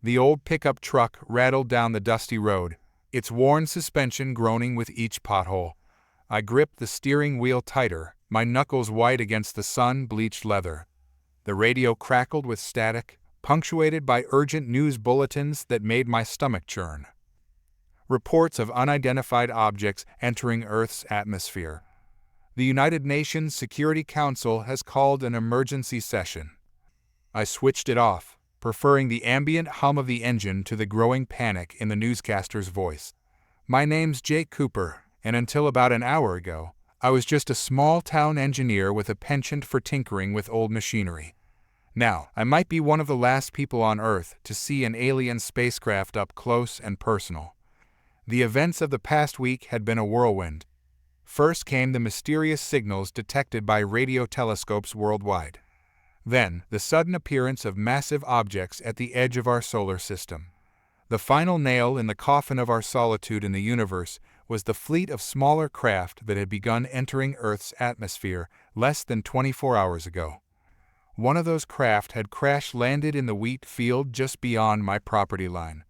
The old pickup truck rattled down the dusty road, its worn suspension groaning with each pothole. I gripped the steering wheel tighter, my knuckles white against the sun-bleached leather. The radio crackled with static, punctuated by urgent news bulletins that made my stomach churn. Reports of unidentified objects entering Earth's atmosphere. The United Nations Security Council has called an emergency session. I switched it off, preferring the ambient hum of the engine to the growing panic in the newscaster's voice. My name's Jake Cooper, and until about an hour ago, I was just a small-town engineer with a penchant for tinkering with old machinery. Now, I might be one of the last people on Earth to see an alien spacecraft up close and personal. The events of the past week had been a whirlwind. First came the mysterious signals detected by radio telescopes worldwide. Then, the sudden appearance of massive objects at the edge of our solar system. The final nail in the coffin of our solitude in the universe was the fleet of smaller craft that had begun entering Earth's atmosphere less than 24 hours ago. One of those craft had crash-landed in the wheat field just beyond my property line.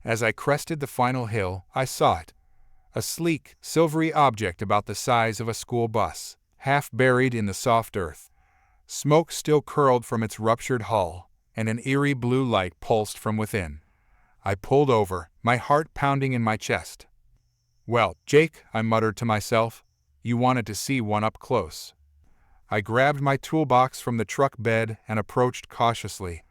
As I crested the final hill, I saw it. A sleek, silvery object about the size of a school bus, half buried in the soft earth. Smoke still curled from its ruptured hull, and an eerie blue light pulsed from within. I pulled over, my heart pounding in my chest. "Well, Jake," I muttered to myself, "you wanted to see one up close." I grabbed my toolbox from the truck bed and approached cautiously.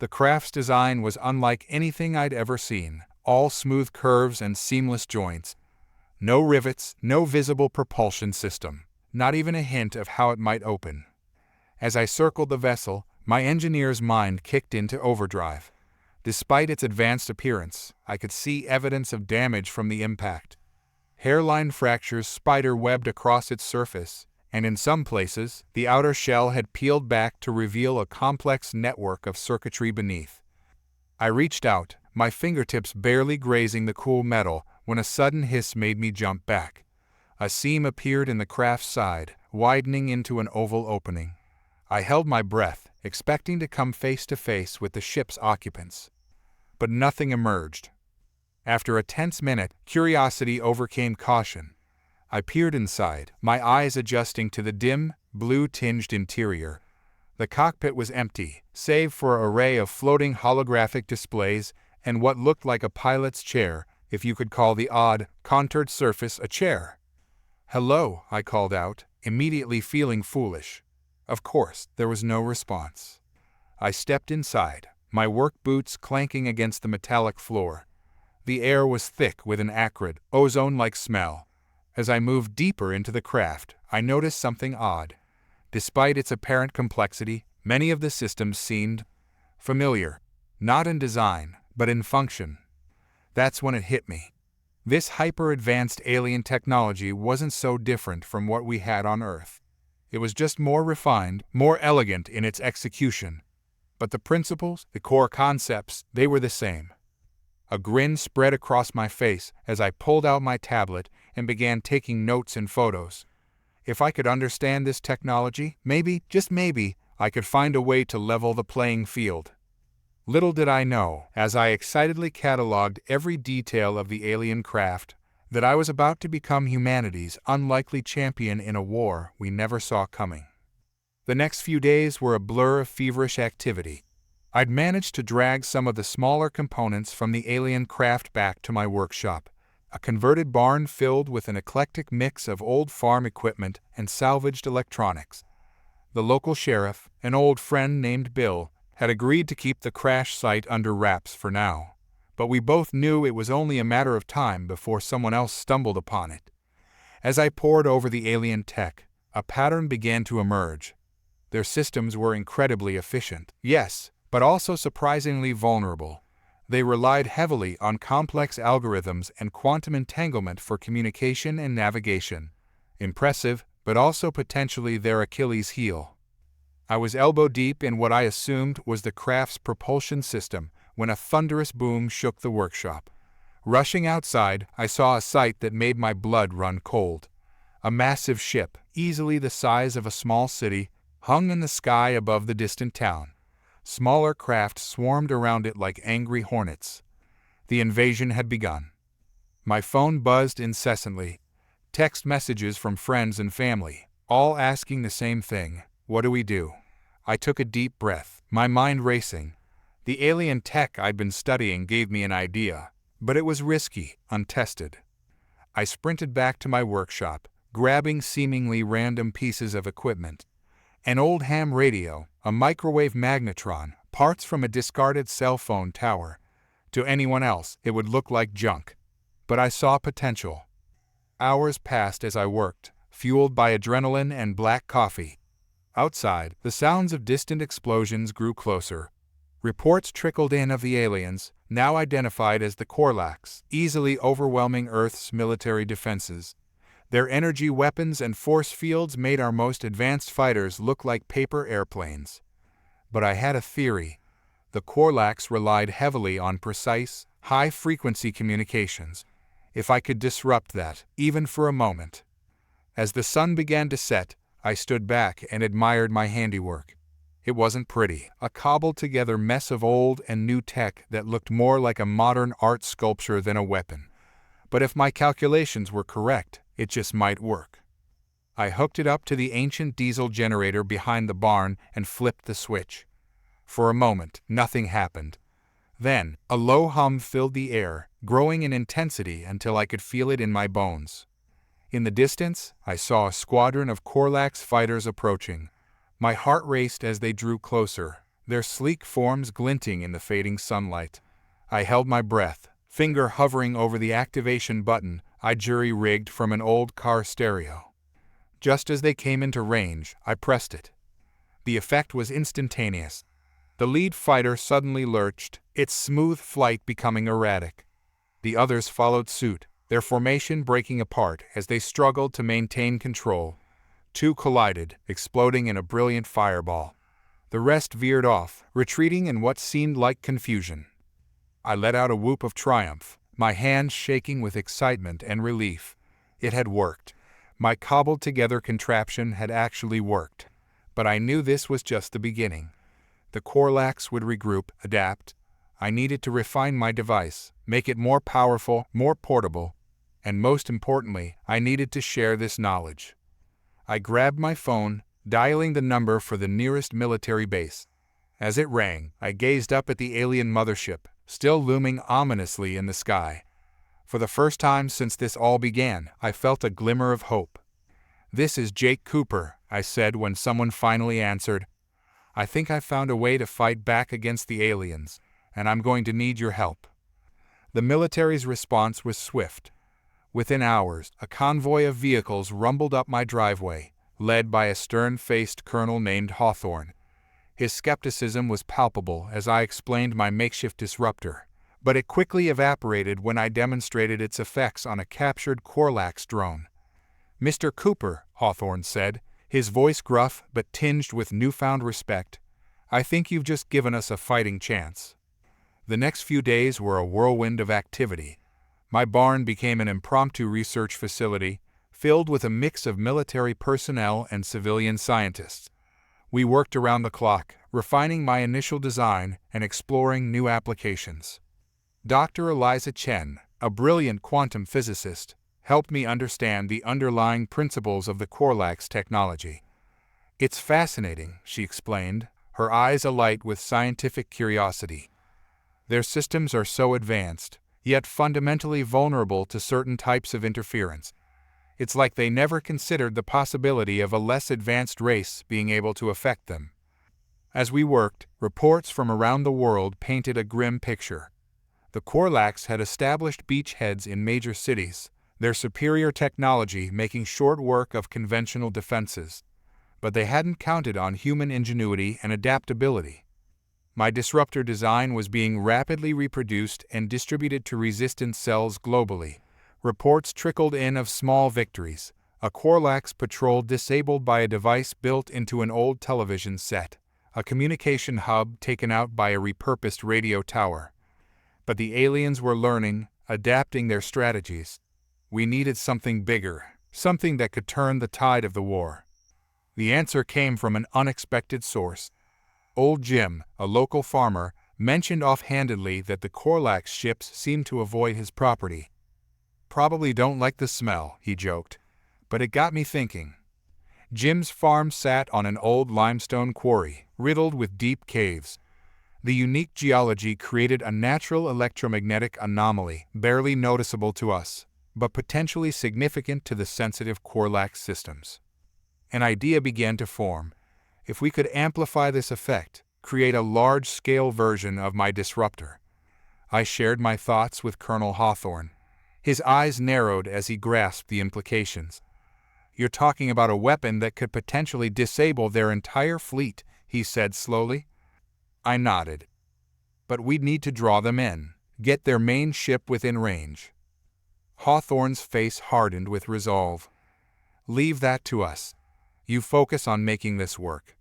The craft's design was unlike anything I'd ever seen, all smooth curves and seamless joints. No rivets, no visible propulsion system, not even a hint of how it might open. As I circled the vessel, my engineer's mind kicked into overdrive. Despite its advanced appearance, I could see evidence of damage from the impact. Hairline fractures spider-webbed across its surface, and in some places, the outer shell had peeled back to reveal a complex network of circuitry beneath. I reached out, my fingertips barely grazing the cool metal, when a sudden hiss made me jump back. A seam appeared in the craft's side, widening into an oval opening. I held my breath, expecting to come face to face with the ship's occupants. But nothing emerged. After a tense minute, curiosity overcame caution. I peered inside, my eyes adjusting to the dim, blue-tinged interior. The cockpit was empty, save for an array of floating holographic displays and what looked like a pilot's chair, if you could call the odd, contoured surface a chair. "Hello," I called out, immediately feeling foolish. Of course, there was no response. I stepped inside, my work boots clanking against the metallic floor. The air was thick with an acrid, ozone-like smell. As I moved deeper into the craft, I noticed something odd. Despite its apparent complexity, many of the systems seemed familiar, not in design, but in function. That's when it hit me. This hyper-advanced alien technology wasn't so different from what we had on Earth. It was just more refined, more elegant in its execution. But the principles, the core concepts, they were the same. A grin spread across my face as I pulled out my tablet and began taking notes and photos. If I could understand this technology, maybe, just maybe, I could find a way to level the playing field. Little did I know, as I excitedly cataloged every detail of the alien craft, that I was about to become humanity's unlikely champion in a war we never saw coming. The next few days were a blur of feverish activity. I'd managed to drag some of the smaller components from the alien craft back to my workshop, a converted barn filled with an eclectic mix of old farm equipment and salvaged electronics. The local sheriff, an old friend named Bill, had agreed to keep the crash site under wraps for now, but we both knew it was only a matter of time before someone else stumbled upon it. As I pored over the alien tech, a pattern began to emerge. Their systems were incredibly efficient, yes, but also surprisingly vulnerable. They relied heavily on complex algorithms and quantum entanglement for communication and navigation. Impressive, but also potentially their Achilles heel. I was elbow-deep in what I assumed was the craft's propulsion system when a thunderous boom shook the workshop. Rushing outside, I saw a sight that made my blood run cold. A massive ship, easily the size of a small city, hung in the sky above the distant town. Smaller craft swarmed around it like angry hornets. The invasion had begun. My phone buzzed incessantly. Text messages from friends and family, all asking the same thing: what do we do? I took a deep breath, my mind racing. The alien tech I'd been studying gave me an idea, but it was risky, untested. I sprinted back to my workshop, grabbing seemingly random pieces of equipment. An old ham radio, a microwave magnetron, parts from a discarded cell phone tower. To anyone else, it would look like junk. But I saw potential. Hours passed as I worked, fueled by adrenaline and black coffee. Outside, the sounds of distant explosions grew closer. Reports trickled in of the aliens, now identified as the Quorlax, easily overwhelming Earth's military defenses. Their energy weapons and force fields made our most advanced fighters look like paper airplanes. But I had a theory. The Quorlax relied heavily on precise, high-frequency communications. If I could disrupt that, even for a moment. As the sun began to set, I stood back and admired my handiwork. It wasn't pretty, a cobbled-together mess of old and new tech that looked more like a modern art sculpture than a weapon. But if my calculations were correct, it just might work. I hooked it up to the ancient diesel generator behind the barn and flipped the switch. For a moment, nothing happened. Then, a low hum filled the air, growing in intensity until I could feel it in my bones. In the distance, I saw a squadron of Quorlax fighters approaching. My heart raced as they drew closer, their sleek forms glinting in the fading sunlight. I held my breath, finger hovering over the activation button I jury-rigged from an old car stereo. Just as they came into range, I pressed it. The effect was instantaneous. The lead fighter suddenly lurched, its smooth flight becoming erratic. The others followed suit, their formation breaking apart as they struggled to maintain control. Two collided, exploding in a brilliant fireball. The rest veered off, retreating in what seemed like confusion. I let out a whoop of triumph, my hands shaking with excitement and relief. It had worked. My cobbled-together contraption had actually worked. But I knew this was just the beginning. The Quorlax would regroup, adapt. I needed to refine my device, make it more powerful, more portable, and most importantly, I needed to share this knowledge. I grabbed my phone, dialing the number for the nearest military base. As it rang, I gazed up at the alien mothership, still looming ominously in the sky. For the first time since this all began, I felt a glimmer of hope. "This is Jake Cooper," I said when someone finally answered. "I think I found a way to fight back against the aliens, and I'm going to need your help." The military's response was swift. Within hours, a convoy of vehicles rumbled up my driveway, led by a stern-faced colonel named Hawthorne. His skepticism was palpable as I explained my makeshift disruptor, but it quickly evaporated when I demonstrated its effects on a captured Quorlax drone. "Mr. Cooper," Hawthorne said, his voice gruff but tinged with newfound respect, "I think you've just given us a fighting chance." The next few days were a whirlwind of activity. My barn became an impromptu research facility, filled with a mix of military personnel and civilian scientists. We worked around the clock, refining my initial design and exploring new applications. Dr. Eliza Chen, a brilliant quantum physicist, helped me understand the underlying principles of the Quorlax technology. "It's fascinating," she explained, her eyes alight with scientific curiosity. "Their systems are so advanced, yet fundamentally vulnerable to certain types of interference. It's like they never considered the possibility of a less advanced race being able to affect them." As we worked, reports from around the world painted a grim picture. The Quorlax had established beachheads in major cities, their superior technology making short work of conventional defenses. But they hadn't counted on human ingenuity and adaptability. My disruptor design was being rapidly reproduced and distributed to resistant cells globally. Reports trickled in of small victories, a Quorlax patrol disabled by a device built into an old television set, a communication hub taken out by a repurposed radio tower. But the aliens were learning, adapting their strategies. We needed something bigger, something that could turn the tide of the war. The answer came from an unexpected source. Old Jim, a local farmer, mentioned offhandedly that the Quorlax ships seemed to avoid his property. "Probably don't like the smell," he joked. But it got me thinking. Jim's farm sat on an old limestone quarry, riddled with deep caves. The unique geology created a natural electromagnetic anomaly, barely noticeable to us, but potentially significant to the sensitive Quorlax systems. An idea began to form. If we could amplify this effect, create a large-scale version of my disruptor. I shared my thoughts with Colonel Hawthorne. His eyes narrowed as he grasped the implications. "You're talking about a weapon that could potentially disable their entire fleet," he said slowly. I nodded. "But we'd need to draw them in, get their main ship within range." Hawthorne's face hardened with resolve. "Leave that to us. You focus on making this work."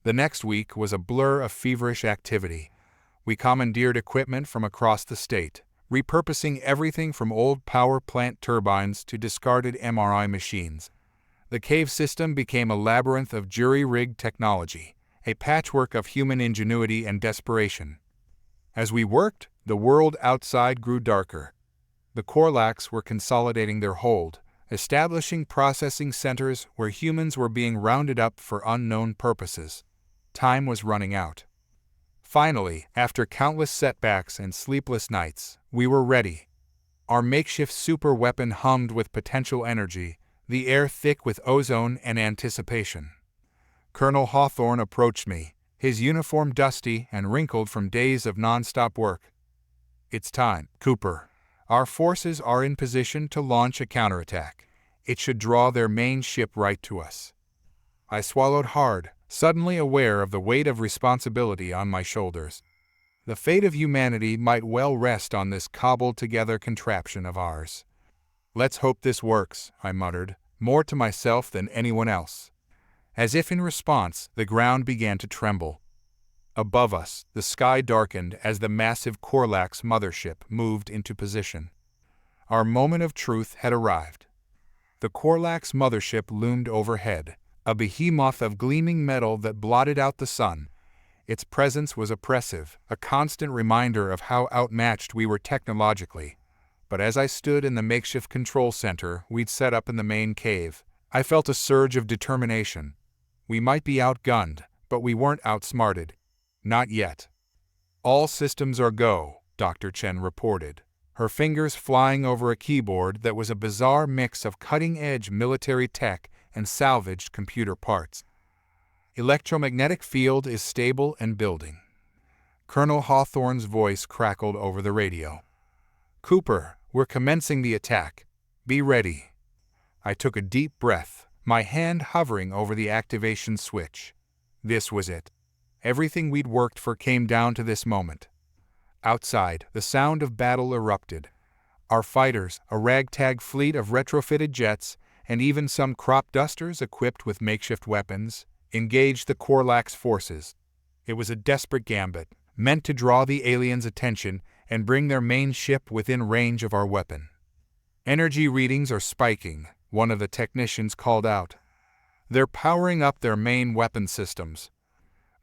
The next week was a blur of feverish activity. We commandeered equipment from across the state, repurposing everything from old power plant turbines to discarded MRI machines. The cave system became a labyrinth of jury-rigged technology, a patchwork of human ingenuity and desperation. As we worked, the world outside grew darker. The Quorlax were consolidating their hold, establishing processing centers where humans were being rounded up for unknown purposes. Time was running out. Finally, after countless setbacks and sleepless nights, we were ready. Our makeshift superweapon hummed with potential energy, the air thick with ozone and anticipation. Colonel Hawthorne approached me, his uniform dusty and wrinkled from days of non-stop work. "It's time, Cooper. Our forces are in position to launch a counterattack. It should draw their main ship right to us." I swallowed hard, suddenly aware of the weight of responsibility on my shoulders. The fate of humanity might well rest on this cobbled-together contraption of ours. "Let's hope this works," I muttered, more to myself than anyone else. As if in response, the ground began to tremble. Above us, the sky darkened as the massive Quorlax mothership moved into position. Our moment of truth had arrived. The Quorlax mothership loomed overhead, a behemoth of gleaming metal that blotted out the sun. Its presence was oppressive, a constant reminder of how outmatched we were technologically. But as I stood in the makeshift control center we'd set up in the main cave, I felt a surge of determination. We might be outgunned, but we weren't outsmarted. Not yet. "All systems are go," Dr. Chen reported, her fingers flying over a keyboard that was a bizarre mix of cutting-edge military tech and salvaged computer parts. "Electromagnetic field is stable and building." Colonel Hawthorne's voice crackled over the radio. "Cooper, we're commencing the attack. Be ready." I took a deep breath, my hand hovering over the activation switch. This was it. Everything we'd worked for came down to this moment. Outside, the sound of battle erupted. Our fighters, a ragtag fleet of retrofitted jets, and even some crop dusters equipped with makeshift weapons, engaged the Quorlax forces. It was a desperate gambit, meant to draw the aliens' attention and bring their main ship within range of our weapon. "Energy readings are spiking," one of the technicians called out. "They're powering up their main weapon systems."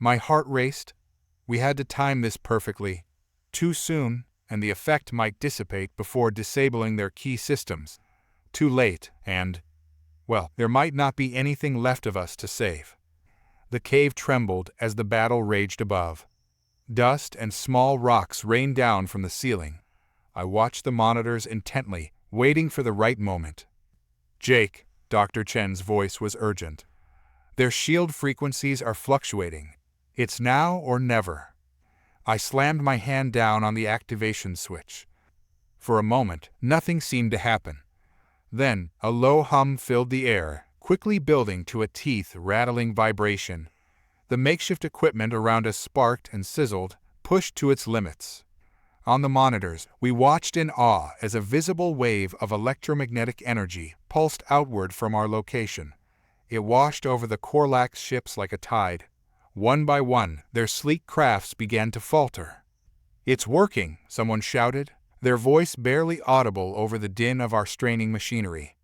My heart raced. We had to time this perfectly. Too soon, and the effect might dissipate before disabling their key systems. Too late, and, well, there might not be anything left of us to save. The cave trembled as the battle raged above. Dust and small rocks rained down from the ceiling. I watched the monitors intently, waiting for the right moment. "Jake," Dr. Chen's voice was urgent. "Their shield frequencies are fluctuating. It's now or never." I slammed my hand down on the activation switch. For a moment, nothing seemed to happen. Then, a low hum filled the air, quickly building to a teeth-rattling vibration. The makeshift equipment around us sparked and sizzled, pushed to its limits. On the monitors, we watched in awe as a visible wave of electromagnetic energy pulsed outward from our location. It washed over the Quorlax ships like a tide. One by one, their sleek crafts began to falter. "It's working," someone shouted, their voice barely audible over the din of our straining machinery.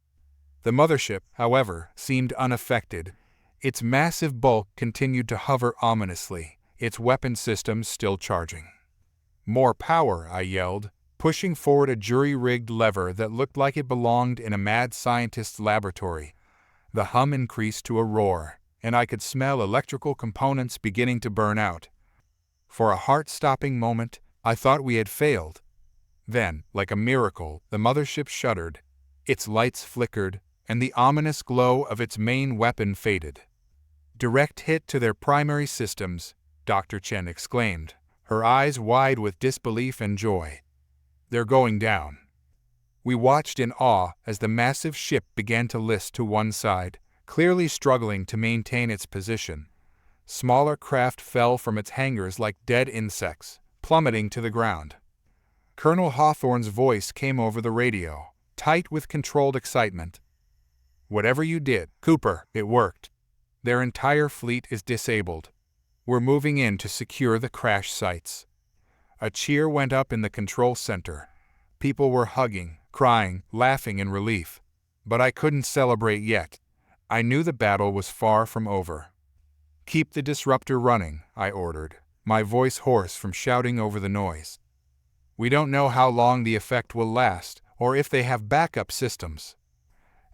The mothership, however, seemed unaffected. Its massive bulk continued to hover ominously, its weapon systems still charging. "More power," I yelled, pushing forward a jury-rigged lever that looked like it belonged in a mad scientist's laboratory. The hum increased to a roar, and I could smell electrical components beginning to burn out. For a heart-stopping moment, I thought we had failed. Then, like a miracle, the mothership shuddered, its lights flickered, and the ominous glow of its main weapon faded. "Direct hit to their primary systems," Dr. Chen exclaimed, her eyes wide with disbelief and joy. "They're going down." We watched in awe as the massive ship began to list to one side, clearly struggling to maintain its position. Smaller craft fell from its hangars like dead insects, plummeting to the ground. Colonel Hawthorne's voice came over the radio, tight with controlled excitement. "Whatever you did, Cooper, it worked. Their entire fleet is disabled. We're moving in to secure the crash sites." A cheer went up in the control center. People were hugging, crying, laughing in relief. But I couldn't celebrate yet. I knew the battle was far from over. "Keep the disruptor running," I ordered, my voice hoarse from shouting over the noise. "We don't know how long the effect will last, or if they have backup systems."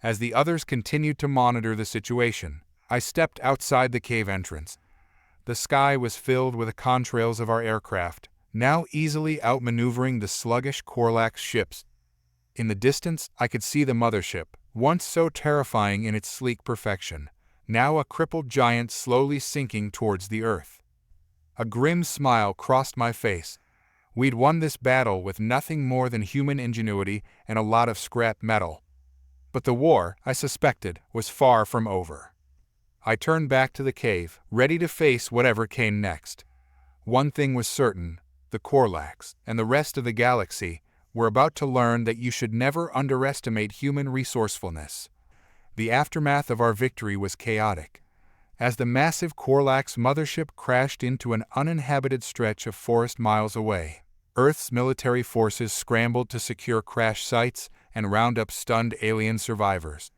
As the others continued to monitor the situation, I stepped outside the cave entrance. The sky was filled with the contrails of our aircraft, now easily outmaneuvering the sluggish Quorlax ships. In the distance, I could see the mothership, once so terrifying in its sleek perfection, now a crippled giant slowly sinking towards the earth. A grim smile crossed my face. We'd won this battle with nothing more than human ingenuity and a lot of scrap metal. But the war, I suspected, was far from over. I turned back to the cave, ready to face whatever came next. One thing was certain: the Quorlax, and the rest of the galaxy, were about to learn that you should never underestimate human resourcefulness. The aftermath of our victory was chaotic. As the massive Quorlax mothership crashed into an uninhabited stretch of forest miles away, Earth's military forces scrambled to secure crash sites and round up stunned alien survivors.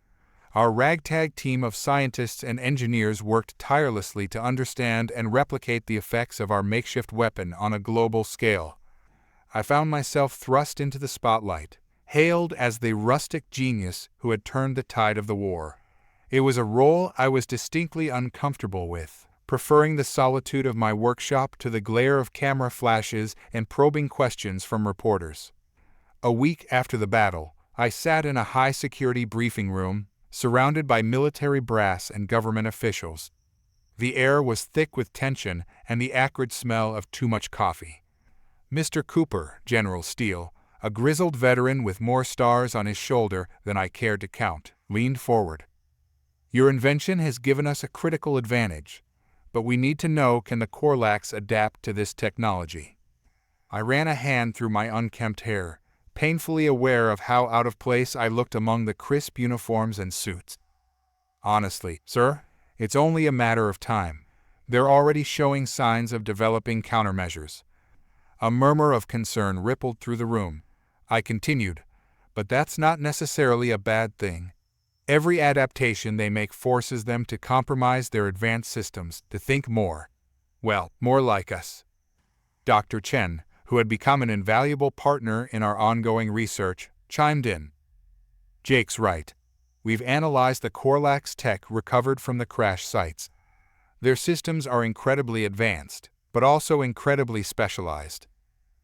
Our ragtag team of scientists and engineers worked tirelessly to understand and replicate the effects of our makeshift weapon on a global scale. I found myself thrust into the spotlight, hailed as the rustic genius who had turned the tide of the war. It was a role I was distinctly uncomfortable with, preferring the solitude of my workshop to the glare of camera flashes and probing questions from reporters. A week after the battle, I sat in a high-security briefing room, surrounded by military brass and government officials. The air was thick with tension and the acrid smell of too much coffee. Mr. Cooper, General Steele, a grizzled veteran with more stars on his shoulder than I cared to count, leaned forward. "Your invention has given us a critical advantage, but we need to know, can the Quorlax adapt to this technology?" I ran a hand through my unkempt hair, painfully aware of how out of place I looked among the crisp uniforms and suits. "Honestly, sir, it's only a matter of time. They're already showing signs of developing countermeasures." A murmur of concern rippled through the room. I continued, "But that's not necessarily a bad thing. Every adaptation they make forces them to compromise their advanced systems, to think more, well, more like us." Dr. Chen, who had become an invaluable partner in our ongoing research, chimed in. "Jake's right. We've analyzed the Quorlax tech recovered from the crash sites. Their systems are incredibly advanced, but also incredibly specialized.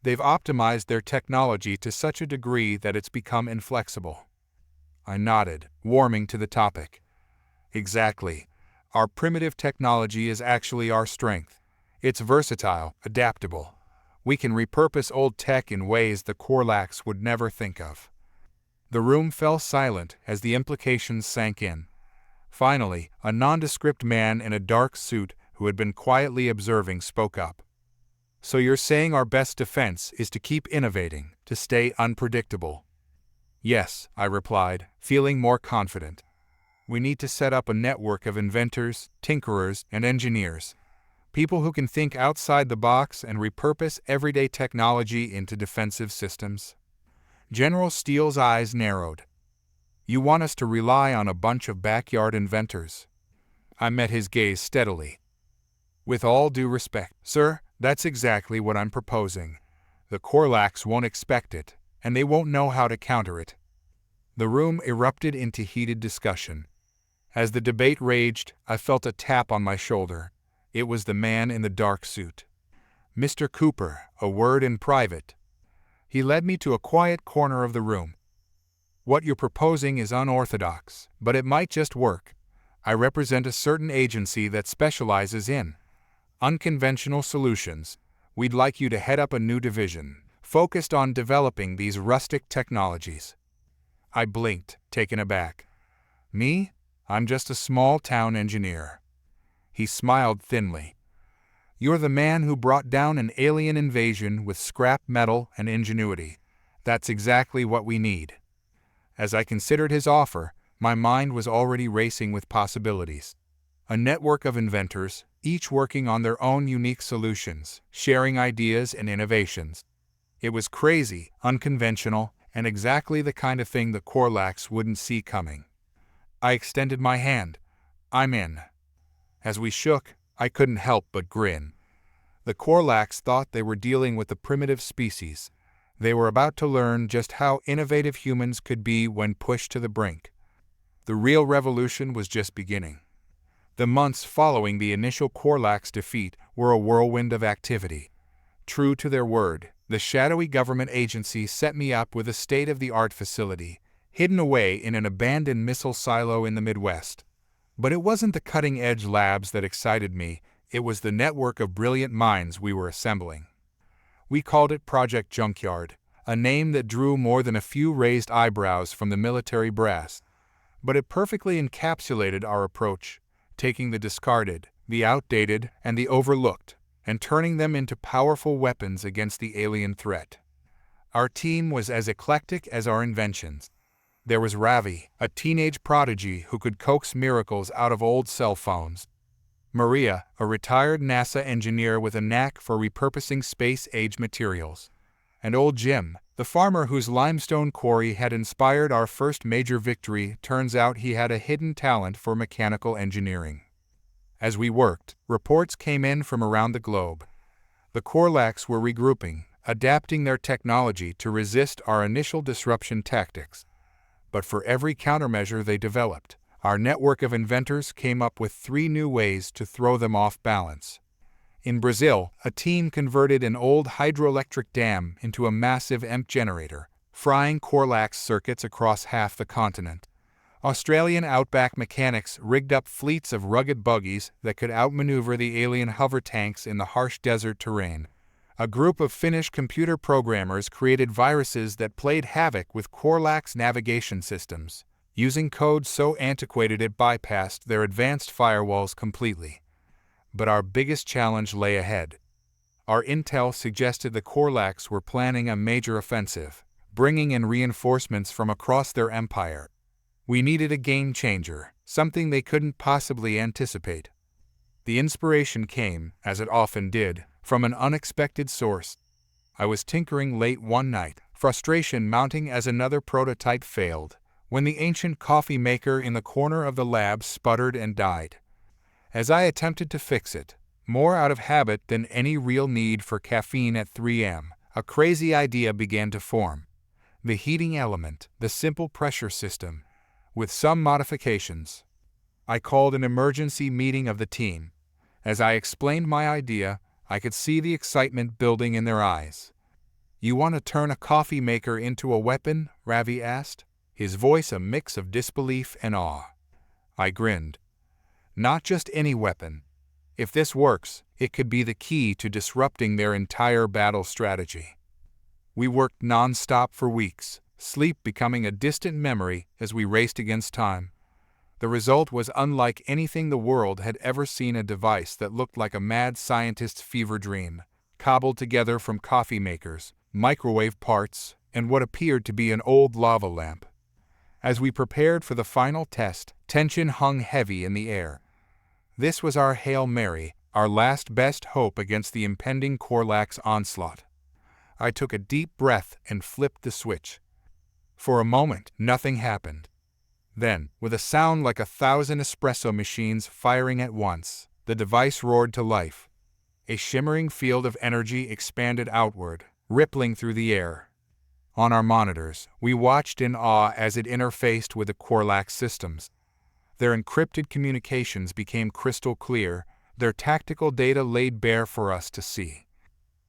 They've optimized their technology to such a degree that it's become inflexible." I nodded, warming to the topic. "Exactly. Our primitive technology is actually our strength. It's versatile, adaptable. We can repurpose old tech in ways the Quorlax would never think of." The room fell silent as the implications sank in. Finally, a nondescript man in a dark suit who had been quietly observing spoke up. "So you're saying our best defense is to keep innovating, to stay unpredictable?" "Yes," I replied, feeling more confident. "We need to set up a network of inventors, tinkerers, and engineers. People who can think outside the box and repurpose everyday technology into defensive systems." General Steele's eyes narrowed. "You want us to rely on a bunch of backyard inventors?" I met his gaze steadily. With all due respect, sir, that's exactly what I'm proposing. The Quorlax won't expect it, and they won't know how to counter it. The room erupted into heated discussion. As the debate raged, I felt a tap on my shoulder. It was the man in the dark suit. "Mr. Cooper, a word in private." He led me to a quiet corner of the room. "What you're proposing is unorthodox, but it might just work. I represent a certain agency that specializes in unconventional solutions. We'd like you to head up a new division, focused on developing these rustic technologies." I blinked, taken aback. "Me? I'm just a small-town engineer." He smiled thinly. "You're the man who brought down an alien invasion with scrap metal and ingenuity. That's exactly what we need." As I considered his offer, my mind was already racing with possibilities. A network of inventors, each working on their own unique solutions, sharing ideas and innovations. It was crazy, unconventional, and exactly the kind of thing the Quorlax wouldn't see coming. I extended my hand. "I'm in." As we shook, I couldn't help but grin. The Quorlax thought they were dealing with the primitive species. They were about to learn just how innovative humans could be when pushed to the brink. The real revolution was just beginning. The months following the initial Quorlax defeat were a whirlwind of activity. True to their word, the shadowy government agency set me up with a state-of-the-art facility, hidden away in an abandoned missile silo in the Midwest. But it wasn't the cutting-edge labs that excited me, it was the network of brilliant minds we were assembling. We called it Project Junkyard, a name that drew more than a few raised eyebrows from the military brass. But it perfectly encapsulated our approach, taking the discarded, the outdated, and the overlooked, and turning them into powerful weapons against the alien threat. Our team was as eclectic as our inventions. There was Ravi, a teenage prodigy who could coax miracles out of old cell phones. Maria, a retired NASA engineer with a knack for repurposing space-age materials. And old Jim, the farmer whose limestone quarry had inspired our first major victory. Turns out he had a hidden talent for mechanical engineering. As we worked, reports came in from around the globe. The Quorlax were regrouping, adapting their technology to resist our initial disruption tactics. But for every countermeasure they developed, our network of inventors came up with 3 new ways to throw them off balance. In Brazil, a team converted an old hydroelectric dam into a massive EMP generator, frying Quorlax circuits across half the continent. Australian outback mechanics rigged up fleets of rugged buggies that could outmaneuver the alien hover tanks in the harsh desert terrain. A group of Finnish computer programmers created viruses that played havoc with Quorlax navigation systems, using code so antiquated it bypassed their advanced firewalls completely. But our biggest challenge lay ahead. Our intel suggested the Quorlax were planning a major offensive, bringing in reinforcements from across their empire. We needed a game changer, something they couldn't possibly anticipate. The inspiration came, as it often did, from an unexpected source. I was tinkering late one night, frustration mounting as another prototype failed, when the ancient coffee maker in the corner of the lab sputtered and died. As I attempted to fix it, more out of habit than any real need for caffeine at 3 a.m., a crazy idea began to form. The heating element, the simple pressure system, with some modifications. I called an emergency meeting of the team. As I explained my idea, I could see the excitement building in their eyes. "You want to turn a coffee maker into a weapon?" Ravi asked, his voice a mix of disbelief and awe. I grinned. "Not just any weapon. If this works, it could be the key to disrupting their entire battle strategy." We worked non-stop for weeks, sleep becoming a distant memory as we raced against time. The result was unlike anything the world had ever seen, a device that looked like a mad scientist's fever dream, cobbled together from coffee makers, microwave parts, and what appeared to be an old lava lamp. As we prepared for the final test, tension hung heavy in the air. This was our Hail Mary, our last best hope against the impending Quorlax onslaught. I took a deep breath and flipped the switch. For a moment, nothing happened. Then, with a sound like 1,000 espresso machines firing at once, The device roared to life. A shimmering field of energy expanded outward, rippling through the air. On our monitors, we watched in awe as it interfaced with the Quorlax systems. Their encrypted communications became crystal clear, their tactical data laid bare for us to see.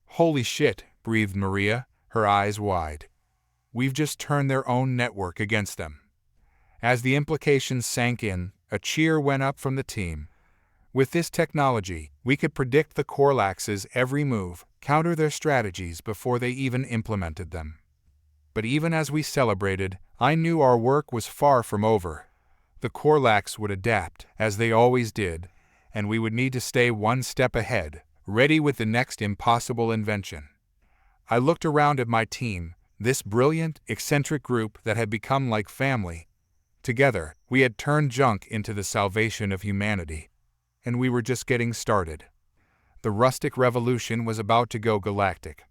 "Holy shit," breathed Maria, her eyes wide. "We've just turned their own network against them." As the implications sank in, a cheer went up from the team. With this technology, we could predict the Quorlax's every move, counter their strategies before they even implemented them. But even as we celebrated, I knew our work was far from over. The Quorlax would adapt, as they always did, and we would need to stay one step ahead, ready with the next impossible invention. I looked around at my team, this brilliant, eccentric group that had become like family. Together, we had turned junk into the salvation of humanity. And we were just getting started. The rustic revolution was about to go galactic.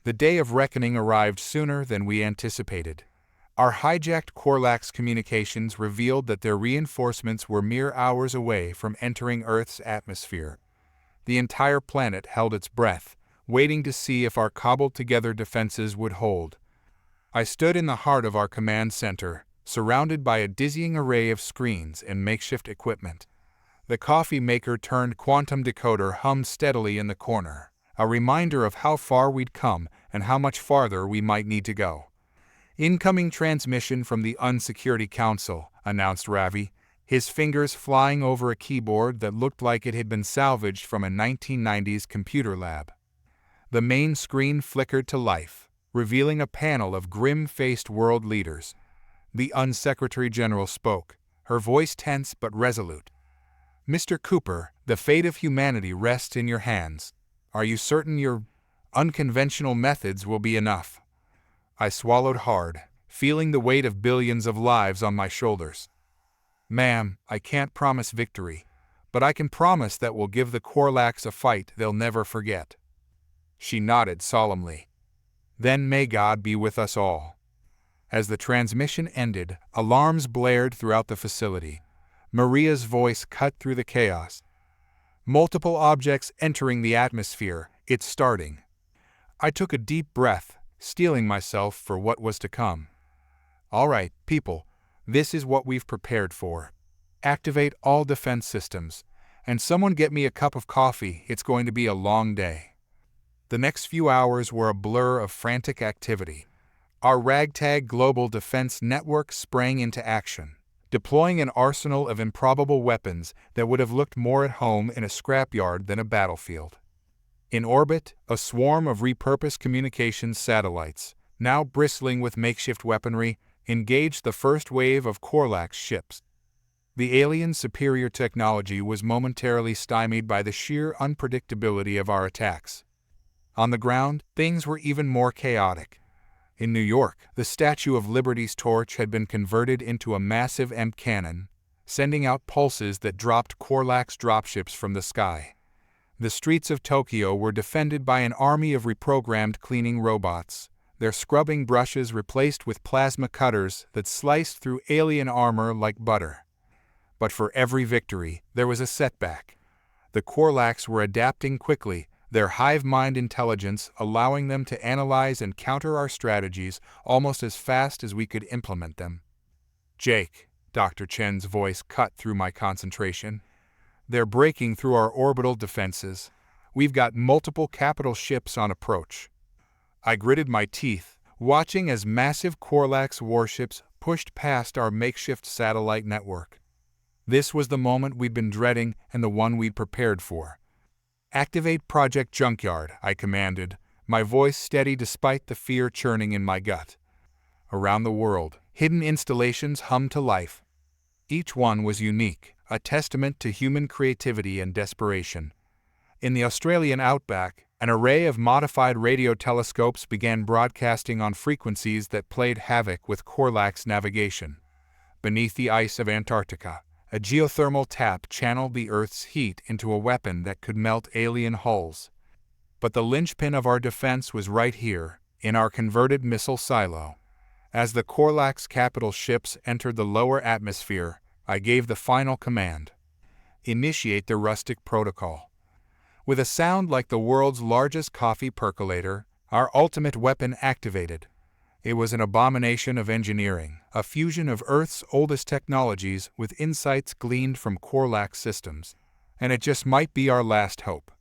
The day of reckoning arrived sooner than we anticipated. Our hijacked Quorlax communications revealed that their reinforcements were mere hours away from entering Earth's atmosphere. The entire planet held its breath, waiting to see if our cobbled-together defenses would hold. I stood in the heart of our command center, surrounded by a dizzying array of screens and makeshift equipment. The coffee maker turned quantum decoder hummed steadily in the corner, a reminder of how far we'd come and how much farther we might need to go. "Incoming transmission from the Unsecurity Council," announced Ravi, his fingers flying over a keyboard that looked like it had been salvaged from a 1990s computer lab. The main screen flickered to life, revealing a panel of grim-faced world leaders. The Unsecretary General spoke, her voice tense but resolute. "Mr. Cooper, the fate of humanity rests in your hands. Are you certain your unconventional methods will be enough?" I swallowed hard, feeling the weight of billions of lives on my shoulders. "Ma'am, I can't promise victory, but I can promise that we'll give the Quorlax a fight they'll never forget." She nodded solemnly. "Then may God be with us all." As the transmission ended, alarms blared throughout the facility. Maria's voice cut through the chaos. "Multiple objects entering the atmosphere. It's starting." I took a deep breath, steeling myself for what was to come. "All right, people, this is what we've prepared for. Activate all defense systems. And someone get me a cup of coffee, it's going to be a long day." The next few hours were a blur of frantic activity. Our ragtag global defense network sprang into action, deploying an arsenal of improbable weapons that would have looked more at home in a scrapyard than a battlefield. In orbit, a swarm of repurposed communications satellites, now bristling with makeshift weaponry, engaged the first wave of Quorlax ships. The aliens' superior technology was momentarily stymied by the sheer unpredictability of our attacks. On the ground, things were even more chaotic. In New York, the Statue of Liberty's torch had been converted into a massive EMP cannon, sending out pulses that dropped Quorlax dropships from the sky. The streets of Tokyo were defended by an army of reprogrammed cleaning robots, their scrubbing brushes replaced with plasma cutters that sliced through alien armor like butter. But for every victory, there was a setback. The Quorlax were adapting quickly, their hive-mind intelligence allowing them to analyze and counter our strategies almost as fast as we could implement them. "Jake," Dr. Chen's voice cut through my concentration. "They're breaking through our orbital defenses. We've got multiple capital ships on approach." I gritted my teeth, watching as massive Quorlax warships pushed past our makeshift satellite network. This was the moment we'd been dreading and the one we'd prepared for. "Activate Project Junkyard," I commanded, my voice steady despite the fear churning in my gut. Around the world, hidden installations hummed to life. Each one was unique, a testament to human creativity and desperation. In the Australian outback, an array of modified radio telescopes began broadcasting on frequencies that played havoc with Quorlax navigation. Beneath the ice of Antarctica, a geothermal tap channeled the Earth's heat into a weapon that could melt alien hulls. But the linchpin of our defense was right here, in our converted missile silo. As the Quorlax capital ships entered the lower atmosphere, I gave the final command. initiate the rustic protocol. With a sound like the world's largest coffee percolator, our ultimate weapon activated. It was an abomination of engineering, a fusion of Earth's oldest technologies with insights gleaned from Quorlax systems, and it just might be our last hope.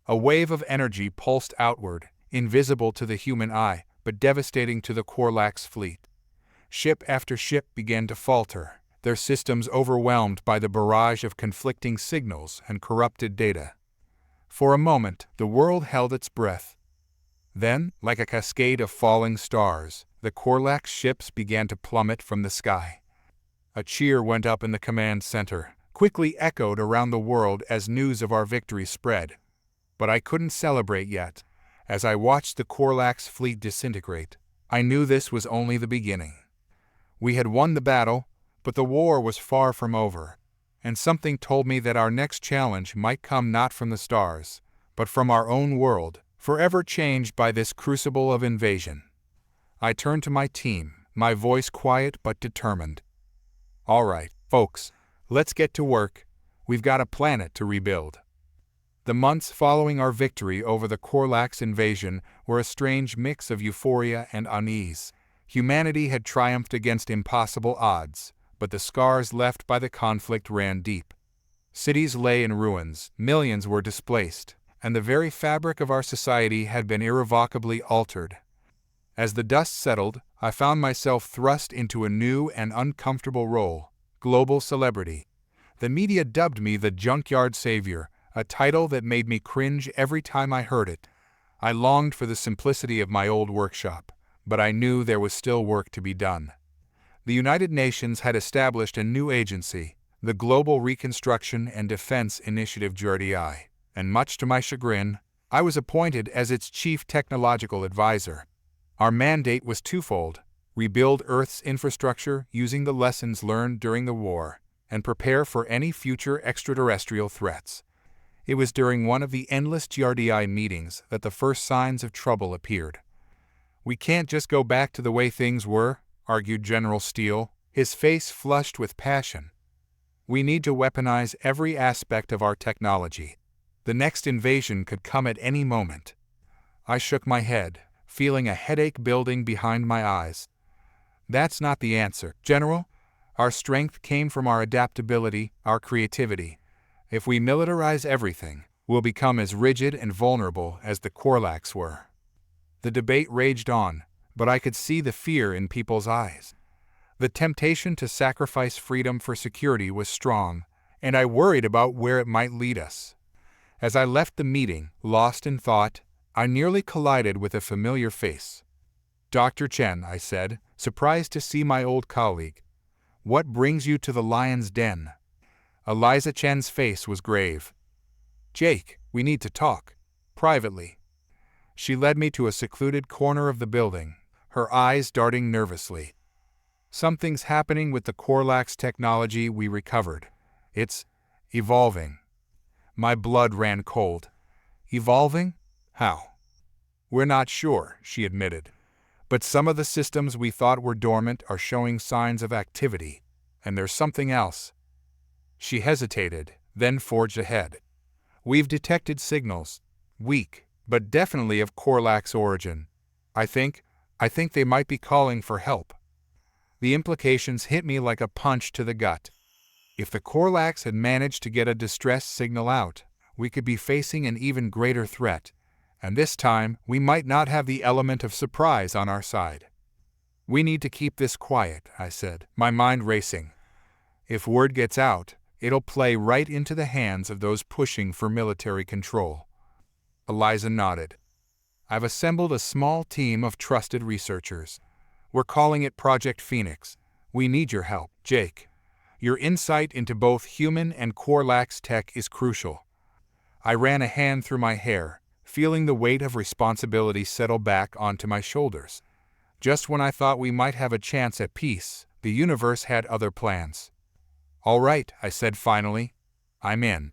A wave of energy pulsed outward, invisible to the human eye, but devastating to the Quorlax fleet. Ship after ship began to falter, their systems overwhelmed by the barrage of conflicting signals and corrupted data. For a moment, the world held its breath. Then, like a cascade of falling stars, the Quorlax ships began to plummet from the sky. A cheer went up in the command center, quickly echoed around the world as news of our victory spread. But I couldn't celebrate yet. As I watched the Quorlax fleet disintegrate, I knew this was only the beginning. We had won the battle, but the war was far from over, and something told me that our next challenge might come not from the stars, but from our own world, forever changed by this crucible of invasion. I turned to my team, my voice quiet but determined. All right, folks, let's get to work. We've got a planet to rebuild. The months following our victory over the Quorlax invasion were a strange mix of euphoria and unease. Humanity had triumphed against impossible odds, but the scars left by the conflict ran deep. Cities lay in ruins, millions were displaced, and the very fabric of our society had been irrevocably altered. As the dust settled, I found myself thrust into a new and uncomfortable role: global celebrity. The media dubbed me the Junkyard Savior, a title that made me cringe every time I heard it. I longed for the simplicity of my old workshop, but I knew there was still work to be done. The United Nations had established a new agency, the Global Reconstruction and Defense Initiative (GRDI), and much to my chagrin, I was appointed as its chief technological advisor. Our mandate was twofold: rebuild Earth's infrastructure using the lessons learned during the war, and prepare for any future extraterrestrial threats. It was during one of the endless GRDI meetings that the first signs of trouble appeared. "We can't just go back to the way things were," argued General Steele, his face flushed with passion. "We need to weaponize every aspect of our technology. The next invasion could come at any moment." I shook my head, feeling a headache building behind my eyes. "That's not the answer, General. Our strength came from our adaptability, our creativity. If we militarize everything, we'll become as rigid and vulnerable as the Quorlax were." The debate raged on, but I could see the fear in people's eyes. The temptation to sacrifice freedom for security was strong, and I worried about where it might lead us. As I left the meeting, lost in thought, I nearly collided with a familiar face. "Dr. Chen," I said, surprised to see my old colleague. "What brings you to the lion's den?" Eliza Chen's face was grave. "Jake, we need to talk. Privately." She led me to a secluded corner of the building, her eyes darting nervously. "Something's happening with the Quorlax technology we recovered. It's evolving." My blood ran cold. "Evolving? How?" "We're not sure," she admitted. "But some of the systems we thought were dormant are showing signs of activity. And there's something else." She hesitated, then forged ahead. "We've detected signals. Weak, but definitely of Quorlax origin. I think they might be calling for help." The implications hit me like a punch to the gut. If the Quorlax had managed to get a distress signal out, we could be facing an even greater threat, and this time we might not have the element of surprise on our side. "We need to keep this quiet," I said, my mind racing. "If word gets out, it'll play right into the hands of those pushing for military control." Eliza nodded. "I've assembled a small team of trusted researchers. We're calling it Project Phoenix. We need your help, Jake. Your insight into both human and Quorlax tech is crucial." I ran a hand through my hair, feeling the weight of responsibility settle back onto my shoulders. Just when I thought we might have a chance at peace, the universe had other plans. "All right," I said finally. "I'm in.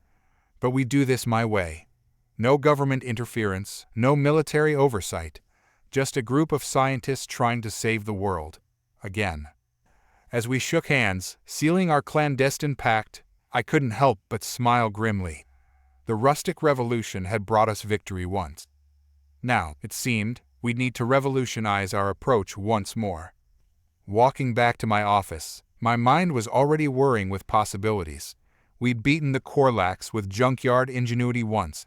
But we do this my way. No government interference, no military oversight. Just a group of scientists trying to save the world. Again." As we shook hands, sealing our clandestine pact, I couldn't help but smile grimly. The rustic revolution had brought us victory once. Now, it seemed, we'd need to revolutionize our approach once more. Walking back to my office, my mind was already whirring with possibilities. We'd beaten the Quorlax with junkyard ingenuity once.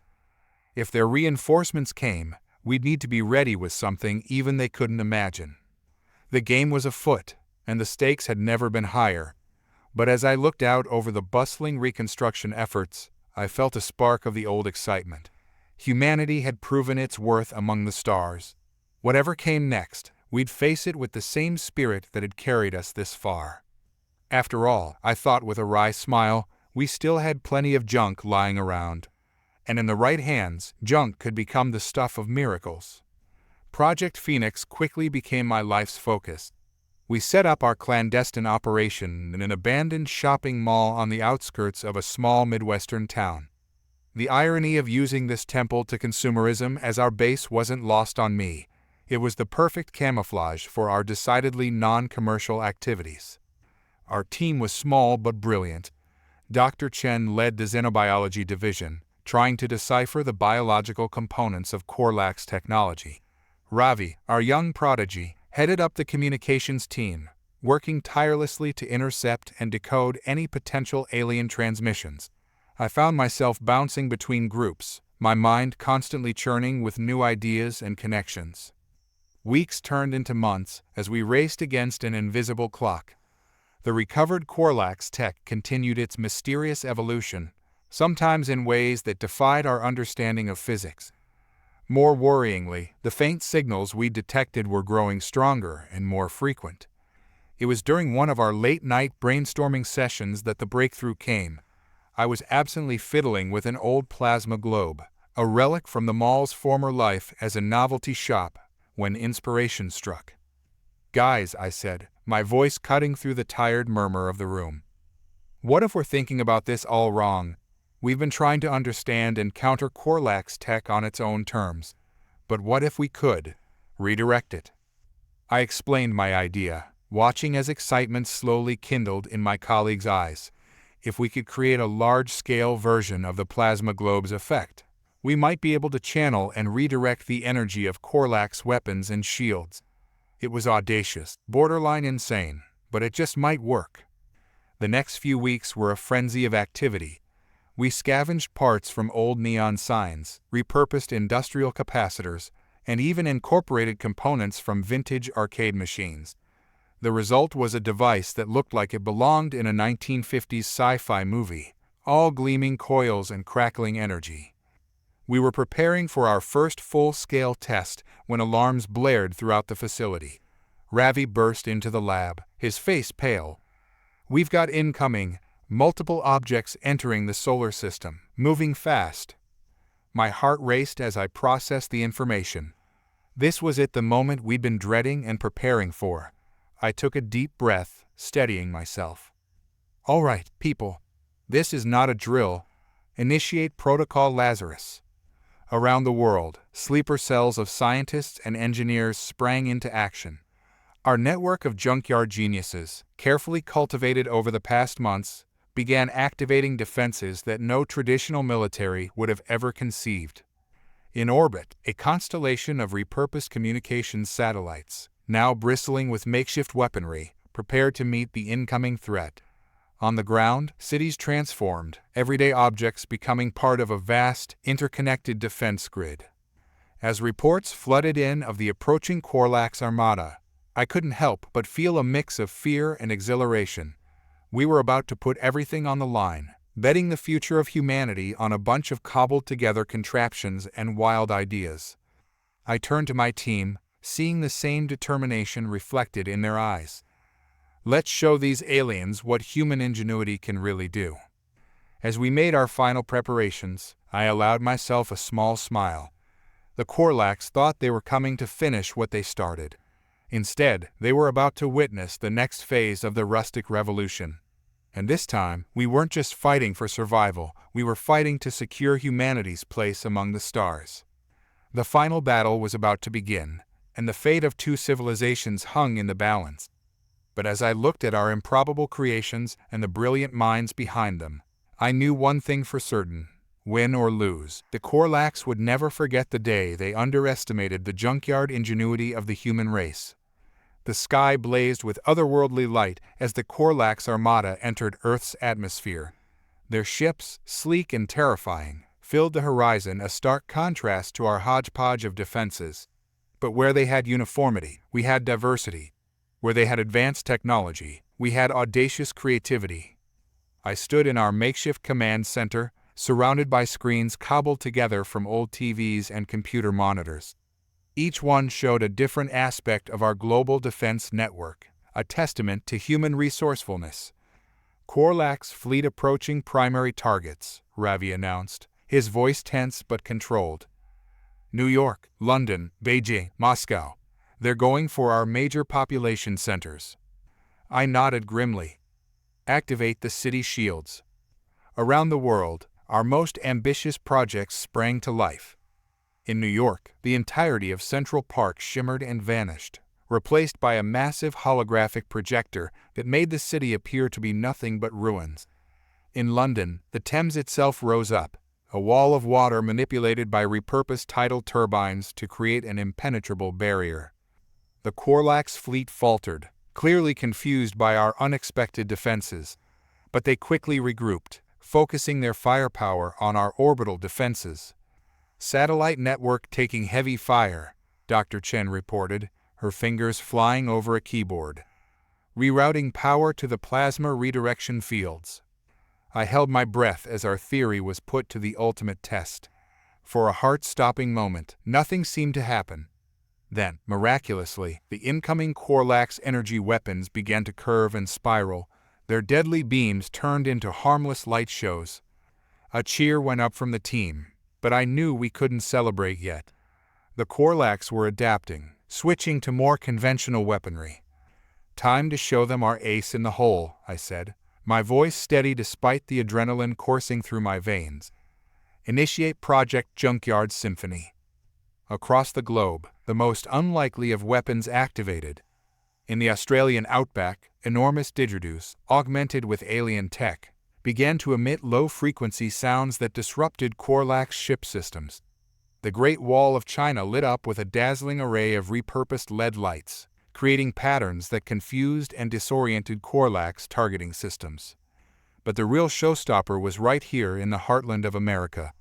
If their reinforcements came, we'd need to be ready with something even they couldn't imagine. The game was afoot, and the stakes had never been higher. But as I looked out over the bustling reconstruction efforts, I felt a spark of the old excitement. Humanity had proven its worth among the stars. Whatever came next, we'd face it with the same spirit that had carried us this far. After all, I thought with a wry smile, we still had plenty of junk lying around. And in the right hands, junk could become the stuff of miracles. Project Phoenix quickly became my life's focus. We set up our clandestine operation in an abandoned shopping mall on the outskirts of a small Midwestern town. The irony of using this temple to consumerism as our base wasn't lost on me. It was the perfect camouflage for our decidedly non-commercial activities. Our team was small but brilliant. Dr. Chen led the xenobiology division, trying to decipher the biological components of Quorlax technology. Ravi, our young prodigy, headed up the communications team, working tirelessly to intercept and decode any potential alien transmissions. I found myself bouncing between groups, my mind constantly churning with new ideas and connections. Weeks turned into months as we raced against an invisible clock. The recovered Quorlax tech continued its mysterious evolution, sometimes in ways that defied our understanding of physics. More worryingly, the faint signals we detected were growing stronger and more frequent. It was during one of our late-night brainstorming sessions that the breakthrough came. I was absently fiddling with an old plasma globe, a relic from the mall's former life as a novelty shop, when inspiration struck. "Guys," I said, my voice cutting through the tired murmur of the room. "What if we're thinking about this all wrong? We've been trying to understand and counter Quorlax tech on its own terms. But what if we could redirect it?" I explained my idea, watching as excitement slowly kindled in my colleagues' eyes. If we could create a large-scale version of the plasma globe's effect, we might be able to channel and redirect the energy of Quorlax weapons and shields. It was audacious, borderline insane, but it just might work. The next few weeks were a frenzy of activity. We scavenged parts from old neon signs, repurposed industrial capacitors, and even incorporated components from vintage arcade machines. The result was a device that looked like it belonged in a 1950s sci-fi movie, all gleaming coils and crackling energy. We were preparing for our first full-scale test when alarms blared throughout the facility. Ravi burst into the lab, his face pale. "We've got incoming, multiple objects entering the solar system, moving fast." My heart raced as I processed the information. This was it, the moment we'd been dreading and preparing for. I took a deep breath, steadying myself. "All right, people. This is not a drill. Initiate Protocol Lazarus." Around the world, sleeper cells of scientists and engineers sprang into action. Our network of junkyard geniuses, carefully cultivated over the past months, began activating defenses that no traditional military would have ever conceived. In orbit, a constellation of repurposed communications satellites, now bristling with makeshift weaponry, prepared to meet the incoming threat. On the ground, cities transformed, everyday objects becoming part of a vast, interconnected defense grid. As reports flooded in of the approaching Quorlax armada, I couldn't help but feel a mix of fear and exhilaration. We were about to put everything on the line, betting the future of humanity on a bunch of cobbled-together contraptions and wild ideas. I turned to my team, seeing the same determination reflected in their eyes. Let's show these aliens what human ingenuity can really do. As we made our final preparations, I allowed myself a small smile. The Quorlax thought they were coming to finish what they started. Instead, they were about to witness the next phase of the rustic revolution. And this time, we weren't just fighting for survival, we were fighting to secure humanity's place among the stars. The final battle was about to begin, and the fate of two civilizations hung in the balance. But as I looked at our improbable creations and the brilliant minds behind them, I knew one thing for certain. Win or lose, the Quorlax would never forget the day they underestimated the junkyard ingenuity of the human race. The sky blazed with otherworldly light as the Quorlax armada entered Earth's atmosphere. Their ships, sleek and terrifying, filled the horizon, a stark contrast to our hodgepodge of defenses. But where they had uniformity, we had diversity. Where they had advanced technology, we had audacious creativity. I stood in our makeshift command center, surrounded by screens cobbled together from old TVs and computer monitors. Each one showed a different aspect of our global defense network, a testament to human resourcefulness. Quorlax fleet approaching primary targets, Ravi announced, his voice tense but controlled. New York, London, Beijing, Moscow. They're going for our major population centers. I nodded grimly. Activate the city shields. Around the world, our most ambitious projects sprang to life. In New York, the entirety of Central Park shimmered and vanished, replaced by a massive holographic projector that made the city appear to be nothing but ruins. In London, the Thames itself rose up, a wall of water manipulated by repurposed tidal turbines to create an impenetrable barrier. The Quorlax fleet faltered, clearly confused by our unexpected defenses, but they quickly regrouped, focusing their firepower on our orbital defenses. Satellite network taking heavy fire, Dr. Chen reported, her fingers flying over a keyboard. Rerouting power to the plasma redirection fields. I held my breath as our theory was put to the ultimate test. For a heart-stopping moment, nothing seemed to happen. Then, miraculously, the incoming Quorlax energy weapons began to curve and spiral, their deadly beams turned into harmless light shows. A cheer went up from the team, but I knew we couldn't celebrate yet. The Quorlax were adapting, switching to more conventional weaponry. Time to show them our ace in the hole, I said, my voice steady despite the adrenaline coursing through my veins. Initiate Project Junkyard Symphony. Across the globe, the most unlikely of weapons activated. In the Australian outback, enormous didgeridoos, augmented with alien tech, began to emit low-frequency sounds that disrupted Quorlax ship systems. The Great Wall of China lit up with a dazzling array of repurposed LED lights, creating patterns that confused and disoriented Quorlax targeting systems. But the real showstopper was right here in the heartland of America.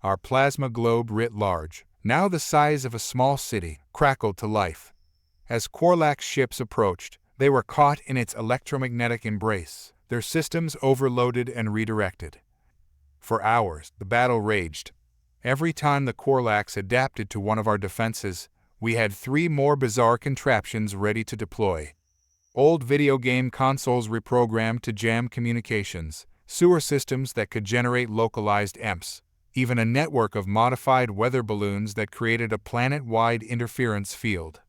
Our plasma globe writ large, now the size of a small city, crackled to life. As Quorlax ships approached, they were caught in its electromagnetic embrace, their systems overloaded and redirected. For hours, the battle raged. Every time the Quorlax adapted to one of our defenses, we had 3 more bizarre contraptions ready to deploy. Old video game consoles reprogrammed to jam communications, sewer systems that could generate localized EMPs, even a network of modified weather balloons that created a planet-wide interference field.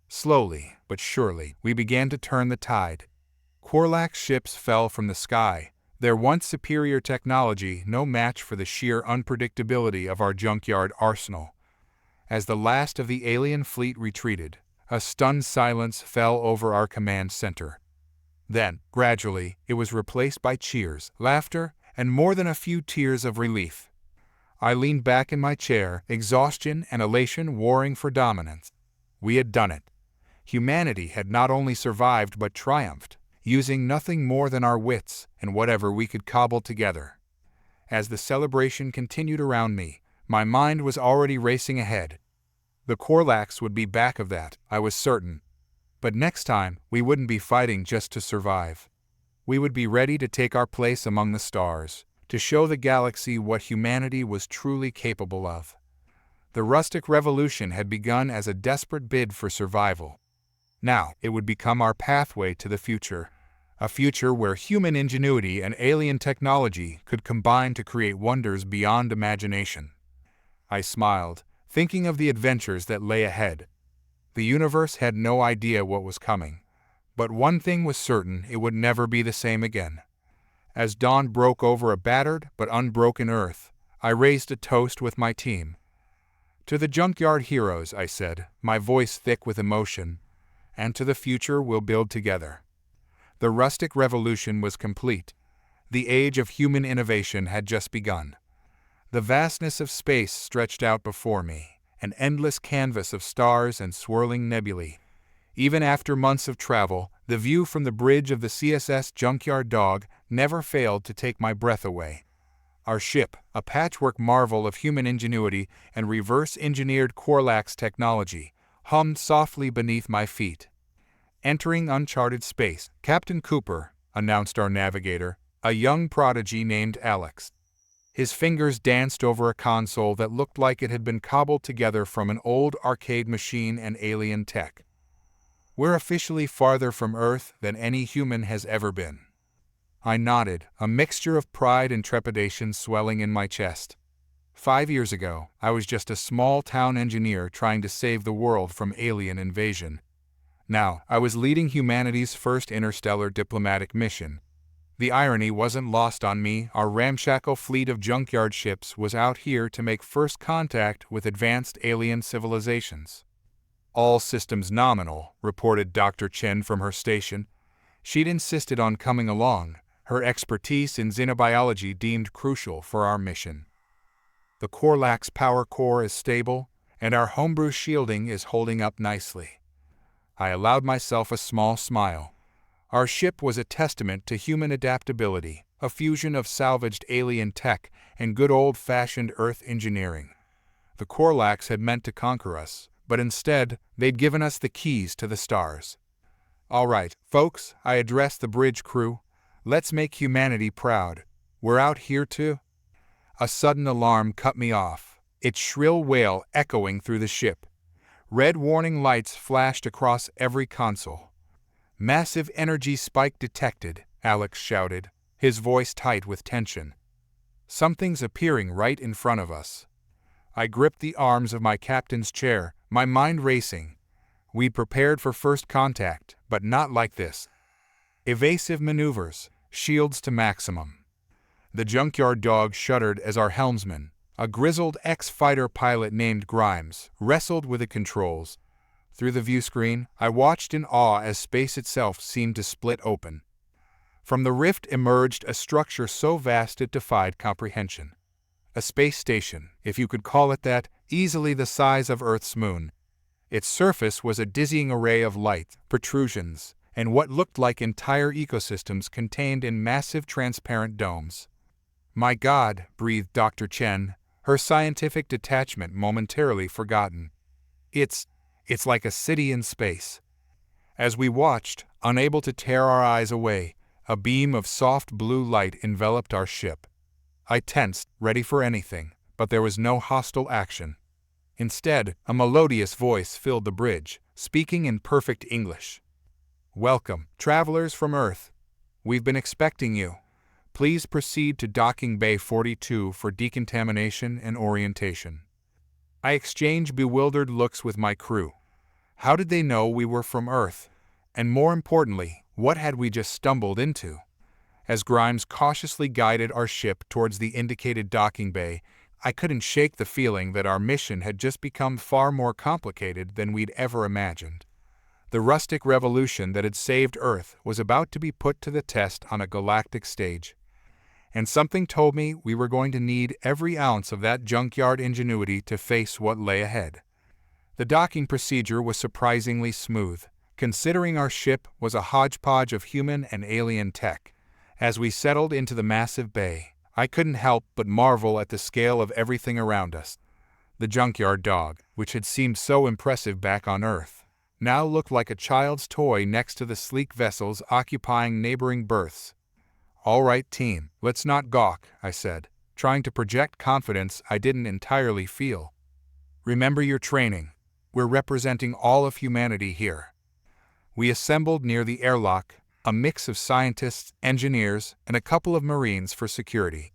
Slowly, but surely, we began to turn the tide. Quorlax ships fell from the sky, their once superior technology no match for the sheer unpredictability of our junkyard arsenal. As the last of the alien fleet retreated, a stunned silence fell over our command center. Then, gradually, it was replaced by cheers, laughter, and more than a few tears of relief. I leaned back in my chair, exhaustion and elation warring for dominance. We had done it. Humanity had not only survived but triumphed, using nothing more than our wits and whatever we could cobble together. As the celebration continued around me, my mind was already racing ahead. The Quorlax would be back of that, I was certain. But next time, we wouldn't be fighting just to survive. We would be ready to take our place among the stars, to show the galaxy what humanity was truly capable of. The rustic revolution had begun as a desperate bid for survival. Now, it would become our pathway to the future, a future where human ingenuity and alien technology could combine to create wonders beyond imagination. I smiled, thinking of the adventures that lay ahead. The universe had no idea what was coming, but one thing was certain: it would never be the same again. As dawn broke over a battered but unbroken Earth, I raised a toast with my team. To the junkyard heroes, I said, my voice thick with emotion, and to the future we'll build together. The rustic revolution was complete. The age of human innovation had just begun. The vastness of space stretched out before me, an endless canvas of stars and swirling nebulae. Even after months of travel, the view from the bridge of the CSS Junkyard Dog never failed to take my breath away. Our ship, a patchwork marvel of human ingenuity and reverse-engineered Quorlax technology, hummed softly beneath my feet. Entering uncharted space, Captain Cooper, announced our navigator, a young prodigy named Alex. His fingers danced over a console that looked like it had been cobbled together from an old arcade machine and alien tech. We're officially farther from Earth than any human has ever been. I nodded, a mixture of pride and trepidation swelling in my chest. 5 years ago, I was just a small-town engineer trying to save the world from alien invasion. Now, I was leading humanity's first interstellar diplomatic mission. The irony wasn't lost on me. Our ramshackle fleet of junkyard ships was out here to make first contact with advanced alien civilizations. All systems nominal, reported Dr. Chen from her station. She'd insisted on coming along, her expertise in xenobiology deemed crucial for our mission. The Quorlax power core is stable, and our homebrew shielding is holding up nicely. I allowed myself a small smile. Our ship was a testament to human adaptability, a fusion of salvaged alien tech and good old-fashioned Earth engineering. The Quorlax had meant to conquer us, but instead, they'd given us the keys to the stars. All right, folks, I addressed the bridge crew. Let's make humanity proud. We're out here to... A sudden alarm cut me off, its shrill wail echoing through the ship. Red warning lights flashed across every console. Massive energy spike detected, Alex shouted, his voice tight with tension. Something's appearing right in front of us. I gripped the arms of my captain's chair, my mind racing. We'd prepared for first contact, but not like this. Evasive maneuvers, shields to maximum. The Junkyard Dog shuddered as our helmsman, a grizzled ex-fighter pilot named Grimes, wrestled with the controls. Through the viewscreen, I watched in awe as space itself seemed to split open. From the rift emerged a structure so vast it defied comprehension. A space station, if you could call it that, easily the size of Earth's moon. Its surface was a dizzying array of light, protrusions, and what looked like entire ecosystems contained in massive transparent domes. My God, breathed Dr. Chen, her scientific detachment momentarily forgotten. It's like a city in space. As we watched, unable to tear our eyes away, a beam of soft blue light enveloped our ship. I tensed, ready for anything, but there was no hostile action. Instead, a melodious voice filled the bridge, speaking in perfect English. Welcome, travelers from Earth. We've been expecting you. Please proceed to Docking Bay 42 for decontamination and orientation. I exchanged bewildered looks with my crew. How did they know we were from Earth? And more importantly, what had we just stumbled into? As Grimes cautiously guided our ship towards the indicated docking bay, I couldn't shake the feeling that our mission had just become far more complicated than we'd ever imagined. The rustic revolution that had saved Earth was about to be put to the test on a galactic stage. And something told me we were going to need every ounce of that junkyard ingenuity to face what lay ahead. The docking procedure was surprisingly smooth, considering our ship was a hodgepodge of human and alien tech. As we settled into the massive bay, I couldn't help but marvel at the scale of everything around us. The Junkyard Dog, which had seemed so impressive back on Earth, now looked like a child's toy next to the sleek vessels occupying neighboring berths. All right, team, let's not gawk, I said, trying to project confidence I didn't entirely feel. Remember your training. We're representing all of humanity here. We assembled near the airlock, a mix of scientists, engineers, and a couple of Marines for security.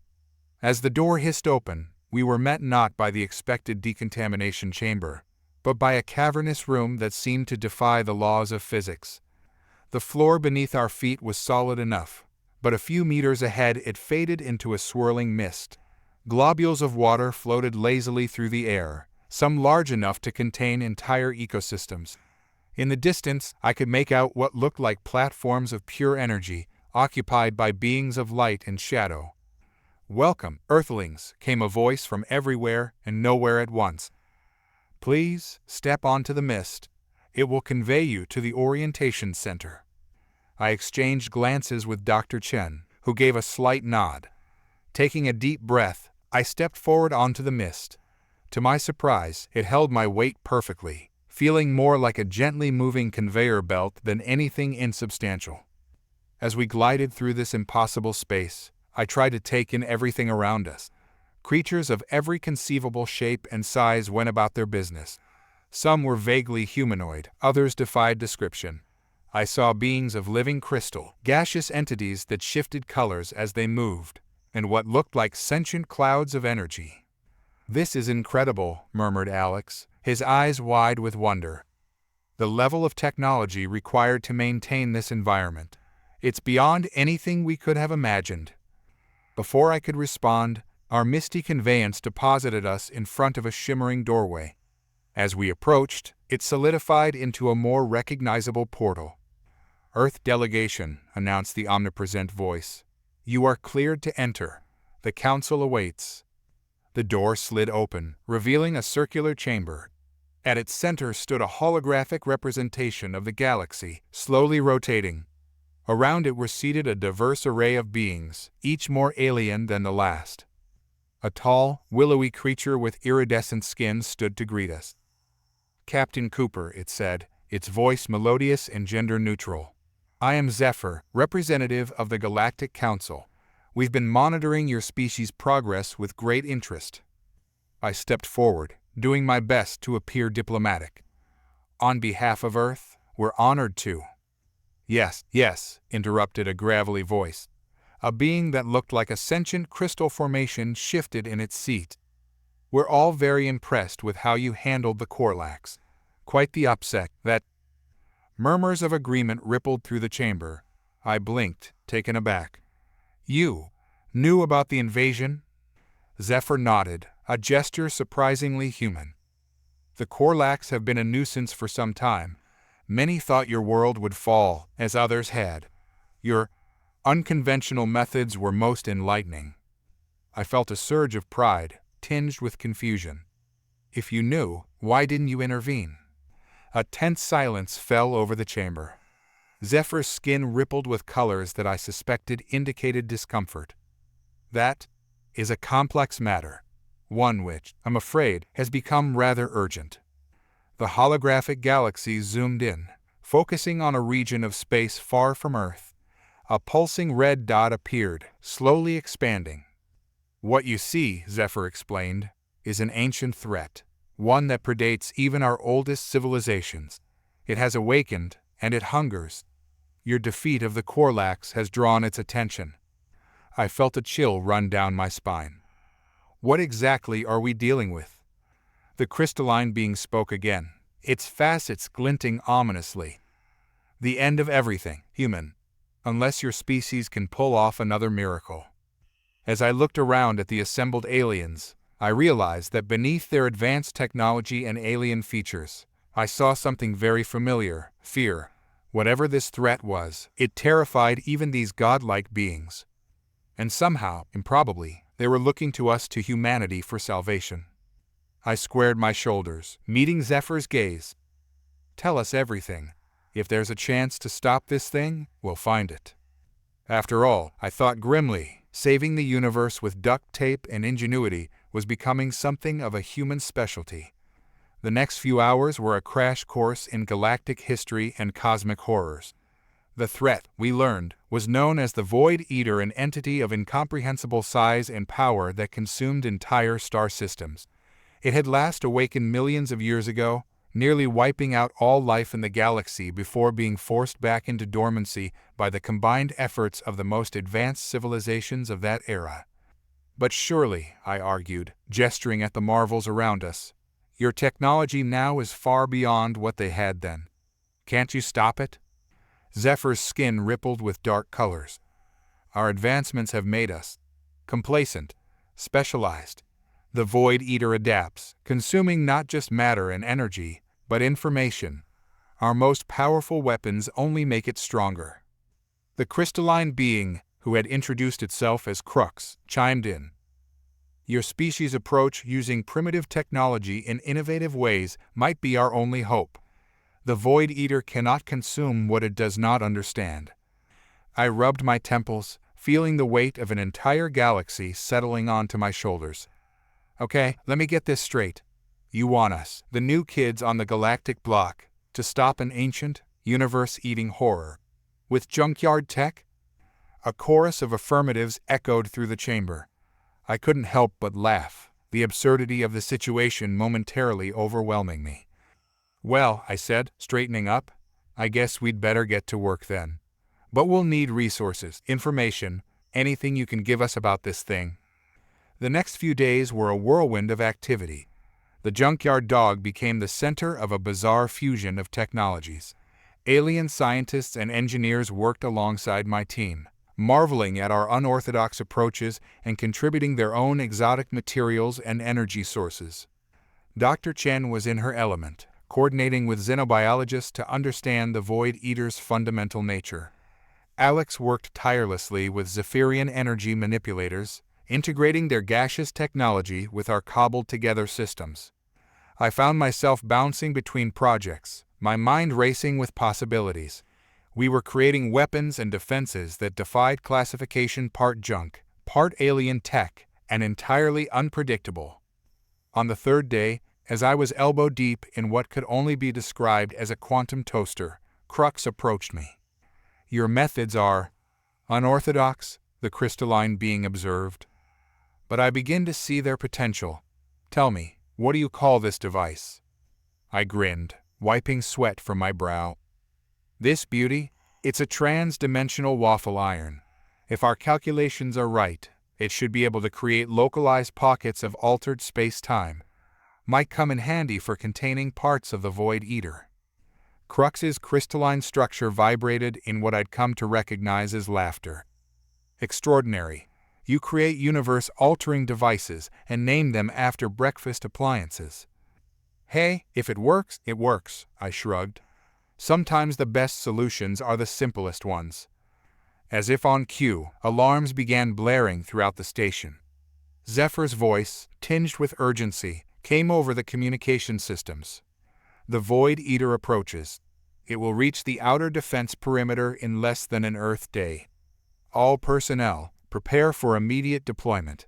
As the door hissed open, we were met not by the expected decontamination chamber, but by a cavernous room that seemed to defy the laws of physics. The floor beneath our feet was solid enough, but a few meters ahead it faded into a swirling mist. Globules of water floated lazily through the air, some large enough to contain entire ecosystems. In the distance, I could make out what looked like platforms of pure energy, occupied by beings of light and shadow. "Welcome, Earthlings," came a voice from everywhere and nowhere at once. "Please, step onto the mist. It will convey you to the orientation center." I exchanged glances with Dr. Chen, who gave a slight nod. Taking a deep breath, I stepped forward onto the mist. To my surprise, it held my weight perfectly, feeling more like a gently moving conveyor belt than anything insubstantial. As we glided through this impossible space, I tried to take in everything around us. Creatures of every conceivable shape and size went about their business. Some were vaguely humanoid, others defied description. I saw beings of living crystal, gaseous entities that shifted colors as they moved, and what looked like sentient clouds of energy. "This is incredible," murmured Alex, his eyes wide with wonder. "The level of technology required to maintain this environment. It's beyond anything we could have imagined." Before I could respond, our misty conveyance deposited us in front of a shimmering doorway. As we approached, it solidified into a more recognizable portal. "Earth delegation," announced the omnipresent voice. "You are cleared to enter. The council awaits." The door slid open, revealing a circular chamber. At its center stood a holographic representation of the galaxy, slowly rotating. Around it were seated a diverse array of beings, each more alien than the last. A tall, willowy creature with iridescent skin stood to greet us. "Captain Cooper," it said, its voice melodious and gender-neutral. "I am Zephyr, representative of the Galactic Council. We've been monitoring your species' progress with great interest." I stepped forward, doing my best to appear diplomatic. "On behalf of Earth, we're honored to—" Yes, interrupted a gravelly voice. A being that looked like a sentient crystal formation shifted in its seat. "We're all very impressed with how you handled the Quorlax. Quite the upset, that—" Murmurs of agreement rippled through the chamber. I blinked, taken aback. "You knew about the invasion?" Zephyr nodded, a gesture surprisingly human. "The Quorlax have been a nuisance for some time. Many thought your world would fall, as others had. Your unconventional methods were most enlightening." I felt a surge of pride, tinged with confusion. "If you knew, why didn't you intervene?" A tense silence fell over the chamber. Zephyr's skin rippled with colors that I suspected indicated discomfort. "That is a complex matter, one which, I'm afraid, has become rather urgent." The holographic galaxy zoomed in, focusing on a region of space far from Earth. A pulsing red dot appeared, slowly expanding. "What you see," Zephyr explained, "is an ancient threat, one that predates even our oldest civilizations. It has awakened, and it hungers. Your defeat of the Quorlax has drawn its attention." I felt a chill run down my spine. "What exactly are we dealing with?" The crystalline being spoke again, its facets glinting ominously. "The end of everything, human, unless your species can pull off another miracle." As I looked around at the assembled aliens, I realized that beneath their advanced technology and alien features, I saw something very familiar: fear. Whatever this threat was, it terrified even these godlike beings. And somehow, improbably, they were looking to us, to humanity, for salvation. I squared my shoulders, meeting Zephyr's gaze. "Tell us everything. If there's a chance to stop this thing, we'll find it." After all, I thought grimly, saving the universe with duct tape and ingenuity was becoming something of a human specialty. The next few hours were a crash course in galactic history and cosmic horrors. The threat, we learned, was known as the Void Eater, an entity of incomprehensible size and power that consumed entire star systems. It had last awakened millions of years ago, nearly wiping out all life in the galaxy before being forced back into dormancy by the combined efforts of the most advanced civilizations of that era. "But surely," I argued, gesturing at the marvels around us, "your technology now is far beyond what they had then. Can't you stop it?" Zephyr's skin rippled with dark colors. "Our advancements have made us complacent, specialized. The Void Eater adapts, consuming not just matter and energy, but information. Our most powerful weapons only make it stronger." The crystalline being, who had introduced itself as Crux, chimed in. Your species' approach using primitive technology in innovative ways might be our only hope. The Void Eater cannot consume what it does not understand. I rubbed my temples, feeling the weight of an entire galaxy settling onto my shoulders. Okay, let me get this straight. You want us, the new kids on the galactic block, to stop an ancient, universe-eating horror with junkyard tech? A chorus of affirmatives echoed through the chamber. I couldn't help but laugh, the absurdity of the situation momentarily overwhelming me. Well, I said, straightening up, I guess we'd better get to work then. But we'll need resources, information, anything you can give us about this thing. The next few days were a whirlwind of activity. The junkyard dog became the center of a bizarre fusion of technologies. Alien scientists and engineers worked alongside my team, marveling at our unorthodox approaches and contributing their own exotic materials and energy sources. Dr. Chen was in her element, coordinating with xenobiologists to understand the Void Eater's fundamental nature. Alex worked tirelessly with Zephyrian energy manipulators, integrating their gaseous technology with our cobbled-together systems. I found myself bouncing between projects, my mind racing with possibilities. We were creating weapons and defenses that defied classification, part junk, part alien tech, and entirely unpredictable. On the third day, as I was elbow-deep in what could only be described as a quantum toaster, Crux approached me. Your methods are unorthodox, the crystalline being observed. But I begin to see their potential. Tell me, what do you call this device? I grinned, wiping sweat from my brow. This beauty? It's a trans-dimensional waffle iron. If our calculations are right, it should be able to create localized pockets of altered space-time. Might come in handy for containing parts of the Void Eater. Crux's crystalline structure vibrated in what I'd come to recognize as laughter. Extraordinary. You create universe-altering devices and name them after breakfast appliances. Hey, if it works, it works, I shrugged. Sometimes the best solutions are the simplest ones. As if on cue, alarms began blaring throughout the station. Zephyr's voice, tinged with urgency, came over the communication systems. The Void Eater approaches. It will reach the outer defense perimeter in less than an Earth day. All personnel, prepare for immediate deployment.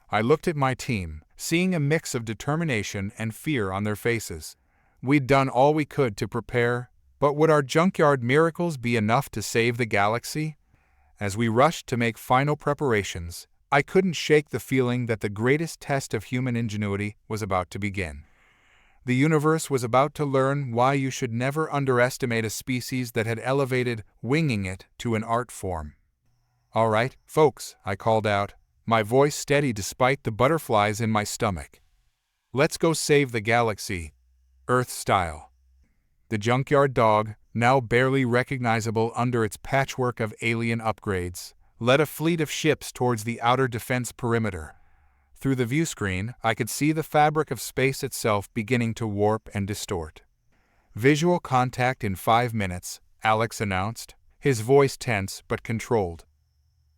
I looked at my team, seeing a mix of determination and fear on their faces. We'd done all we could to prepare, but would our junkyard miracles be enough to save the galaxy? As we rushed to make final preparations, I couldn't shake the feeling that the greatest test of human ingenuity was about to begin. The universe was about to learn why you should never underestimate a species that had elevated winging it to an art form. All right, folks, I called out, my voice steady despite the butterflies in my stomach. Let's go save the galaxy, Earth style. The junkyard dog, now barely recognizable under its patchwork of alien upgrades, led a fleet of ships towards the outer defense perimeter. Through the viewscreen, I could see the fabric of space itself beginning to warp and distort. Visual contact in 5 minutes, Alex announced, his voice tense but controlled.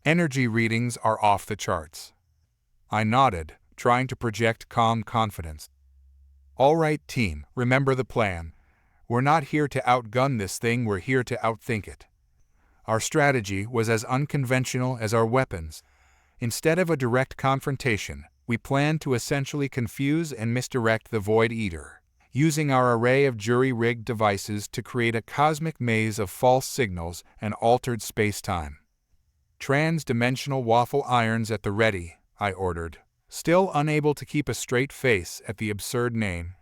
Energy readings are off the charts. I nodded, trying to project calm confidence. All right, team, remember the plan. We're not here to outgun this thing, we're here to outthink it. Our strategy was as unconventional as our weapons. Instead of a direct confrontation, we planned to essentially confuse and misdirect the Void Eater, using our array of jury-rigged devices to create a cosmic maze of false signals and altered space-time. Trans-dimensional waffle irons at the ready, I ordered, still unable to keep a straight face at the absurd name.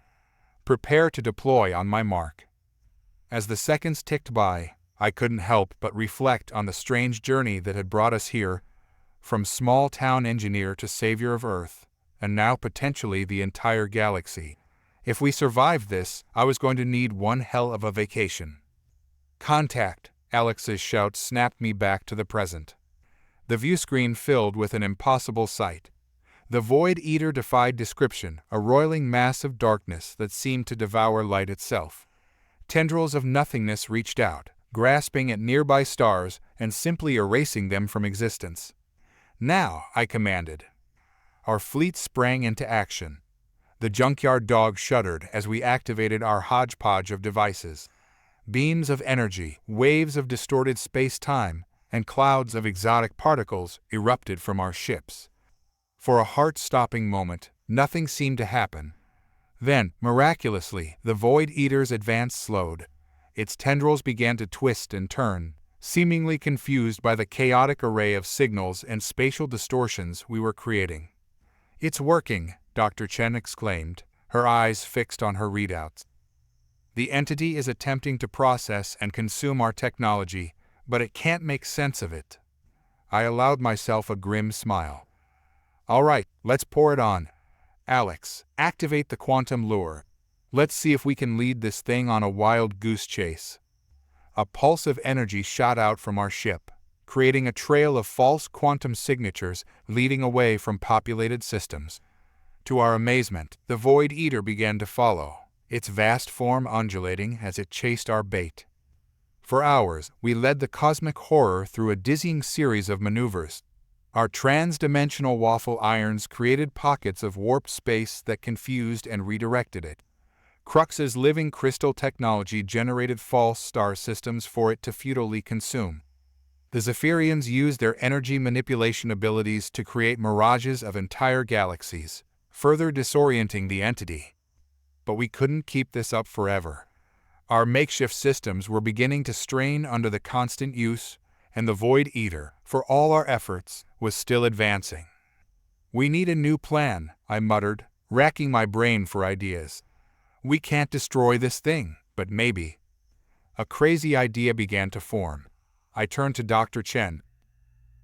Prepare to deploy on my mark. As the seconds ticked by, I couldn't help but reflect on the strange journey that had brought us here, from small-town engineer to savior of Earth, and now potentially the entire galaxy. If we survived this, I was going to need one hell of a vacation. Contact, Alex's shout snapped me back to the present. The viewscreen filled with an impossible sight. The Void Eater defied description, a roiling mass of darkness that seemed to devour light itself. Tendrils of nothingness reached out, grasping at nearby stars and simply erasing them from existence. "Now," I commanded. Our fleet sprang into action. The junkyard dog shuddered as we activated our hodgepodge of devices. Beams of energy, waves of distorted space-time, and clouds of exotic particles erupted from our ships. For a heart-stopping moment, nothing seemed to happen. Then, miraculously, the Void Eater's advance slowed. Its tendrils began to twist and turn, seemingly confused by the chaotic array of signals and spatial distortions we were creating. "It's working," Dr. Chen exclaimed, her eyes fixed on her readouts. "The entity is attempting to process and consume our technology, but it can't make sense of it." I allowed myself a grim smile. "All right, let's pour it on. Alex, activate the quantum lure. Let's see if we can lead this thing on a wild goose chase." A pulse of energy shot out from our ship, creating a trail of false quantum signatures leading away from populated systems. To our amazement, the Void Eater began to follow, its vast form undulating as it chased our bait. For hours, we led the cosmic horror through a dizzying series of maneuvers. Our trans-dimensional waffle irons created pockets of warped space that confused and redirected it. Crux's living crystal technology generated false star systems for it to futilely consume. The Zephyrians used their energy manipulation abilities to create mirages of entire galaxies, further disorienting the entity. But we couldn't keep this up forever. Our makeshift systems were beginning to strain under the constant use, and the Void Eater, for all our efforts, was still advancing. "We need a new plan," I muttered, racking my brain for ideas. "We can't destroy this thing, but maybe." A crazy idea began to form. I turned to Dr. Chen.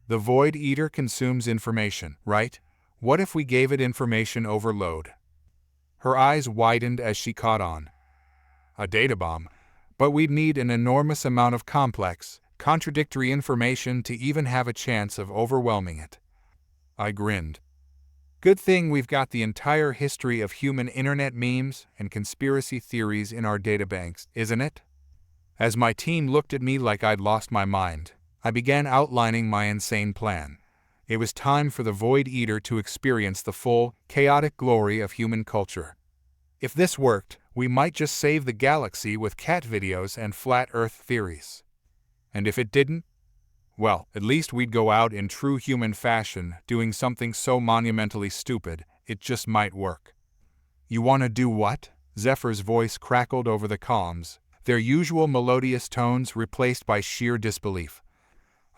"The Void Eater consumes information, right? What if we gave it information overload?" Her eyes widened as she caught on. "A data bomb, but we'd need an enormous amount of complex, contradictory information to even have a chance of overwhelming it." I grinned. "Good thing we've got the entire history of human internet memes and conspiracy theories in our databanks, isn't it?" As my team looked at me like I'd lost my mind, I began outlining my insane plan. It was time for the Void Eater to experience the full, chaotic glory of human culture. If this worked, we might just save the galaxy with cat videos and flat Earth theories. And if it didn't, well, at least we'd go out in true human fashion, doing something so monumentally stupid, it just might work. "You want to do what?" Zephyr's voice crackled over the comms, their usual melodious tones replaced by sheer disbelief.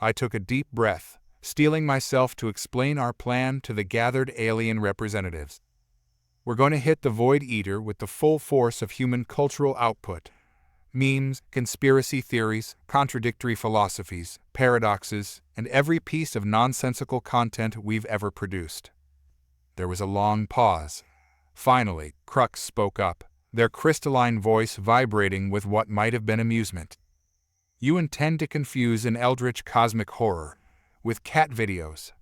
I took a deep breath, steeling myself to explain our plan to the gathered alien representatives. "We're going to hit the Void Eater with the full force of human cultural output. Memes, conspiracy theories, contradictory philosophies, paradoxes, and every piece of nonsensical content we've ever produced." There was a long pause. Finally, Crux spoke up, their crystalline voice vibrating with what might have been amusement. "You intend to confuse an eldritch cosmic horror with cat videos?"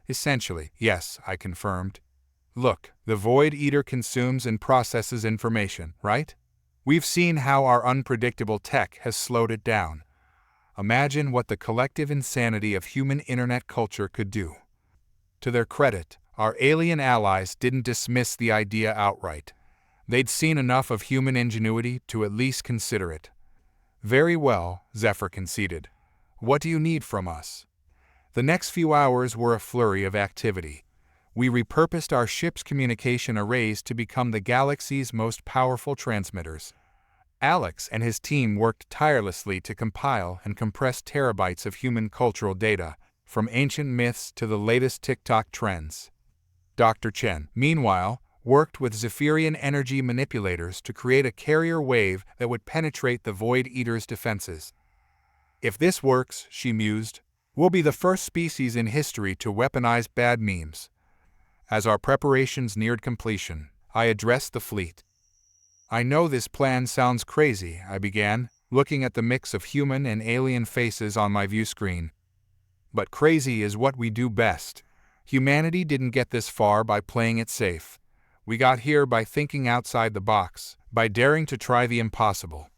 "Essentially, yes," I confirmed. "Look, the Void Eater consumes and processes information, right? We've seen how our unpredictable tech has slowed it down. Imagine what the collective insanity of human internet culture could do." To their credit, our alien allies didn't dismiss the idea outright. They'd seen enough of human ingenuity to at least consider it. "Very well," Zephyr conceded. "What do you need from us?" The next few hours were a flurry of activity. We repurposed our ship's communication arrays to become the galaxy's most powerful transmitters. Alex and his team worked tirelessly to compile and compress terabytes of human cultural data, from ancient myths to the latest TikTok trends. Dr. Chen, meanwhile, worked with Zephyrian energy manipulators to create a carrier wave that would penetrate the Void Eater's defenses. "If this works," she mused, "we'll be the first species in history to weaponize bad memes." As our preparations neared completion, I addressed the fleet. "I know this plan sounds crazy," I began, looking at the mix of human and alien faces on my view screen. "But crazy is what we do best. Humanity didn't get this far by playing it safe. We got here by thinking outside the box, by daring to try the impossible.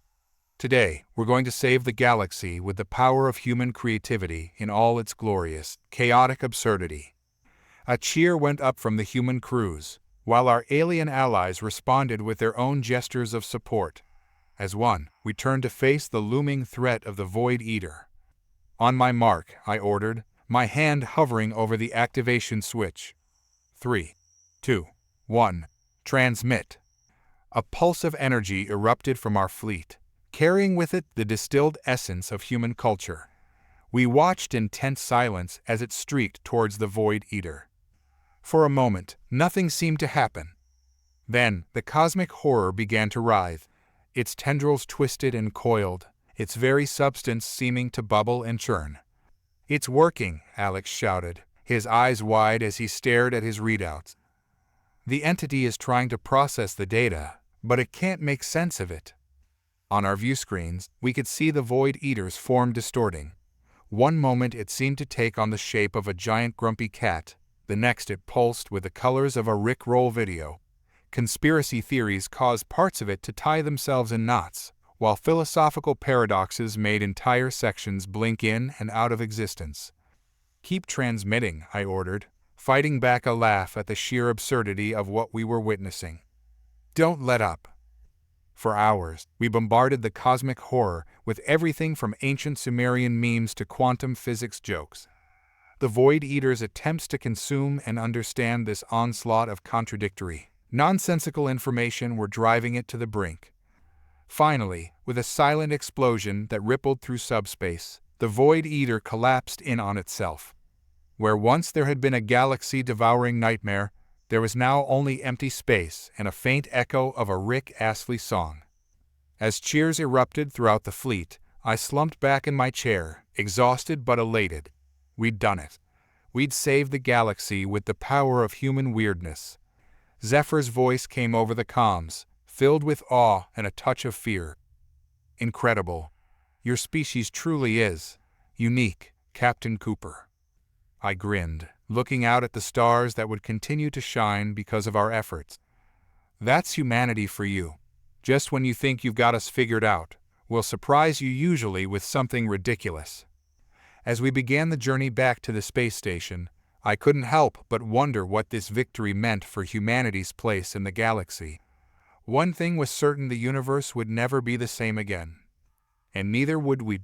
Today, we're going to save the galaxy with the power of human creativity in all its glorious, chaotic absurdity. A cheer went up from the human crews, while our alien allies responded with their own gestures of support. As one, we turned to face the looming threat of the Void Eater. On my mark, I ordered, my hand hovering over the activation switch. 3, 2, 1. Transmit. A pulse of energy erupted from our fleet, carrying with it the distilled essence of human culture. We watched in tense silence as it streaked towards the Void Eater. For a moment, nothing seemed to happen. Then, the cosmic horror began to writhe, its tendrils twisted and coiled, its very substance seeming to bubble and churn. "It's working," Alex shouted, his eyes wide as he stared at his readouts. "The entity is trying to process the data, but it can't make sense of it." On our view screens, we could see the Void Eater's form distorting. One moment it seemed to take on the shape of a giant grumpy cat, the next it pulsed with the colors of a Rick-roll video. Conspiracy theories caused parts of it to tie themselves in knots, while philosophical paradoxes made entire sections blink in and out of existence. "Keep transmitting," I ordered, fighting back a laugh at the sheer absurdity of what we were witnessing. "Don't let up." For hours, we bombarded the cosmic horror with everything from ancient Sumerian memes to quantum physics jokes. The Void Eater's attempts to consume and understand this onslaught of contradictory, nonsensical information were driving it to the brink. Finally, with a silent explosion that rippled through subspace, the Void Eater collapsed in on itself. Where once there had been a galaxy-devouring nightmare, there was now only empty space and a faint echo of a Rick Astley song. As cheers erupted throughout the fleet, I slumped back in my chair, exhausted but elated. We'd done it. We'd saved the galaxy with the power of human weirdness. Zephyr's voice came over the comms, filled with awe and a touch of fear. "Incredible. Your species truly is unique, Captain Cooper." I grinned, looking out at the stars that would continue to shine because of our efforts. "That's humanity for you. Just when you think you've got us figured out, we'll surprise you usually with something ridiculous." As we began the journey back to the space station, I couldn't help but wonder what this victory meant for humanity's place in the galaxy. One thing was certain: the universe would never be the same again. And neither would we.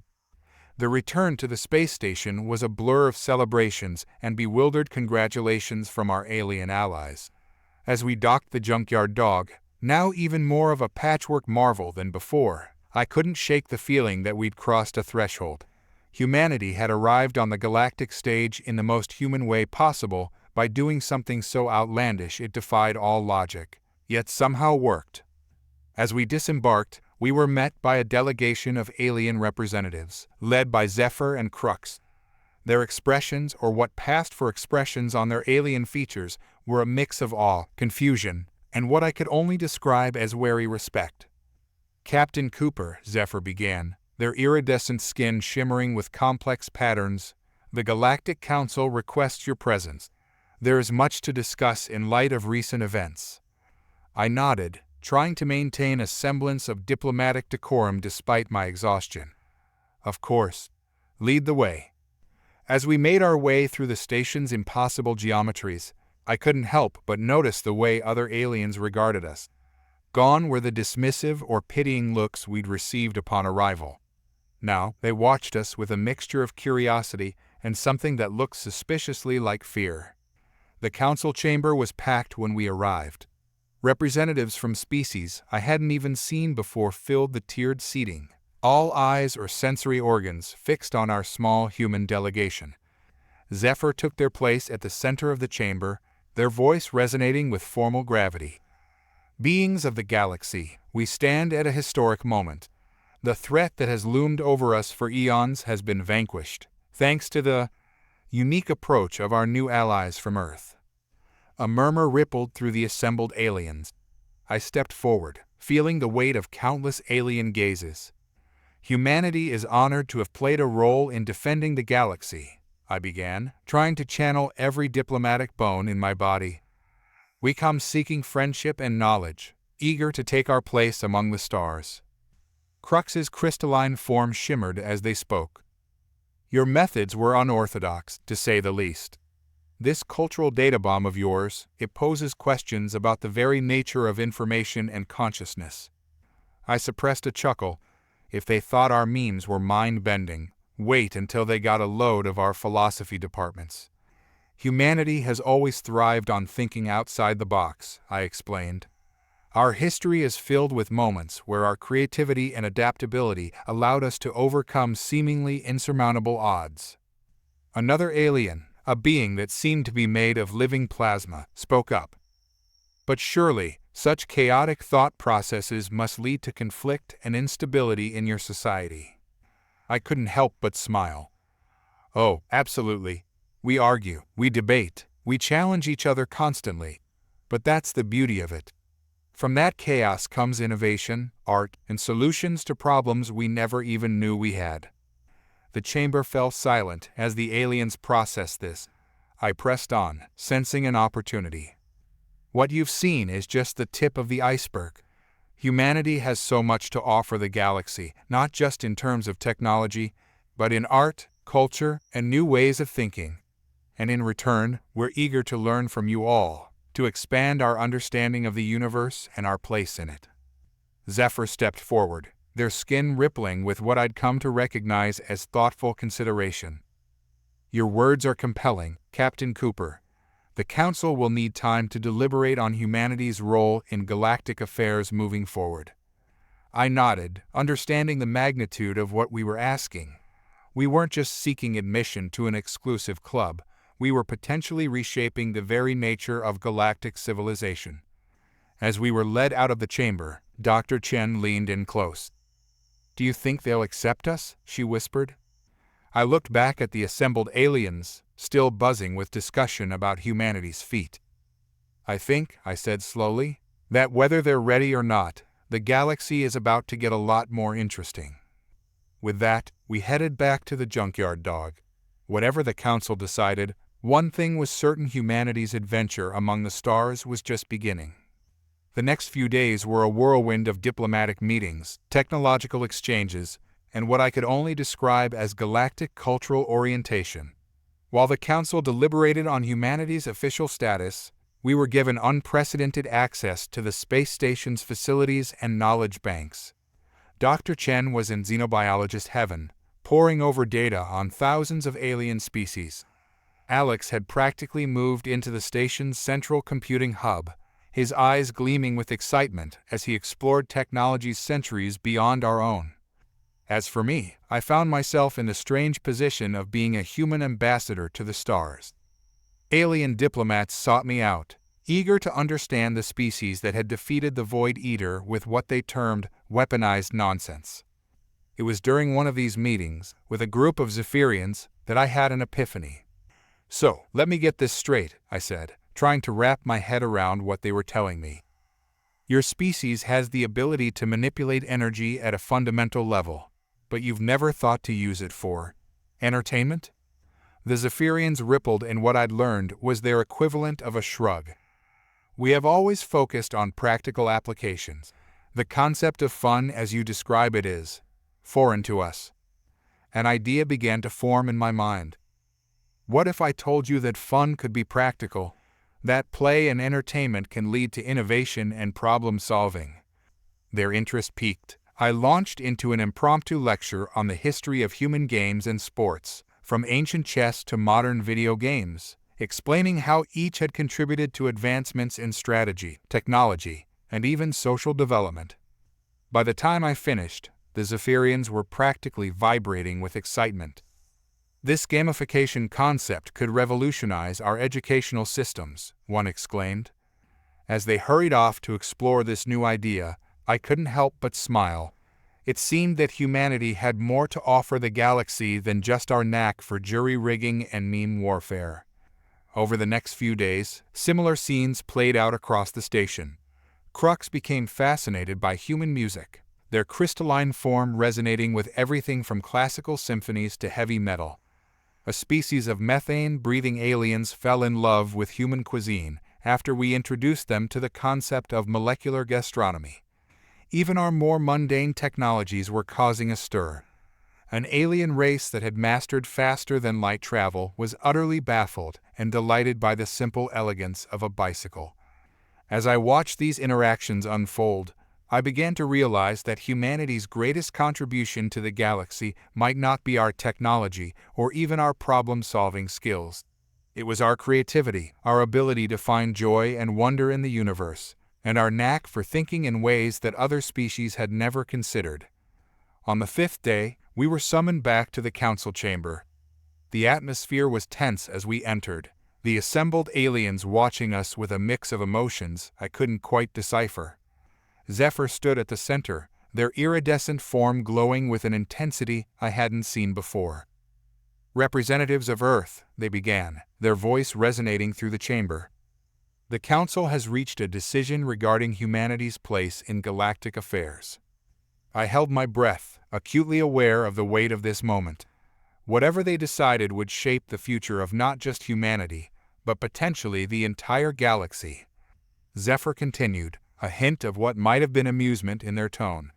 The return to the space station was a blur of celebrations and bewildered congratulations from our alien allies. As we docked the junkyard dog, now even more of a patchwork marvel than before, I couldn't shake the feeling that we'd crossed a threshold. Humanity had arrived on the galactic stage in the most human way possible by doing something so outlandish it defied all logic, yet somehow worked. As we disembarked, we were met by a delegation of alien representatives, led by Zephyr and Crux. Their expressions, or what passed for expressions on their alien features, were a mix of awe, confusion, and what I could only describe as wary respect. "Captain Cooper," Zephyr began, their iridescent skin shimmering with complex patterns, "the Galactic Council requests your presence. There is much to discuss in light of recent events." I nodded, trying to maintain a semblance of diplomatic decorum despite my exhaustion. "Of course. Lead the way." As we made our way through the station's impossible geometries, I couldn't help but notice the way other aliens regarded us. Gone were the dismissive or pitying looks we'd received upon arrival. Now they watched us with a mixture of curiosity and something that looked suspiciously like fear. The council chamber was packed when we arrived. Representatives from species I hadn't even seen before filled the tiered seating, all eyes or sensory organs fixed on our small human delegation. Zephyr took their place at the center of the chamber, their voice resonating with formal gravity. "Beings of the galaxy, we stand at a historic moment. The threat that has loomed over us for eons has been vanquished, thanks to the unique approach of our new allies from Earth." A murmur rippled through the assembled aliens. I stepped forward, feeling the weight of countless alien gazes. "Humanity is honored to have played a role in defending the galaxy," I began, trying to channel every diplomatic bone in my body. "We come seeking friendship and knowledge, eager to take our place among the stars." Crux's crystalline form shimmered as they spoke. Your methods were unorthodox, to say the least. This cultural data bomb of yours, it poses questions about the very nature of information and consciousness. I suppressed a chuckle. If they thought our memes were mind-bending, wait until they got a load of our philosophy departments. Humanity has always thrived on thinking outside the box, I explained. Our history is filled with moments where our creativity and adaptability allowed us to overcome seemingly insurmountable odds. Another alien, a being that seemed to be made of living plasma, spoke up. But surely, such chaotic thought processes must lead to conflict and instability in your society. I couldn't help but smile. Oh, absolutely. We argue, we debate, we challenge each other constantly. But that's the beauty of it. From that chaos comes innovation, art, and solutions to problems we never even knew we had. The chamber fell silent as the aliens processed this. I pressed on, sensing an opportunity. What you've seen is just the tip of the iceberg. Humanity has so much to offer the galaxy, not just in terms of technology, but in art, culture, and new ways of thinking. And in return, we're eager to learn from you all, to expand our understanding of the universe and our place in it. Zephyr stepped forward, their skin rippling with what I'd come to recognize as thoughtful consideration. Your words are compelling, Captain Cooper. The Council will need time to deliberate on humanity's role in galactic affairs moving forward. I nodded, understanding the magnitude of what we were asking. We weren't just seeking admission to an exclusive club, we were potentially reshaping the very nature of galactic civilization. As we were led out of the chamber, Dr. Chen leaned in close. "Do you think they'll accept us?" she whispered. I looked back at the assembled aliens, still buzzing with discussion about humanity's feat. "I think," I said slowly, "that whether they're ready or not, the galaxy is about to get a lot more interesting." With that, we headed back to the junkyard dog. Whatever the Council decided, one thing was certain: humanity's adventure among the stars was just beginning. The next few days were a whirlwind of diplomatic meetings, technological exchanges, and what I could only describe as galactic cultural orientation. While the Council deliberated on humanity's official status, we were given unprecedented access to the space station's facilities and knowledge banks. Dr. Chen was in xenobiologist heaven, poring over data on thousands of alien species. Alex had practically moved into the station's central computing hub, his eyes gleaming with excitement as he explored technologies centuries beyond our own. As for me, I found myself in the strange position of being a human ambassador to the stars. Alien diplomats sought me out, eager to understand the species that had defeated the Void Eater with what they termed weaponized nonsense. It was during one of these meetings, with a group of Zephyrians, that I had an epiphany. "So, let me get this straight," I said, trying to wrap my head around what they were telling me. "Your species has the ability to manipulate energy at a fundamental level, but you've never thought to use it for entertainment?" The Zephyrians rippled, and what I'd learned was their equivalent of a shrug. "We have always focused on practical applications. The concept of fun, as you describe it, is foreign to us." An idea began to form in my mind. What if I told you that fun could be practical, that play and entertainment can lead to innovation and problem-solving? Their interest piqued. I launched into an impromptu lecture on the history of human games and sports, from ancient chess to modern video games, explaining how each had contributed to advancements in strategy, technology, and even social development. By the time I finished, the Zephyrians were practically vibrating with excitement. "This gamification concept could revolutionize our educational systems," one exclaimed. As they hurried off to explore this new idea, I couldn't help but smile. It seemed that humanity had more to offer the galaxy than just our knack for jury-rigging and meme warfare. Over the next few days, similar scenes played out across the station. Crux became fascinated by human music, their crystalline form resonating with everything from classical symphonies to heavy metal. A species of methane-breathing aliens fell in love with human cuisine after we introduced them to the concept of molecular gastronomy. Even our more mundane technologies were causing a stir. An alien race that had mastered faster than light travel was utterly baffled and delighted by the simple elegance of a bicycle. As I watched these interactions unfold, I began to realize that humanity's greatest contribution to the galaxy might not be our technology or even our problem-solving skills. It was our creativity, our ability to find joy and wonder in the universe, and our knack for thinking in ways that other species had never considered. On the fifth day, we were summoned back to the council chamber. The atmosphere was tense as we entered, the assembled aliens watching us with a mix of emotions I couldn't quite decipher. Zephyr stood at the center, their iridescent form glowing with an intensity I hadn't seen before. "Representatives of Earth," they began, their voice resonating through the chamber. "The Council has reached a decision regarding humanity's place in galactic affairs." I held my breath, acutely aware of the weight of this moment. Whatever they decided would shape the future of not just humanity, but potentially the entire galaxy. Zephyr continued, a hint of what might have been amusement in their tone.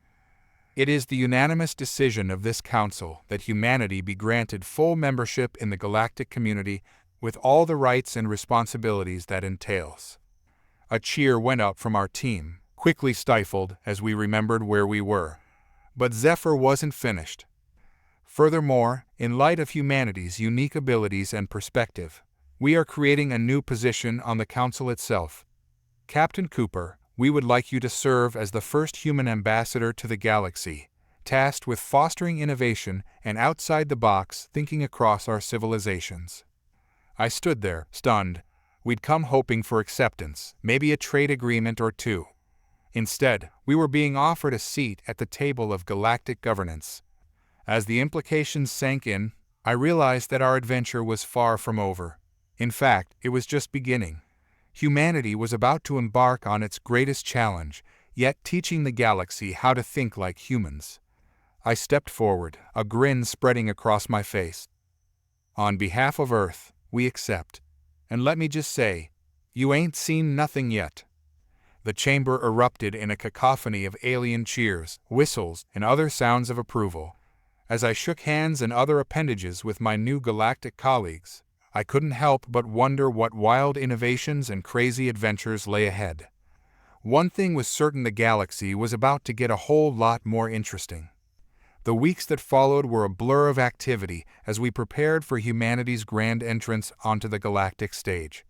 "It is the unanimous decision of this council that humanity be granted full membership in the galactic community with all the rights and responsibilities that entails." A cheer went up from our team, quickly stifled as we remembered where we were. But Zephyr wasn't finished. "Furthermore, in light of humanity's unique abilities and perspective, we are creating a new position on the council itself. Captain Cooper, we would like you to serve as the first human ambassador to the galaxy, tasked with fostering innovation and outside-the-box thinking across our civilizations." I stood there, stunned. We'd come hoping for acceptance, maybe a trade agreement or two. Instead, we were being offered a seat at the table of galactic governance. As the implications sank in, I realized that our adventure was far from over. In fact, it was just beginning. Humanity was about to embark on its greatest challenge, yet teaching the galaxy how to think like humans. I stepped forward, a grin spreading across my face. "On behalf of Earth, we accept. And let me just say, you ain't seen nothing yet." The chamber erupted in a cacophony of alien cheers, whistles, and other sounds of approval. As I shook hands and other appendages with my new galactic colleagues, I couldn't help but wonder what wild innovations and crazy adventures lay ahead. One thing was certain: the galaxy was about to get a whole lot more interesting. The weeks that followed were a blur of activity as we prepared for humanity's grand entrance onto the galactic stage.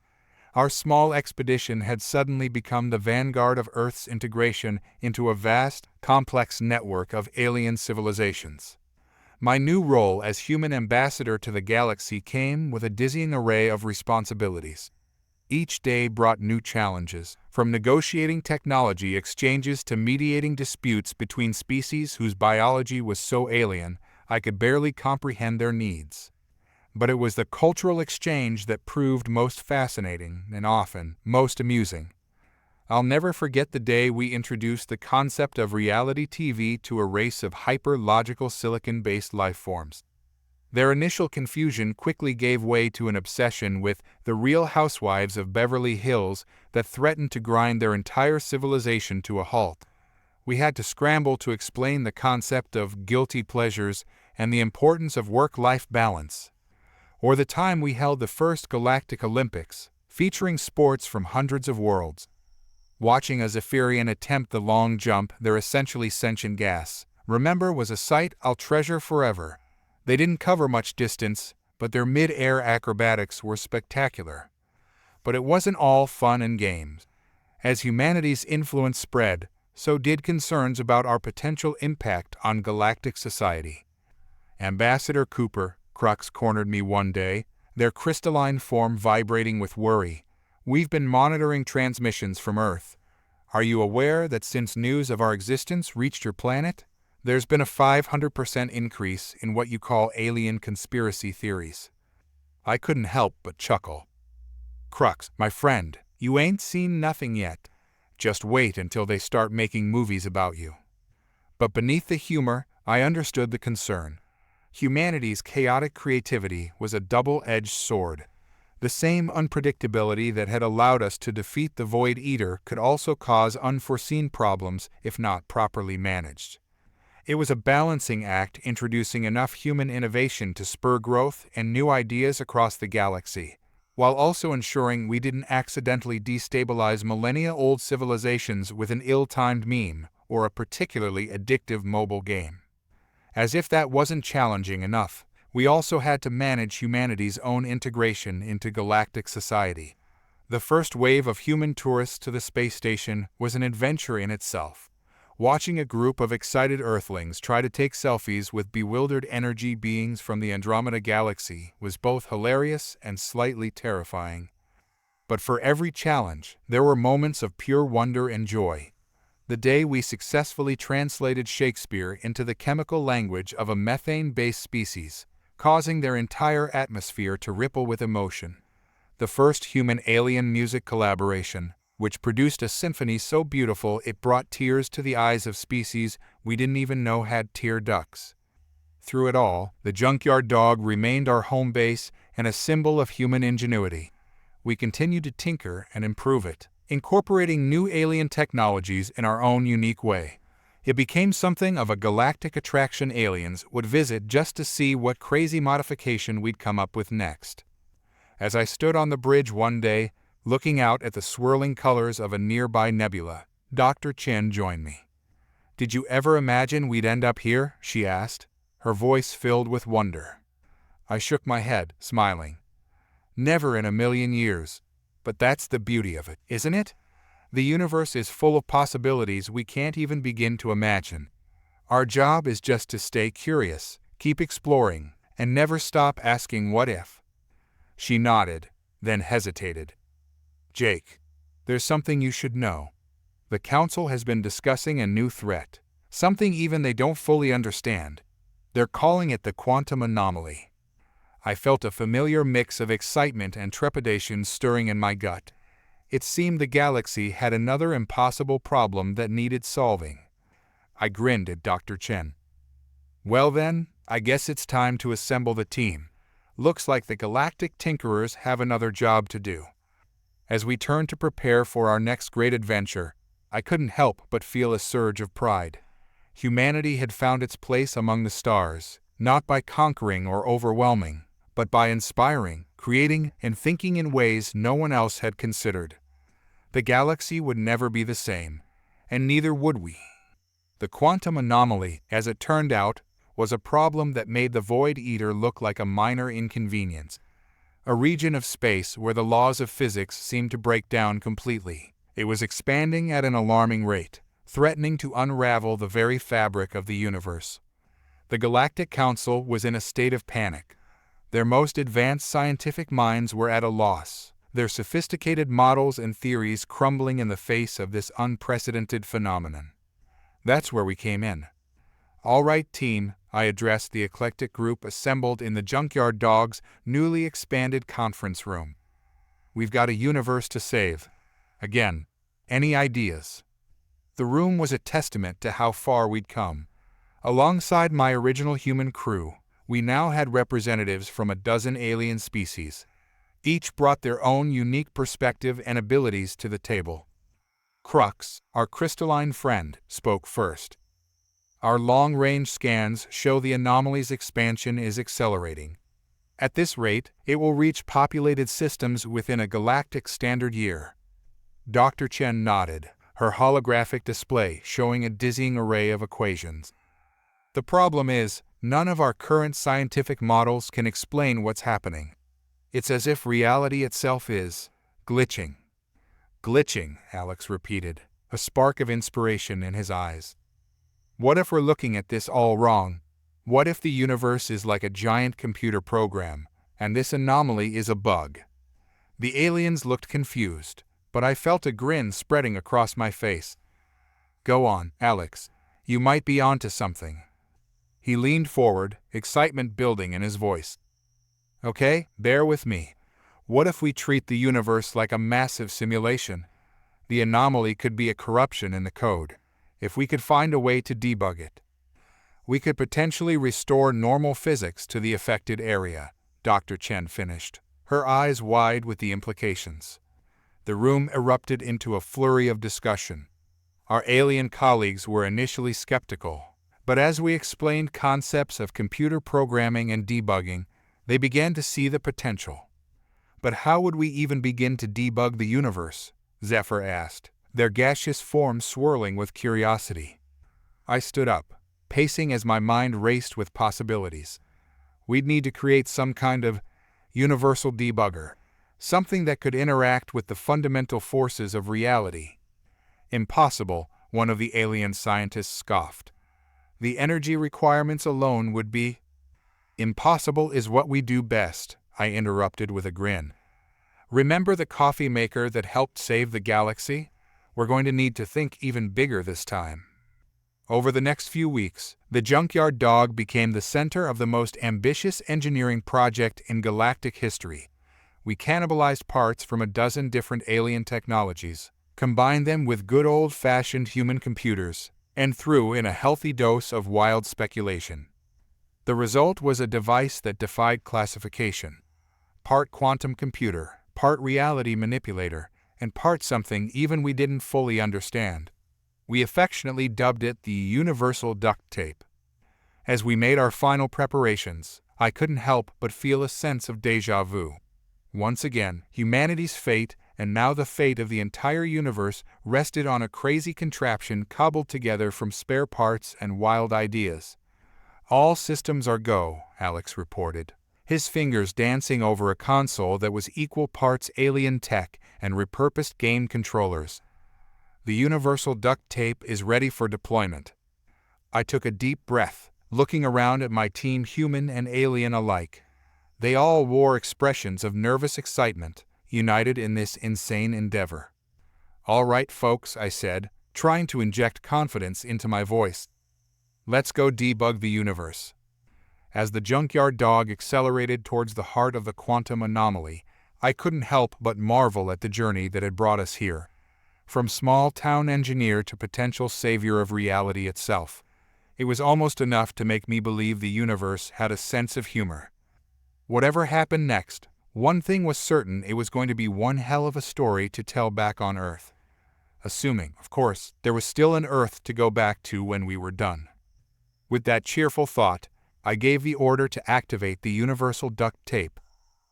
Our small expedition had suddenly become the vanguard of Earth's integration into a vast, complex network of alien civilizations. My new role as human ambassador to the galaxy came with a dizzying array of responsibilities. Each day brought new challenges, from negotiating technology exchanges to mediating disputes between species whose biology was so alien I could barely comprehend their needs. But it was the cultural exchange that proved most fascinating and often most amusing. I'll never forget the day we introduced the concept of reality TV to a race of hyper-logical silicon-based life forms. Their initial confusion quickly gave way to an obsession with the Real Housewives of Beverly Hills that threatened to grind their entire civilization to a halt. We had to scramble to explain the concept of guilty pleasures and the importance of work-life balance. Or the time we held the first Galactic Olympics, featuring sports from hundreds of worlds. Watching a Zephyrian attempt the long jump, their essentially sentient gas, remember, was a sight I'll treasure forever. They didn't cover much distance, but their mid-air acrobatics were spectacular. But it wasn't all fun and games. As humanity's influence spread, so did concerns about our potential impact on galactic society. Ambassador Cooper, Crux cornered me one day, their crystalline form vibrating with worry. "We've been monitoring transmissions from Earth. Are you aware that since news of our existence reached your planet, there's been a 500% increase in what you call alien conspiracy theories?" I couldn't help but chuckle. "Crux, my friend, you ain't seen nothing yet. Just wait until they start making movies about you." But beneath the humor, I understood the concern. Humanity's chaotic creativity was a double-edged sword. The same unpredictability that had allowed us to defeat the Void Eater could also cause unforeseen problems if not properly managed. It was a balancing act, introducing enough human innovation to spur growth and new ideas across the galaxy, while also ensuring we didn't accidentally destabilize millennia-old civilizations with an ill-timed meme or a particularly addictive mobile game. As if that wasn't challenging enough, we also had to manage humanity's own integration into galactic society. The first wave of human tourists to the space station was an adventure in itself. Watching a group of excited Earthlings try to take selfies with bewildered energy beings from the Andromeda Galaxy was both hilarious and slightly terrifying. But for every challenge, there were moments of pure wonder and joy. The day we successfully translated Shakespeare into the chemical language of a methane-based species, causing their entire atmosphere to ripple with emotion. The first human-alien music collaboration, which produced a symphony so beautiful it brought tears to the eyes of species we didn't even know had tear ducts. Through it all, the junkyard dog remained our home base and a symbol of human ingenuity. We continued to tinker and improve it, incorporating new alien technologies in our own unique way. It became something of a galactic attraction aliens would visit just to see what crazy modification we'd come up with next. As I stood on the bridge one day, looking out at the swirling colors of a nearby nebula, Dr. Chen joined me. "Did you ever imagine we'd end up here?" she asked, her voice filled with wonder. I shook my head, smiling. "Never in a million years. But that's the beauty of it, isn't it? The universe is full of possibilities we can't even begin to imagine. Our job is just to stay curious, keep exploring, and never stop asking what if." She nodded, then hesitated. "Jake, there's something you should know. The Council has been discussing a new threat, something even they don't fully understand. They're calling it the quantum anomaly." I felt a familiar mix of excitement and trepidation stirring in my gut. It seemed the galaxy had another impossible problem that needed solving. I grinned at Dr. Chen. "Well then, I guess it's time to assemble the team. Looks like the galactic tinkerers have another job to do." As we turned to prepare for our next great adventure, I couldn't help but feel a surge of pride. Humanity had found its place among the stars, not by conquering or overwhelming, but by inspiring, creating, and thinking in ways no one else had considered. The galaxy would never be the same, and neither would we. The quantum anomaly, as it turned out, was a problem that made the Void Eater look like a minor inconvenience. A region of space where the laws of physics seemed to break down completely. It was expanding at an alarming rate, threatening to unravel the very fabric of the universe. The Galactic Council was in a state of panic. Their most advanced scientific minds were at a loss, their sophisticated models and theories crumbling in the face of this unprecedented phenomenon. That's where we came in. "All right, team," I addressed the eclectic group assembled in the Junkyard Dog's newly expanded conference room. "We've got a universe to save. Again, any ideas?" The room was a testament to how far we'd come. Alongside my original human crew, we now had representatives from a dozen alien species. Each brought their own unique perspective and abilities to the table. Crux, our crystalline friend, spoke first. "Our long-range scans show the anomaly's expansion is accelerating. At this rate, it will reach populated systems within a galactic standard year." Dr. Chen nodded, her holographic display showing a dizzying array of equations. "The problem is, none of our current scientific models can explain what's happening. It's as if reality itself is glitching." "Glitching," Alex repeated, a spark of inspiration in his eyes. "What if we're looking at this all wrong? What if the universe is like a giant computer program, and this anomaly is a bug?" The aliens looked confused, but I felt a grin spreading across my face. "Go on, Alex. You might be onto something." He leaned forward, excitement building in his voice. "Okay, bear with me. What if we treat the universe like a massive simulation? The anomaly could be a corruption in the code. If we could find a way to debug it, we could potentially restore normal physics to the affected area," Dr. Chen finished, her eyes wide with the implications. The room erupted into a flurry of discussion. Our alien colleagues were initially skeptical, but as we explained concepts of computer programming and debugging, they began to see the potential. But how would we even begin to debug the universe? Zephyr asked, their gaseous forms swirling with curiosity. I stood up, pacing as my mind raced with possibilities. We'd need to create some kind of universal debugger, something that could interact with the fundamental forces of reality. Impossible, one of the alien scientists scoffed. The energy requirements alone would be. Impossible is what we do best, I interrupted with a grin. Remember the coffee maker that helped save the galaxy? We're going to need to think even bigger this time. Over the next few weeks, the junkyard dog became the center of the most ambitious engineering project in galactic history. We cannibalized parts from a dozen different alien technologies, combined them with good old-fashioned human computers, and threw in a healthy dose of wild speculation. The result was a device that defied classification. Part quantum computer, part reality manipulator, and part something even we didn't fully understand. We affectionately dubbed it the universal duct tape. As we made our final preparations, I couldn't help but feel a sense of déjà vu. Once again, humanity's fate, and now the fate of the entire universe, rested on a crazy contraption cobbled together from spare parts and wild ideas. All systems are go, Alex reported, his fingers dancing over a console that was equal parts alien tech and repurposed game controllers. The universal duct tape is ready for deployment. I took a deep breath, looking around at my team, human and alien alike. They all wore expressions of nervous excitement, united in this insane endeavor. All right, folks, I said, trying to inject confidence into my voice. Let's go debug the universe. As the junkyard dog accelerated towards the heart of the quantum anomaly, I couldn't help but marvel at the journey that had brought us here. From small-town engineer to potential savior of reality itself, it was almost enough to make me believe the universe had a sense of humor. Whatever happened next, one thing was certain: it was going to be one hell of a story to tell back on Earth. Assuming, of course, there was still an Earth to go back to when we were done. With that cheerful thought, I gave the order to activate the universal duct tape.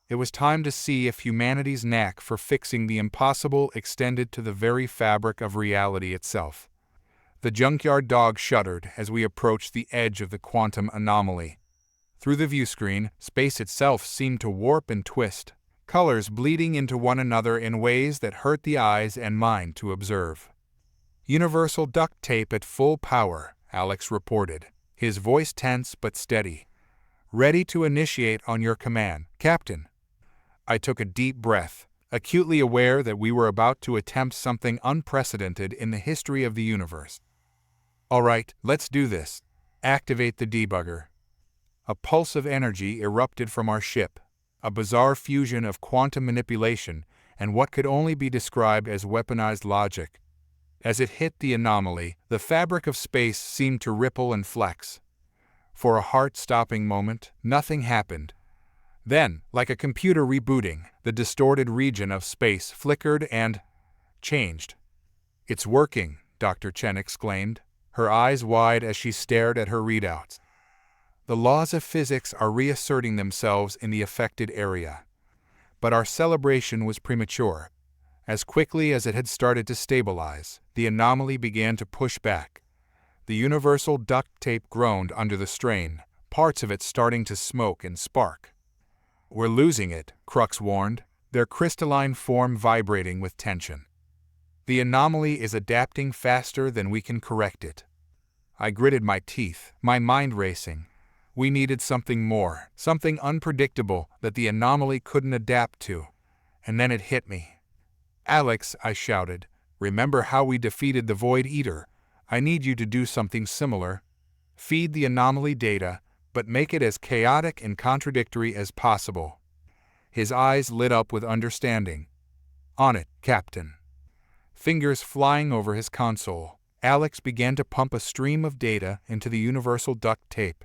It was time to see if humanity's knack for fixing the impossible extended to the very fabric of reality itself. The junkyard dog shuddered as we approached the edge of the quantum anomaly. Through the viewscreen, space itself seemed to warp and twist, colors bleeding into one another in ways that hurt the eyes and mind to observe. Universal duct tape at full power, Alex reported, his voice tense but steady. Ready to initiate on your command, Captain. I took a deep breath, acutely aware that we were about to attempt something unprecedented in the history of the universe. All right, let's do this. Activate the debugger. A pulse of energy erupted from our ship, a bizarre fusion of quantum manipulation and what could only be described as weaponized logic. As it hit the anomaly, the fabric of space seemed to ripple and flex. For a heart-stopping moment, nothing happened. Then, like a computer rebooting, the distorted region of space flickered and changed. "It's working," Dr. Chen exclaimed, her eyes wide as she stared at her readouts. The laws of physics are reasserting themselves in the affected area. But our celebration was premature. As quickly as it had started to stabilize, the anomaly began to push back. The universal duct tape groaned under the strain, parts of it starting to smoke and spark. "We're losing it," Crux warned, their crystalline form vibrating with tension. "The anomaly is adapting faster than we can correct it." I gritted my teeth, my mind racing. We needed something more, something unpredictable that the anomaly couldn't adapt to. And then it hit me. "Alex," I shouted, "remember how we defeated the Void Eater? I need you to do something similar. Feed the anomaly data, but make it as chaotic and contradictory as possible." His eyes lit up with understanding. "On it, Captain." Fingers flying over his console, Alex began to pump a stream of data into the universal duct tape.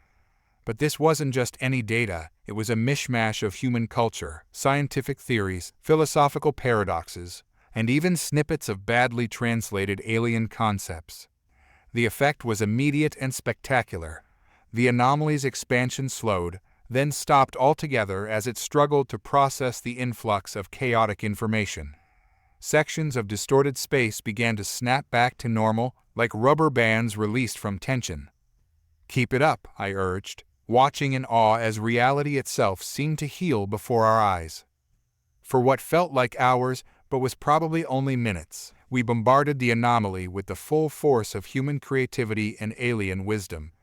But this wasn't just any data, it was a mishmash of human culture, scientific theories, philosophical paradoxes, and even snippets of badly translated alien concepts. The effect was immediate and spectacular. The anomaly's expansion slowed, then stopped altogether as it struggled to process the influx of chaotic information. Sections of distorted space began to snap back to normal, like rubber bands released from tension. "Keep it up," I urged, watching in awe as reality itself seemed to heal before our eyes. For what felt like hours, but was probably only minutes, we bombarded the anomaly with the full force of human creativity and alien wisdom.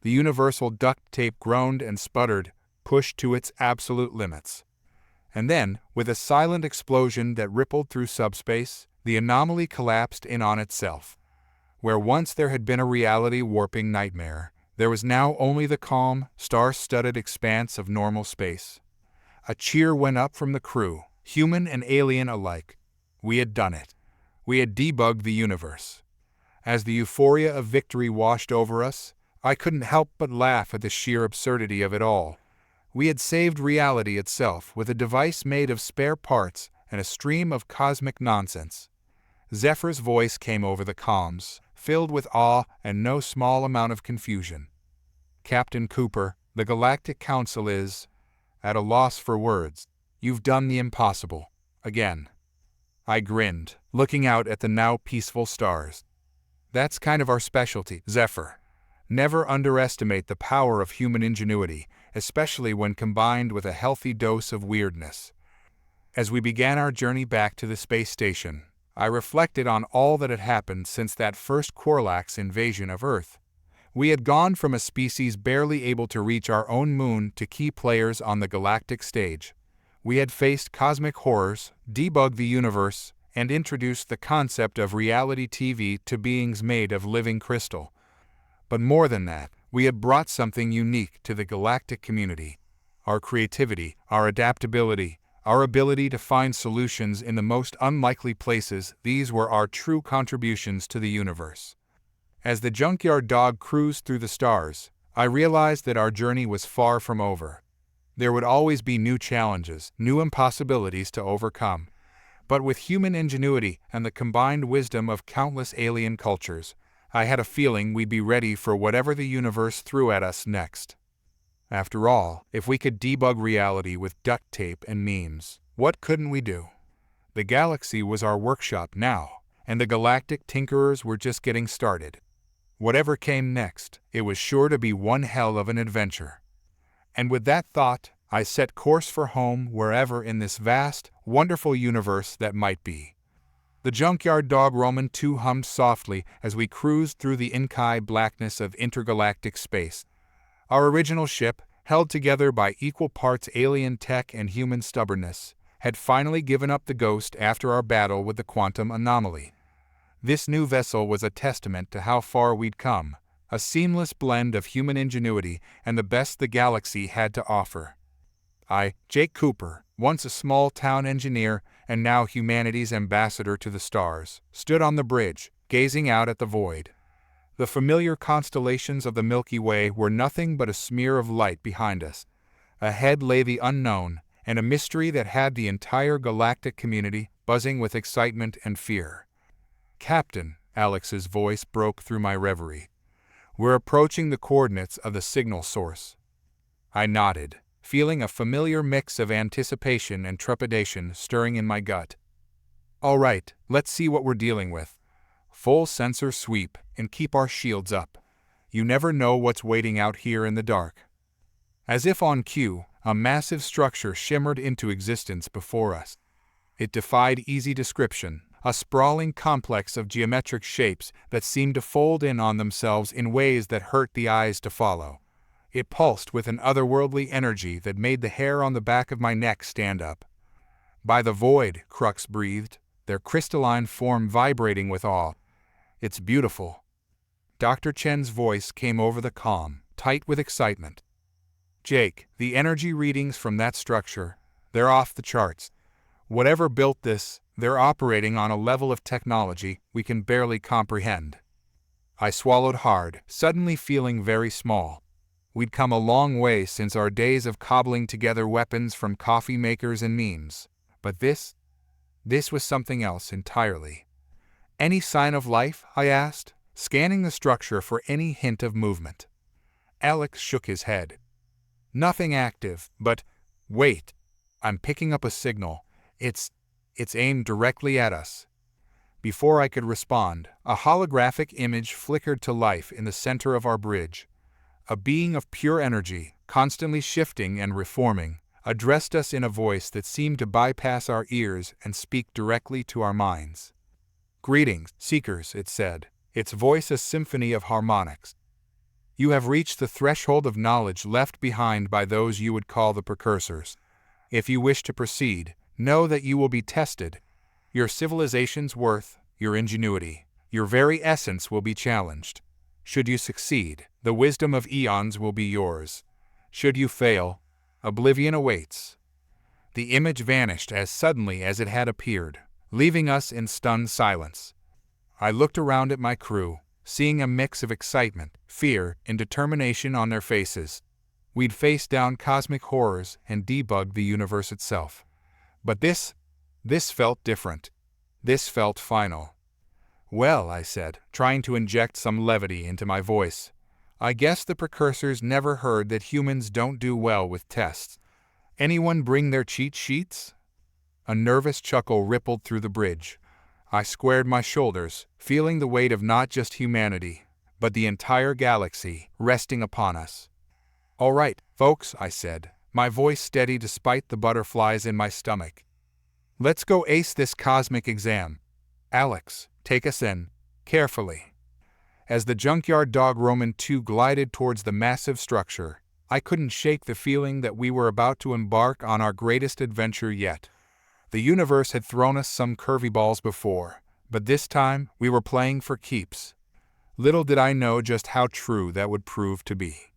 The universal duct tape groaned and sputtered, pushed to its absolute limits. And then, with a silent explosion that rippled through subspace, the anomaly collapsed in on itself. Where once there had been a reality-warping nightmare, there was now only the calm, star-studded expanse of normal space. A cheer went up from the crew, human and alien alike. We had done it. We had debugged the universe. As the euphoria of victory washed over us, I couldn't help but laugh at the sheer absurdity of it all. We had saved reality itself with a device made of spare parts and a stream of cosmic nonsense. Zephyr's voice came over the comms, filled with awe and no small amount of confusion. "Captain Cooper, the Galactic Council is at a loss for words. You've done the impossible. Again." I grinned, looking out at the now peaceful stars. "That's kind of our specialty, Zephyr. Never underestimate the power of human ingenuity, especially when combined with a healthy dose of weirdness." As we began our journey back to the space station, I reflected on all that had happened since that first Quorlax invasion of Earth. We had gone from a species barely able to reach our own moon to key players on the galactic stage. We had faced cosmic horrors, debugged the universe, and introduced the concept of reality TV to beings made of living crystal. But more than that, we had brought something unique to the galactic community. Our creativity, our adaptability, our ability to find solutions in the most unlikely places, these were our true contributions to the universe. As the junkyard dog cruised through the stars, I realized that our journey was far from over. There would always be new challenges, new impossibilities to overcome. But with human ingenuity and the combined wisdom of countless alien cultures, I had a feeling we'd be ready for whatever the universe threw at us next. After all, if we could debug reality with duct tape and memes, what couldn't we do? The galaxy was our workshop now, and the galactic tinkerers were just getting started. Whatever came next, it was sure to be one hell of an adventure. And with that thought, I set course for home wherever in this vast, wonderful universe that might be. The junkyard dog Roman 2 hummed softly as we cruised through the inky blackness of intergalactic space. Our original ship, held together by equal parts alien tech and human stubbornness, had finally given up the ghost after our battle with the quantum anomaly. This new vessel was a testament to how far we'd come, a seamless blend of human ingenuity and the best the galaxy had to offer. I, Jake Cooper, once a small-town engineer and now humanity's ambassador to the stars, stood on the bridge, gazing out at the void. The familiar constellations of the Milky Way were nothing but a smear of light behind us. Ahead lay the unknown, and a mystery that had the entire galactic community buzzing with excitement and fear. "Captain," Alex's voice broke through my reverie. "We're approaching the coordinates of the signal source." I nodded, feeling a familiar mix of anticipation and trepidation stirring in my gut. "All right, let's see what we're dealing with. Full sensor sweep, and keep our shields up. You never know what's waiting out here in the dark." As if on cue, a massive structure shimmered into existence before us. It defied easy description, a sprawling complex of geometric shapes that seemed to fold in on themselves in ways that hurt the eyes to follow. It pulsed with an otherworldly energy that made the hair on the back of my neck stand up. "By the void," Crux breathed, their crystalline form vibrating with awe. "It's beautiful." Dr. Chen's voice came over the comm, tight with excitement. "Jake, the energy readings from that structure, they're off the charts. Whatever built this, they're operating on a level of technology we can barely comprehend." I swallowed hard, suddenly feeling very small. We'd come a long way since our days of cobbling together weapons from coffee makers and memes. But this was something else entirely. Any sign of life? I asked, scanning the structure for any hint of movement. Alex shook his head. Nothing active, but wait. I'm picking up a signal. It's aimed directly at us. Before I could respond, a holographic image flickered to life in the center of our bridge. A being of pure energy, constantly shifting and reforming, addressed us in a voice that seemed to bypass our ears and speak directly to our minds. "Greetings, seekers," it said, its voice a symphony of harmonics. "You have reached the threshold of knowledge left behind by those you would call the precursors. If you wish to proceed, know that you will be tested. Your civilization's worth, your ingenuity, your very essence will be challenged. Should you succeed, the wisdom of eons will be yours. Should you fail, oblivion awaits." The image vanished as suddenly as it had appeared, leaving us in stunned silence. I looked around at my crew, seeing a mix of excitement, fear, and determination on their faces. We'd faced down cosmic horrors and debugged the universe itself. But this felt different. This felt final. "Well," I said, trying to inject some levity into my voice, "I guess the precursors never heard that humans don't do well with tests. Anyone bring their cheat sheets?" A nervous chuckle rippled through the bridge. I squared my shoulders, feeling the weight of not just humanity, but the entire galaxy resting upon us. "All right, folks," I said, my voice steady despite the butterflies in my stomach. "Let's go ace this cosmic exam. Alex, take us in, carefully." As the junkyard dog Roman 2 glided towards the massive structure, I couldn't shake the feeling that we were about to embark on our greatest adventure yet. The universe had thrown us some curveballs before, but this time we were playing for keeps. Little did I know just how true that would prove to be.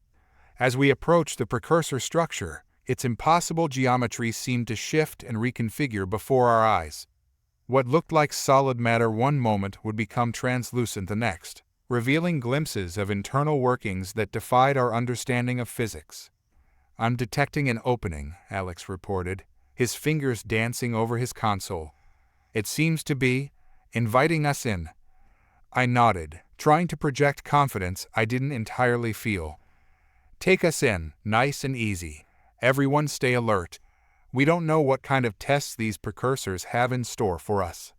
As we approached the precursor structure, its impossible geometry seemed to shift and reconfigure before our eyes. What looked like solid matter one moment would become translucent the next, revealing glimpses of internal workings that defied our understanding of physics. "I'm detecting an opening," Alex reported, his fingers dancing over his console. "It seems to be inviting us in." I nodded, trying to project confidence I didn't entirely feel. "Take us in, nice and easy. Everyone stay alert. We don't know what kind of tests these precursors have in store for us."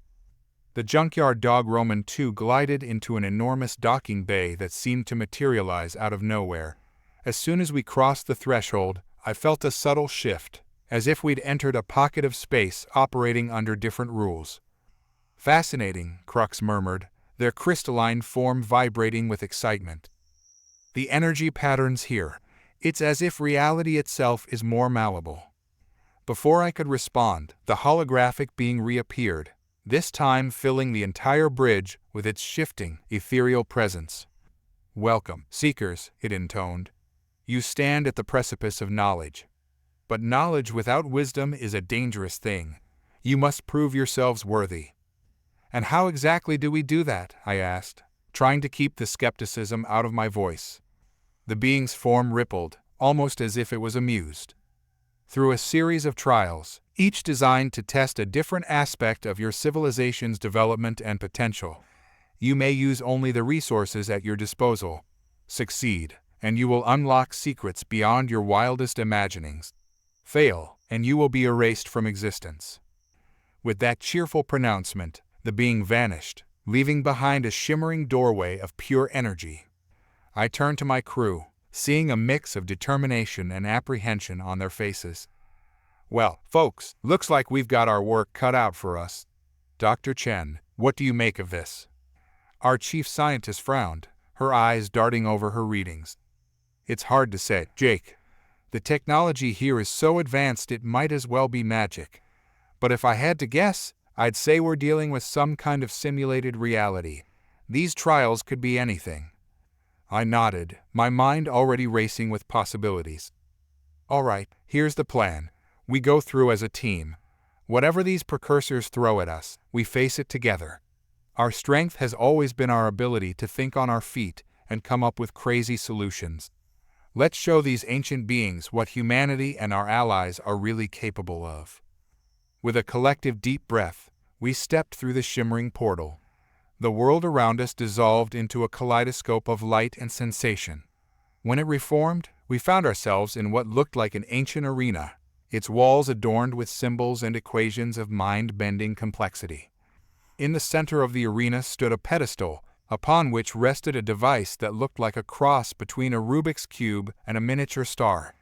The junkyard dog Roman 2 glided into an enormous docking bay that seemed to materialize out of nowhere. As soon as we crossed the threshold, I felt a subtle shift, as if we'd entered a pocket of space operating under different rules. "Fascinating," Crux murmured, their crystalline form vibrating with excitement. "The energy patterns here. It's as if reality itself is more malleable." Before I could respond, the holographic being reappeared, this time filling the entire bridge with its shifting, ethereal presence. "Welcome, seekers," it intoned. "You stand at the precipice of knowledge. But knowledge without wisdom is a dangerous thing. You must prove yourselves worthy." "And how exactly do we do that?" I asked, trying to keep the skepticism out of my voice. The being's form rippled, almost as if it was amused. "Through a series of trials, each designed to test a different aspect of your civilization's development and potential. You may use only the resources at your disposal. Succeed, and you will unlock secrets beyond your wildest imaginings. Fail, and you will be erased from existence." With that cheerful pronouncement, the being vanished, leaving behind a shimmering doorway of pure energy. I turned to my crew, seeing a mix of determination and apprehension on their faces. "Well, folks, looks like we've got our work cut out for us. Dr. Chen, what do you make of this?" Our chief scientist frowned, her eyes darting over her readings. "It's hard to say, Jake. The technology here is so advanced it might as well be magic. But if I had to guess, I'd say we're dealing with some kind of simulated reality. These trials could be anything." I nodded, my mind already racing with possibilities. "All right, here's the plan. We go through as a team. Whatever these precursors throw at us, we face it together. Our strength has always been our ability to think on our feet and come up with crazy solutions. Let's show these ancient beings what humanity and our allies are really capable of. With a collective deep breath, we stepped through the shimmering portal. The world around us dissolved into a kaleidoscope of light and sensation. When it reformed, we found ourselves in what looked like an ancient arena, its walls adorned with symbols and equations of mind-bending complexity. In the center of the arena stood a pedestal, upon which rested a device that looked like a cross between a Rubik's cube and a miniature star.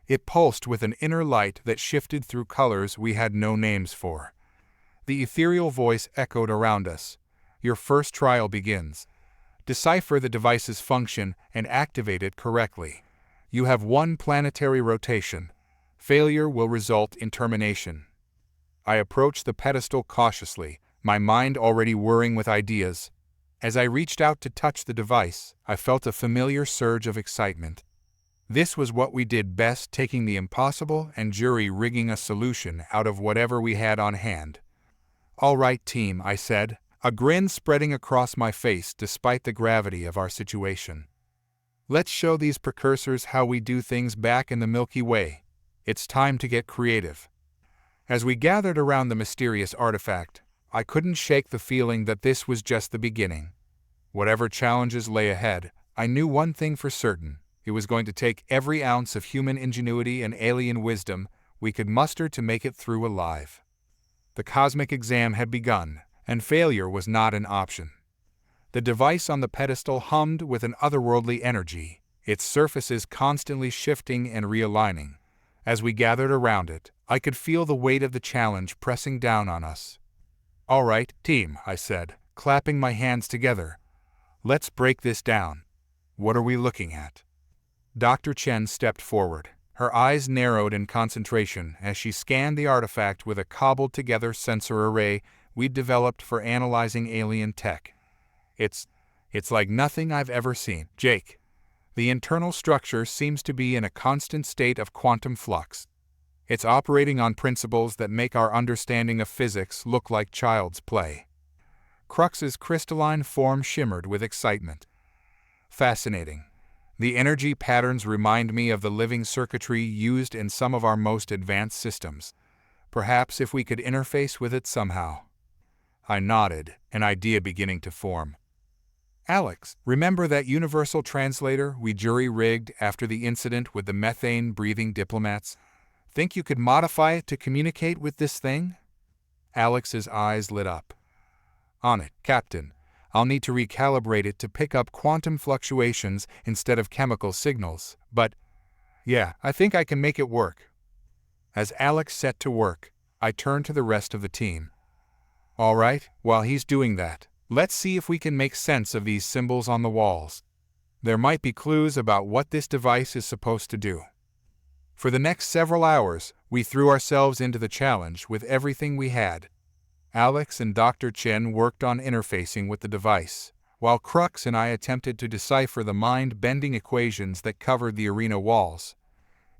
It pulsed with an inner light that shifted through colors we had no names for. The ethereal voice echoed around us. Your first trial begins. Decipher the device's function and activate it correctly. You have one planetary rotation. Failure will result in termination. I approached the pedestal cautiously, my mind already whirring with ideas. As I reached out to touch the device, I felt a familiar surge of excitement. This was what we did best, taking the impossible and jury-rigging a solution out of whatever we had on hand. "All right, team," I said, a grin spreading across my face despite the gravity of our situation. "Let's show these precursors how we do things back in the Milky Way. It's time to get creative." As we gathered around the mysterious artifact, I couldn't shake the feeling that this was just the beginning. Whatever challenges lay ahead, I knew one thing for certain. It was going to take every ounce of human ingenuity and alien wisdom we could muster to make it through alive. The cosmic exam had begun, and failure was not an option. The device on the pedestal hummed with an otherworldly energy, its surfaces constantly shifting and realigning. As we gathered around it, I could feel the weight of the challenge pressing down on us. "All right, team," I said, clapping my hands together. "Let's break this down. What are we looking at?" Dr. Chen stepped forward. Her eyes narrowed in concentration as she scanned the artifact with a cobbled-together sensor array we'd developed for analyzing alien tech. It's like nothing I've ever seen, Jake. The internal structure seems to be in a constant state of quantum flux. It's operating on principles that make our understanding of physics look like child's play." Crux's crystalline form shimmered with excitement. "Fascinating. The energy patterns remind me of the living circuitry used in some of our most advanced systems. Perhaps if we could interface with it somehow." I nodded, an idea beginning to form. "Alex, remember that universal translator we jury-rigged after the incident with the methane-breathing diplomats? Think you could modify it to communicate with this thing?" Alex's eyes lit up. "On it, Captain. I'll need to recalibrate it to pick up quantum fluctuations instead of chemical signals, but yeah, I think I can make it work." As Alex set to work, I turned to the rest of the team. "All right, while he's doing that, let's see if we can make sense of these symbols on the walls. There might be clues about what this device is supposed to do." For the next several hours, we threw ourselves into the challenge with everything we had. Alex and Dr. Chen worked on interfacing with the device, while Crux and I attempted to decipher the mind-bending equations that covered the arena walls.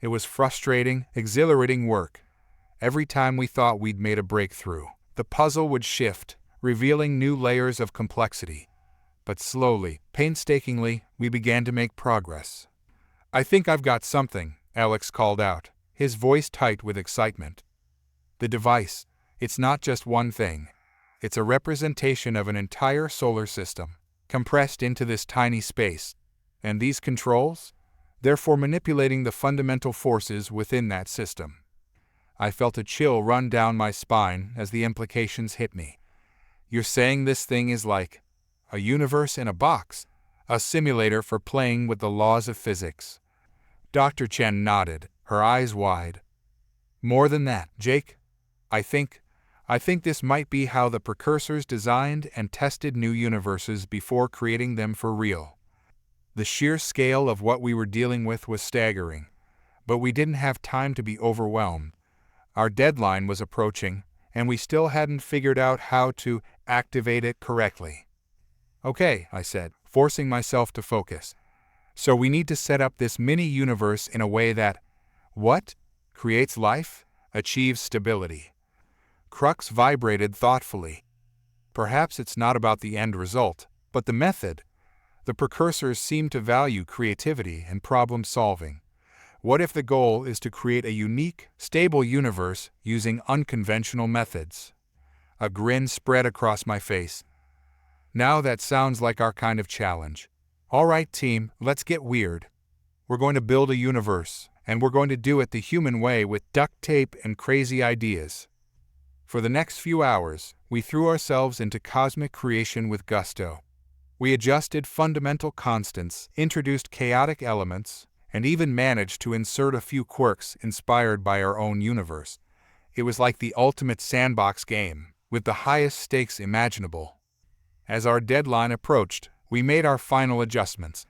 It was frustrating, exhilarating work. Every time we thought we'd made a breakthrough, the puzzle would shift, revealing new layers of complexity. But slowly, painstakingly, we began to make progress. "I think I've got something," Alex called out, his voice tight with excitement. "The device, it's not just one thing. It's a representation of an entire solar system, compressed into this tiny space. And these controls? They're for manipulating the fundamental forces within that system." I felt a chill run down my spine as the implications hit me. "You're saying this thing is like a universe in a box, a simulator for playing with the laws of physics?" Dr. Chen nodded, her eyes wide. "More than that, Jake. I think this might be how the precursors designed and tested new universes before creating them for real." The sheer scale of what we were dealing with was staggering, but we didn't have time to be overwhelmed. Our deadline was approaching, and we still hadn't figured out how to activate it correctly. "Okay," I said, forcing myself to focus. "So we need to set up this mini-universe in a way that, what? Creates life? Achieves stability." Crux vibrated thoughtfully. "Perhaps it's not about the end result, but the method. The precursors seem to value creativity and problem-solving. What if the goal is to create a unique, stable universe using unconventional methods? A grin spread across my face. Now that sounds like our kind of challenge. All right, team, let's get weird. We're going to build a universe, and we're going to do it the human way with duct tape and crazy ideas. For the next few hours, we threw ourselves into cosmic creation with gusto. We adjusted fundamental constants, introduced chaotic elements, and even managed to insert a few quirks inspired by our own universe. It was like the ultimate sandbox game, with the highest stakes imaginable. As our deadline approached, we made our final adjustments.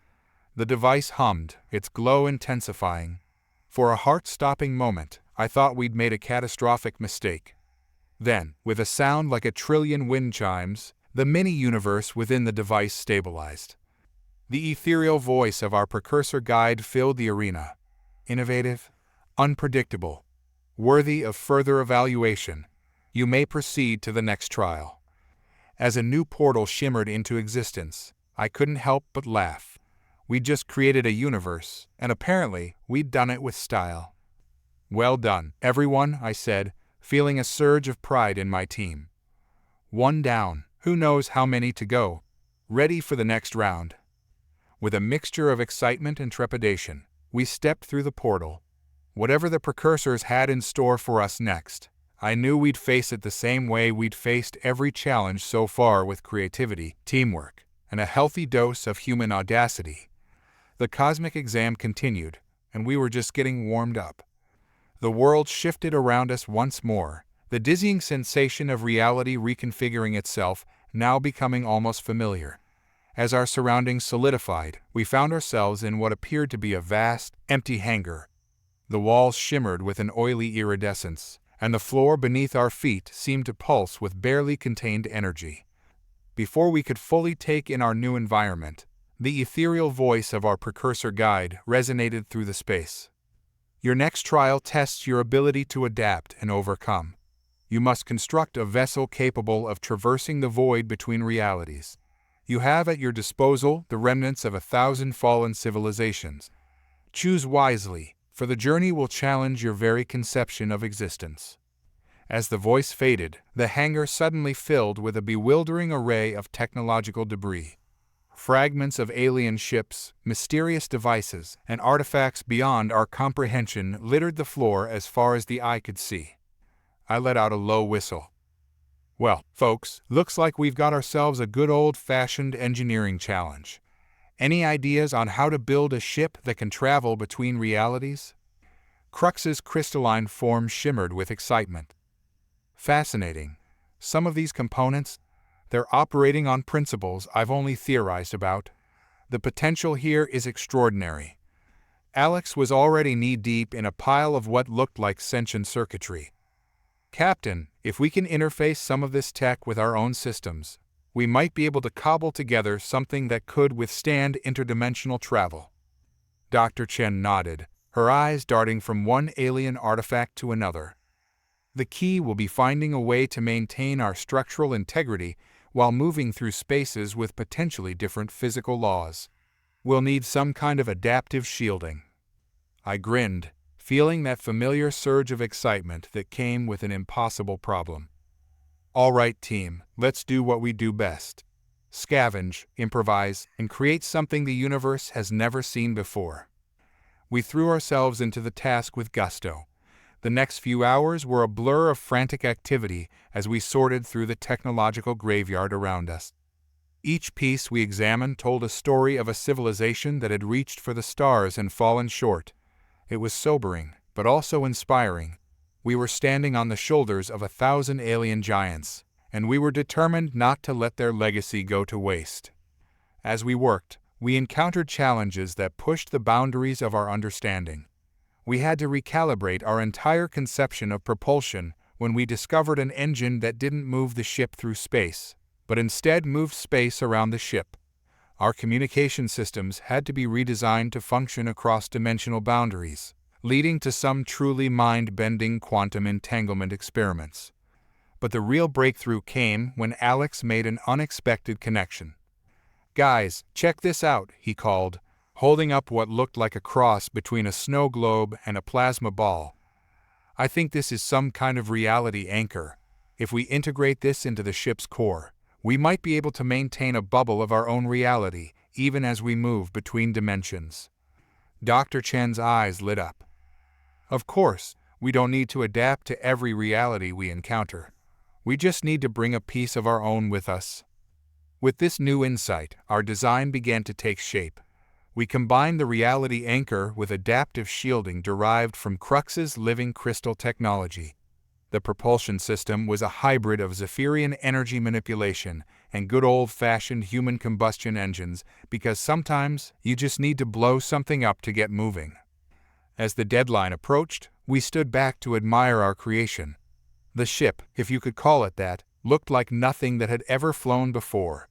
The device hummed, its glow intensifying. For a heart-stopping moment, I thought we'd made a catastrophic mistake. Then, with a sound like a trillion wind chimes, the mini-universe within the device stabilized. The ethereal voice of our precursor guide filled the arena. Innovative, unpredictable, worthy of further evaluation. You may proceed to the next trial. As a new portal shimmered into existence, I couldn't help but laugh. We'd just created a universe, and apparently we'd done it with style. Well done, everyone, I said, feeling a surge of pride in my team. One down, who knows how many to go. Ready for the next round. With a mixture of excitement and trepidation, we stepped through the portal. Whatever the precursors had in store for us next, I knew we'd face it the same way we'd faced every challenge so far, with creativity, teamwork, and a healthy dose of human audacity. The cosmic exam continued, and we were just getting warmed up. The world shifted around us once more, the dizzying sensation of reality reconfiguring itself, now becoming almost familiar. As our surroundings solidified, we found ourselves in what appeared to be a vast, empty hangar. The walls shimmered with an oily iridescence, and the floor beneath our feet seemed to pulse with barely contained energy. Before we could fully take in our new environment, the ethereal voice of our precursor guide resonated through the space. Your next trial tests your ability to adapt and overcome. You must construct a vessel capable of traversing the void between realities. You have at your disposal the remnants of 1,000 fallen civilizations. Choose wisely, for the journey will challenge your very conception of existence. As the voice faded, the hangar suddenly filled with a bewildering array of technological debris. Fragments of alien ships, mysterious devices, and artifacts beyond our comprehension littered the floor as far as the eye could see. I let out a low whistle. Well, folks, looks like we've got ourselves a good old-fashioned engineering challenge. Any ideas on how to build a ship that can travel between realities? Crux's crystalline form shimmered with excitement. Fascinating. Some of these components, they're operating on principles I've only theorized about. The potential here is extraordinary. Alex was already knee-deep in a pile of what looked like sentient circuitry. Captain, if we can interface some of this tech with our own systems, we might be able to cobble together something that could withstand interdimensional travel. Dr. Chen nodded, her eyes darting from one alien artifact to another. The key will be finding a way to maintain our structural integrity while moving through spaces with potentially different physical laws. We'll need some kind of adaptive shielding. I grinned, feeling that familiar surge of excitement that came with an impossible problem. All right, team, let's do what we do best. Scavenge, improvise, and create something the universe has never seen before. We threw ourselves into the task with gusto. The next few hours were a blur of frantic activity as we sorted through the technological graveyard around us. Each piece we examined told a story of a civilization that had reached for the stars and fallen short. It was sobering, but also inspiring. We were standing on the shoulders of 1,000 alien giants, and we were determined not to let their legacy go to waste. As we worked, we encountered challenges that pushed the boundaries of our understanding. We had to recalibrate our entire conception of propulsion when we discovered an engine that didn't move the ship through space, but instead moved space around the ship. Our communication systems had to be redesigned to function across dimensional boundaries, leading to some truly mind-bending quantum entanglement experiments. But the real breakthrough came when Alex made an unexpected connection. "Guys, check this out," he called, holding up what looked like a cross between a snow globe and a plasma ball. "I think this is some kind of reality anchor. If we integrate this into the ship's core, we might be able to maintain a bubble of our own reality, even as we move between dimensions." Dr. Chen's eyes lit up. "Of course, we don't need to adapt to every reality we encounter. We just need to bring a piece of our own with us." With this new insight, our design began to take shape. We combined the reality anchor with adaptive shielding derived from Quorlax's living crystal technology. The propulsion system was a hybrid of Zephyrian energy manipulation and good old-fashioned human combustion engines, because sometimes you just need to blow something up to get moving. As the deadline approached, we stood back to admire our creation. The ship, if you could call it that, looked like nothing that had ever flown before.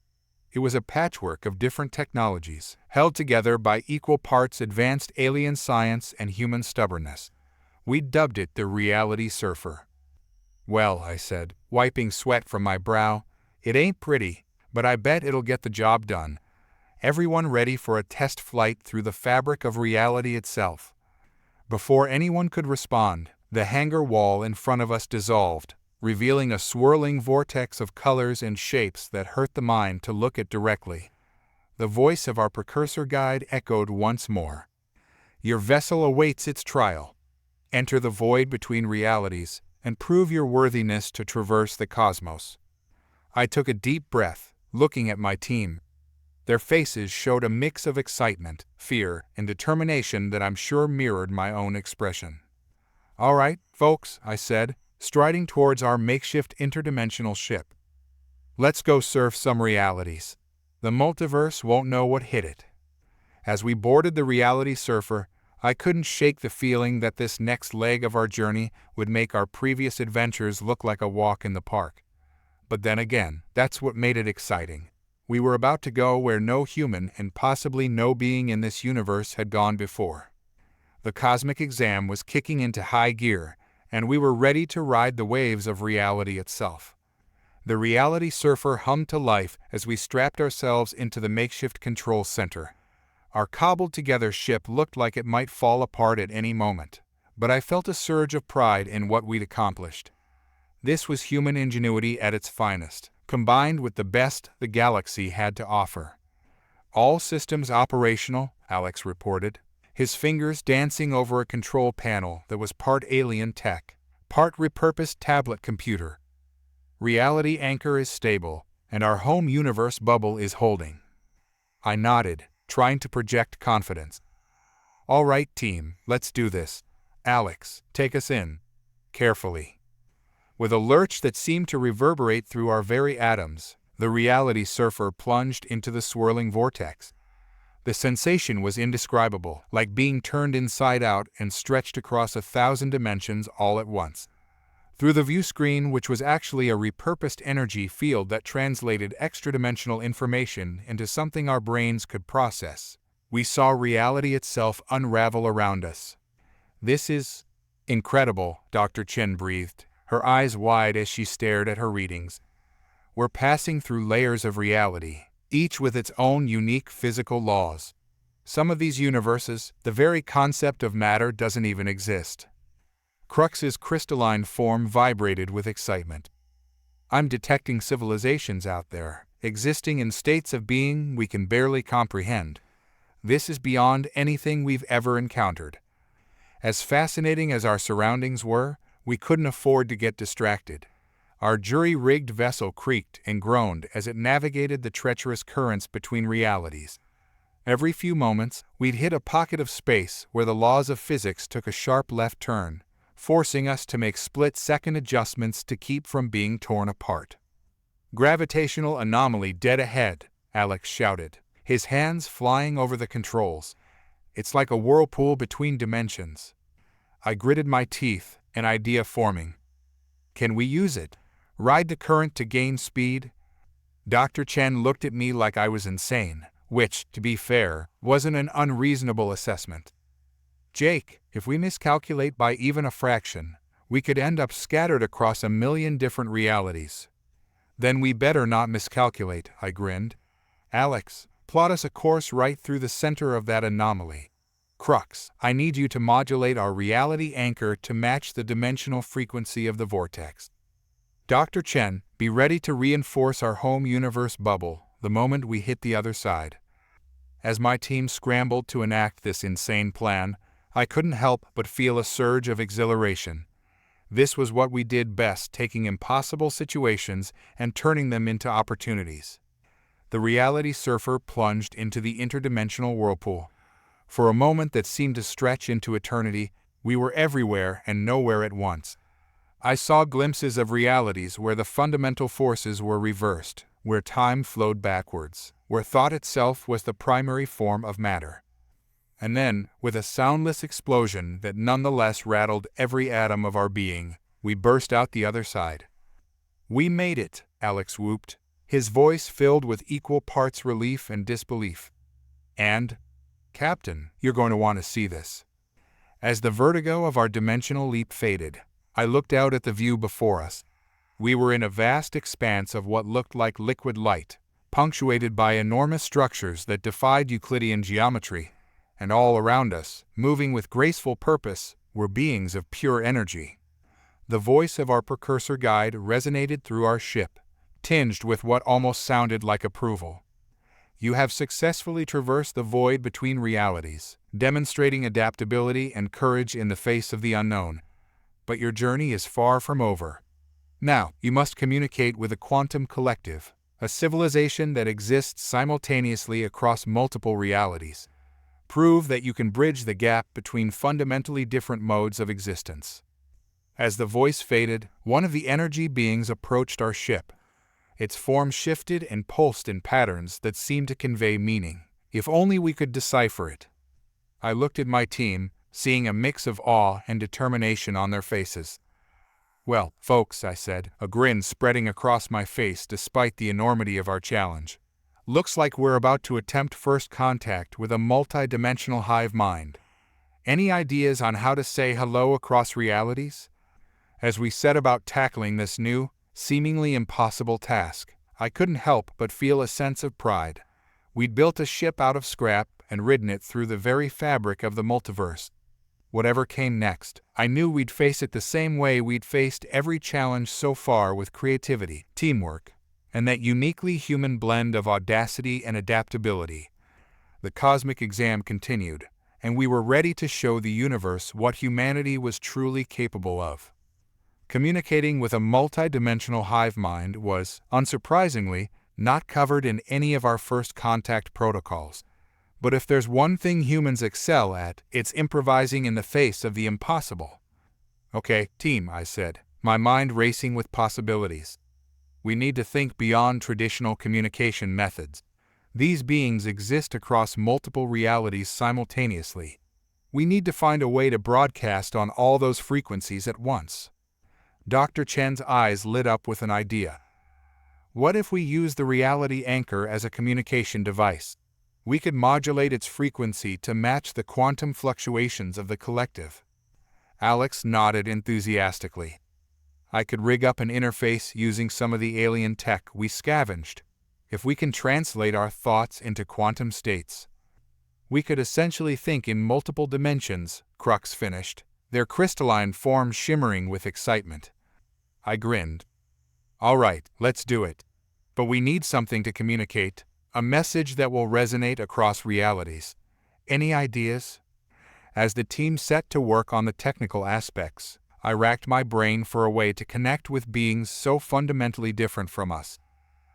It was a patchwork of different technologies, held together by equal parts advanced alien science and human stubbornness. We dubbed it the Reality Surfer. "Well," I said, wiping sweat from my brow, "it ain't pretty, but I bet it'll get the job done." Everyone ready for a test flight through the fabric of reality itself. Before anyone could respond, the hangar wall in front of us dissolved, revealing a swirling vortex of colors and shapes that hurt the mind to look at directly. The voice of our precursor guide echoed once more. "Your vessel awaits its trial. Enter the void between realities and prove your worthiness to traverse the cosmos." I took a deep breath, looking at my team. Their faces showed a mix of excitement, fear, and determination that I'm sure mirrored my own expression. "All right, folks," I said, striding towards our makeshift interdimensional ship. "Let's go surf some realities. The multiverse won't know what hit it." As we boarded the Reality Surfer, I couldn't shake the feeling that this next leg of our journey would make our previous adventures look like a walk in the park. But then again, that's what made it exciting. We were about to go where no human and possibly no being in this universe had gone before. The cosmic exam was kicking into high gear, and we were ready to ride the waves of reality itself. The Reality Surfer hummed to life as we strapped ourselves into the makeshift control center. Our cobbled-together ship looked like it might fall apart at any moment, but I felt a surge of pride in what we'd accomplished. This was human ingenuity at its finest, combined with the best the galaxy had to offer. "All systems operational," Alex reported, his fingers dancing over a control panel that was part alien tech, part repurposed tablet computer. "Reality anchor is stable, and our home universe bubble is holding." I nodded, trying to project confidence. "All right, team, let's do this. Alex, take us in." Carefully. With a lurch that seemed to reverberate through our very atoms, the Reality Surfer plunged into the swirling vortex. The sensation was indescribable, like being turned inside out and stretched across 1,000 dimensions all at once. Through the view screen, which was actually a repurposed energy field that translated extra-dimensional information into something our brains could process, we saw reality itself unravel around us. "This is incredible," Dr. Chen breathed, her eyes wide as she stared at her readings. "We're passing through layers of reality, each with its own unique physical laws. Some of these universes, the very concept of matter doesn't even exist." Quorlax's crystalline form vibrated with excitement. "I'm detecting civilizations out there, existing in states of being we can barely comprehend. This is beyond anything we've ever encountered." As fascinating as our surroundings were, we couldn't afford to get distracted. Our jury-rigged vessel creaked and groaned as it navigated the treacherous currents between realities. Every few moments, we'd hit a pocket of space where the laws of physics took a sharp left turn, forcing us to make split-second adjustments to keep from being torn apart. "Gravitational anomaly dead ahead," Alex shouted, his hands flying over the controls. "It's like a whirlpool between dimensions." I gritted my teeth, an idea forming. "Can we use it? Ride the current to gain speed?" Dr. Chen looked at me like I was insane, which, to be fair, wasn't an unreasonable assessment. "Jake, if we miscalculate by even a fraction, we could end up scattered across 1,000,000 different realities." "Then we better not miscalculate," I grinned. "Alex, Plot us a course right through the center of that anomaly. Crux, I need you to modulate our reality anchor to match the dimensional frequency of the vortex. Dr. Chen, be ready to reinforce our home universe bubble the moment we hit the other side. As my team scrambled to enact this insane plan, I couldn't help but feel a surge of exhilaration. This was what we did best, taking impossible situations and turning them into opportunities. The reality surfer plunged into the interdimensional whirlpool. For a moment that seemed to stretch into eternity, we were everywhere and nowhere at once. I saw glimpses of realities where the fundamental forces were reversed, where time flowed backwards, where thought itself was the primary form of matter. And then, with a soundless explosion that nonetheless rattled every atom of our being, we burst out the other side. "We made it," Alex whooped, his voice filled with equal parts relief and disbelief. "And, Captain, you're going to want to see this." As the vertigo of our dimensional leap faded, I looked out at the view before us. We were in a vast expanse of what looked like liquid light, punctuated by enormous structures that defied Euclidean geometry, and all around us, moving with graceful purpose, were beings of pure energy. The voice of our precursor guide resonated through our ship, tinged with what almost sounded like approval. "You have successfully traversed the void between realities, demonstrating adaptability and courage in the face of the unknown. But your journey is far from over. Now, you must communicate with a quantum collective, a civilization that exists simultaneously across multiple realities. Prove that you can bridge the gap between fundamentally different modes of existence." As the voice faded, one of the energy beings approached our ship. Its form shifted and pulsed in patterns that seemed to convey meaning, if only we could decipher it. I looked at my team, seeing a mix of awe and determination on their faces. "Well, folks," I said, a grin spreading across my face despite the enormity of our challenge. "Looks like we're about to attempt first contact with a multi-dimensional hive mind. Any ideas on how to say hello across realities?" As we set about tackling this new, seemingly impossible task, I couldn't help but feel a sense of pride. We'd built a ship out of scrap and ridden it through the very fabric of the multiverse. Whatever came next, I knew we'd face it the same way we'd faced every challenge so far, with creativity, teamwork, and that uniquely human blend of audacity and adaptability. The cosmic exam continued, and we were ready to show the universe what humanity was truly capable of. Communicating with a multi-dimensional hive mind was, unsurprisingly, not covered in any of our first contact protocols. But if there's one thing humans excel at, it's improvising in the face of the impossible. "Okay, team," I said, my mind racing with possibilities. "We need to think beyond traditional communication methods. These beings exist across multiple realities simultaneously. We need to find a way to broadcast on all those frequencies at once." Dr. Chen's eyes lit up with an idea. "What if we use the reality anchor as a communication device? We could modulate its frequency to match the quantum fluctuations of the collective." Alex nodded enthusiastically. "I could rig up an interface using some of the alien tech we scavenged. If we can translate our thoughts into quantum states, we could essentially think in multiple dimensions," Crux finished, their crystalline form shimmering with excitement. I grinned. "All right, let's do it. But we need something to communicate, a message that will resonate across realities. Any ideas?" As the team set to work on the technical aspects, I racked my brain for a way to connect with beings so fundamentally different from us.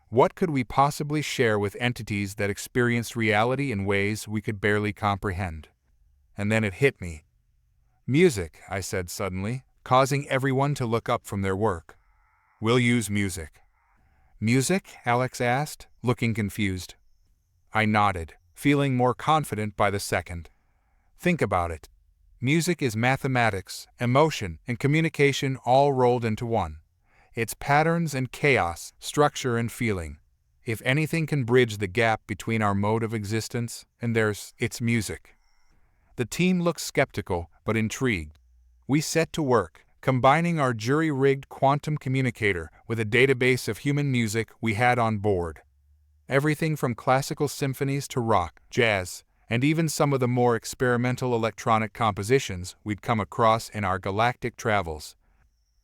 What could we possibly share with entities that experienced reality in ways we could barely comprehend? And then it hit me. "Music," I said suddenly, causing everyone to look up from their work. "We'll use music." "Music?" Alex asked, looking confused. I nodded, feeling more confident by the second. "Think about it. Music is mathematics, emotion, and communication all rolled into one. It's patterns and chaos, structure and feeling. If anything can bridge the gap between our mode of existence and theirs, it's music." The team looked skeptical, but intrigued. We set to work, combining our jury-rigged quantum communicator with a database of human music we had on board. Everything from classical symphonies to rock, jazz, and even some of the more experimental electronic compositions we'd come across in our galactic travels.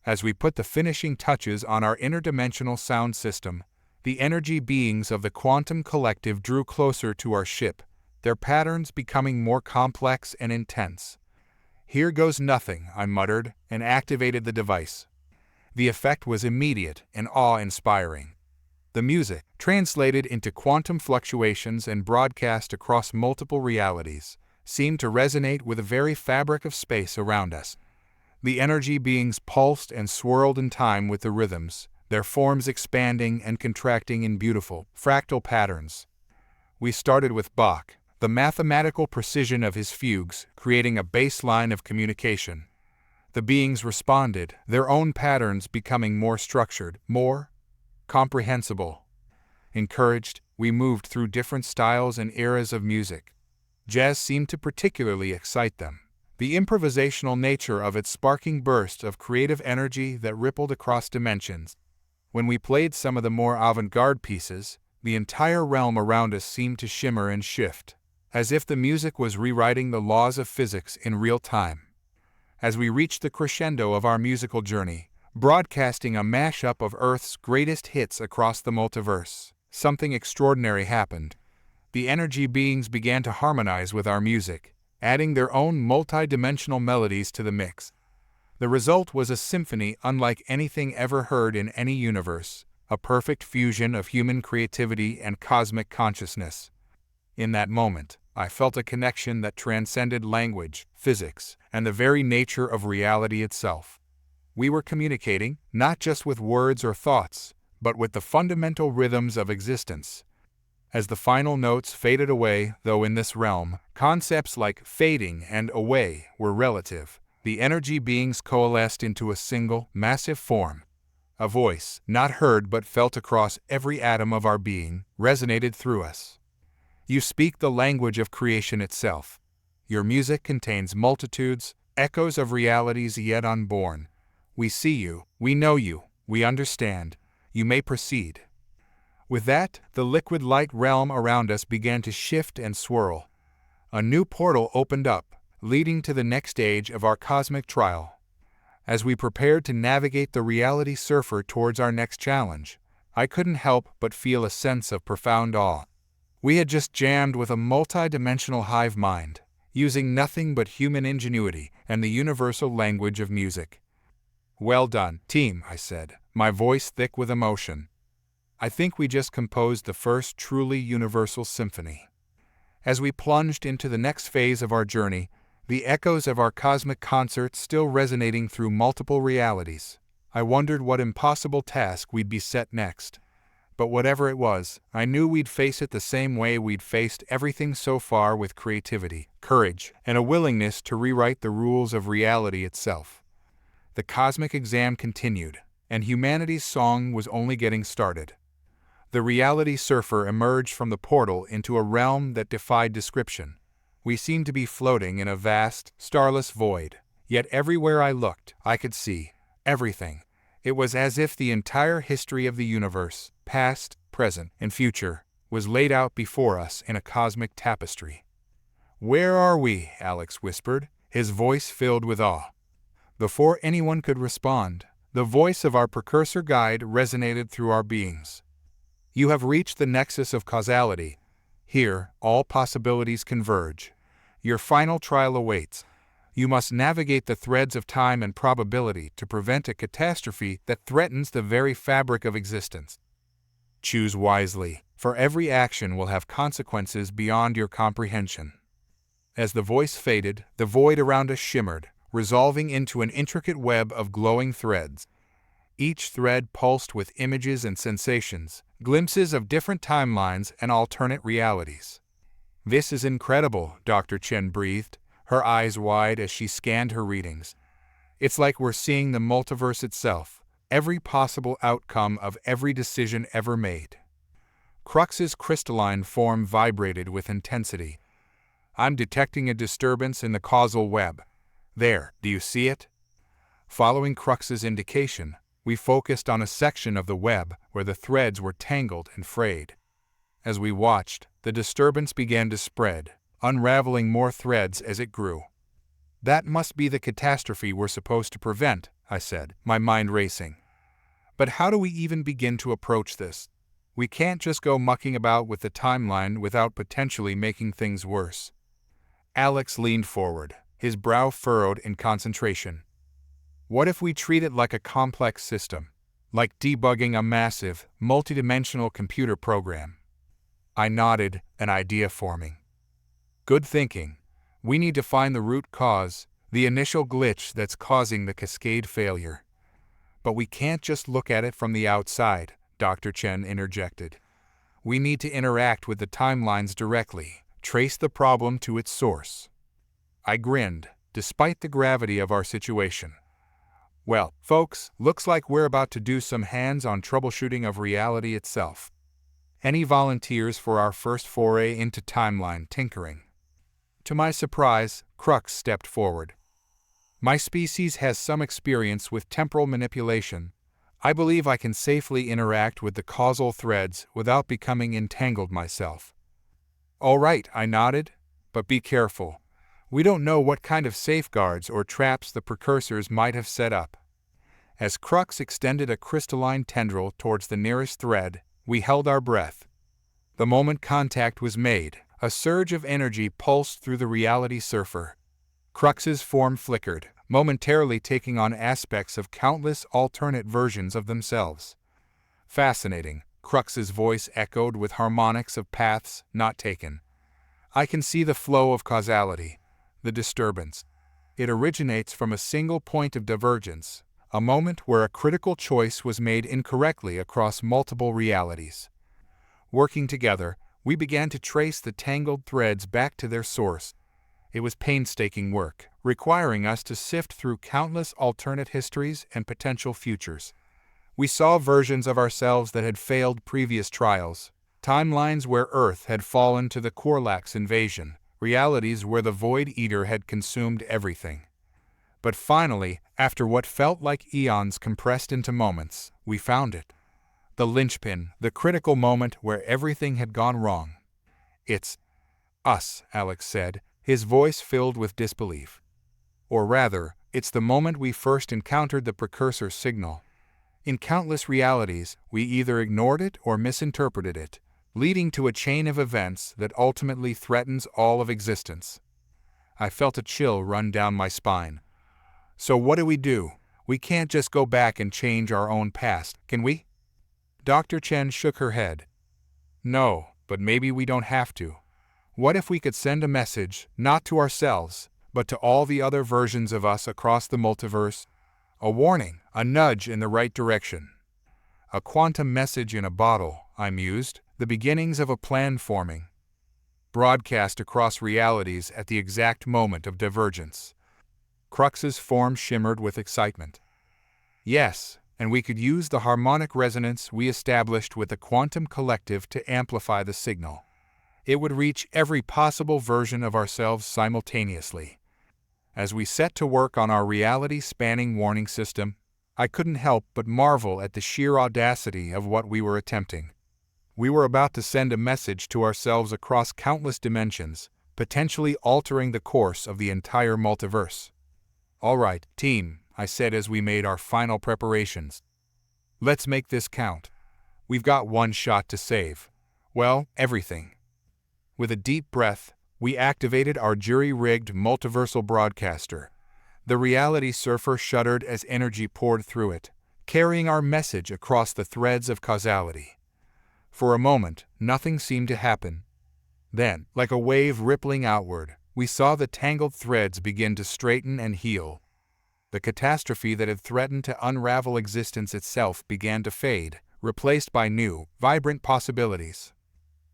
As we put the finishing touches on our interdimensional sound system, the energy beings of the quantum collective drew closer to our ship, their patterns becoming more complex and intense. "Here goes nothing," I muttered, and activated the device. The effect was immediate and awe-inspiring. The music, translated into quantum fluctuations and broadcast across multiple realities, seemed to resonate with the very fabric of space around us. The energy beings pulsed and swirled in time with the rhythms, their forms expanding and contracting in beautiful, fractal patterns. We started with Bach, the mathematical precision of his fugues creating a baseline of communication. The beings responded, their own patterns becoming more structured, more comprehensible. Encouraged, we moved through different styles and eras of music. Jazz seemed to particularly excite them, the improvisational nature of its sparking bursts of creative energy that rippled across dimensions. When we played some of the more avant-garde pieces, the entire realm around us seemed to shimmer and shift, as if the music was rewriting the laws of physics in real time. As we reached the crescendo of our musical journey, broadcasting a mashup of Earth's greatest hits across the multiverse, something extraordinary happened. The energy beings began to harmonize with our music, adding their own multi-dimensional melodies to the mix. The result was a symphony unlike anything ever heard in any universe, a perfect fusion of human creativity and cosmic consciousness. In that moment, I felt a connection that transcended language, physics, and the very nature of reality itself. We were communicating, not just with words or thoughts, but with the fundamental rhythms of existence. As the final notes faded away, though in this realm, concepts like fading and away were relative, the energy beings coalesced into a single, massive form. A voice, not heard but felt across every atom of our being, resonated through us. "You speak the language of creation itself. Your music contains multitudes, echoes of realities yet unborn. We see you, we know you, we understand. You may proceed." With that, the liquid light realm around us began to shift and swirl. A new portal opened up, leading to the next stage of our cosmic trial. As we prepared to navigate the reality surfer towards our next challenge, I couldn't help but feel a sense of profound awe. We had just jammed with a multi-dimensional hive mind, using nothing but human ingenuity and the universal language of music. "Well done, team," I said, my voice thick with emotion. "I think we just composed the first truly universal symphony." As we plunged into the next phase of our journey, the echoes of our cosmic concert still resonating through multiple realities, I wondered what impossible task we'd be set next. But whatever it was, I knew we'd face it the same way we'd faced everything so far, with creativity, courage, and a willingness to rewrite the rules of reality itself. The cosmic exam continued, and humanity's song was only getting started. The reality surfer emerged from the portal into a realm that defied description. We seemed to be floating in a vast, starless void, yet everywhere I looked, I could see everything. It was as if the entire history of the universe, past, present, and future, was laid out before us in a cosmic tapestry. "Where are we?" Alex whispered, his voice filled with awe. Before anyone could respond, the voice of our precursor guide resonated through our beings. "You have reached the nexus of causality. Here, all possibilities converge. Your final trial awaits. You must navigate the threads of time and probability to prevent a catastrophe that threatens the very fabric of existence. Choose wisely, for every action will have consequences beyond your comprehension." As the voice faded, the void around us shimmered, resolving into an intricate web of glowing threads. Each thread pulsed with images and sensations, glimpses of different timelines and alternate realities. "This is incredible," Dr. Chen breathed, her eyes wide as she scanned her readings. "It's like we're seeing the multiverse itself, every possible outcome of every decision ever made." Crux's crystalline form vibrated with intensity. "I'm detecting a disturbance in the causal web. There, do you see it?" Following Crux's indication, we focused on a section of the web where the threads were tangled and frayed. As we watched, the disturbance began to spread, unraveling more threads as it grew. That must be the catastrophe we're supposed to prevent, I said, my mind racing. But how do we even begin to approach this? We can't just go mucking about with the timeline without potentially making things worse. Alex leaned forward, his brow furrowed in concentration. What if we treat it like a complex system, like debugging a massive, multidimensional computer program? I nodded, an idea forming. Good thinking. We need to find the root cause, the initial glitch that's causing the cascade failure. But we can't just look at it from the outside, Dr. Chen interjected. We need to interact with the timelines directly, trace the problem to its source. I grinned, despite the gravity of our situation. Well, folks, looks like we're about to do some hands-on troubleshooting of reality itself. Any volunteers for our first foray into timeline tinkering? To my surprise, Crux stepped forward. My species has some experience with temporal manipulation. I believe I can safely interact with the causal threads without becoming entangled myself. All right, I nodded, but be careful. We don't know what kind of safeguards or traps the precursors might have set up. As Crux extended a crystalline tendril towards the nearest thread, we held our breath. The moment contact was made, a surge of energy pulsed through the reality surfer. Crux's form flickered, momentarily taking on aspects of countless alternate versions of themselves. Fascinating, Crux's voice echoed with harmonics of paths not taken. I can see the flow of causality, the disturbance. It originates from a single point of divergence, a moment where a critical choice was made incorrectly across multiple realities. Working together, we began to trace the tangled threads back to their source. It was painstaking work, requiring us to sift through countless alternate histories and potential futures. We saw versions of ourselves that had failed previous trials, timelines where Earth had fallen to the Quorlax invasion, realities where the Void Eater had consumed everything. But finally, after what felt like eons compressed into moments, we found it. The linchpin, the critical moment where everything had gone wrong. It's us, Alex said, his voice filled with disbelief. Or rather, it's the moment we first encountered the precursor signal. In countless realities, we either ignored it or misinterpreted it, leading to a chain of events that ultimately threatens all of existence. I felt a chill run down my spine. So what do? We can't just go back and change our own past, can we? Dr. Chen shook her head. No, but maybe we don't have to. What if we could send a message, not to ourselves, but to all the other versions of us across the multiverse? A warning, a nudge in the right direction. A quantum message in a bottle, I mused, the beginnings of a plan forming. Broadcast across realities at the exact moment of divergence. Crux's form shimmered with excitement. Yes, and we could use the harmonic resonance we established with the quantum collective to amplify the signal. It would reach every possible version of ourselves simultaneously. As we set to work on our reality-spanning warning system, I couldn't help but marvel at the sheer audacity of what we were attempting. We were about to send a message to ourselves across countless dimensions, potentially altering the course of the entire multiverse. All right, team, I said as we made our final preparations. Let's make this count. We've got one shot to save. Well, everything. With a deep breath, we activated our jury-rigged multiversal broadcaster. The reality surfer shuddered as energy poured through it, carrying our message across the threads of causality. For a moment, nothing seemed to happen. Then, like a wave rippling outward, we saw the tangled threads begin to straighten and heal. The catastrophe that had threatened to unravel existence itself began to fade, replaced by new, vibrant possibilities.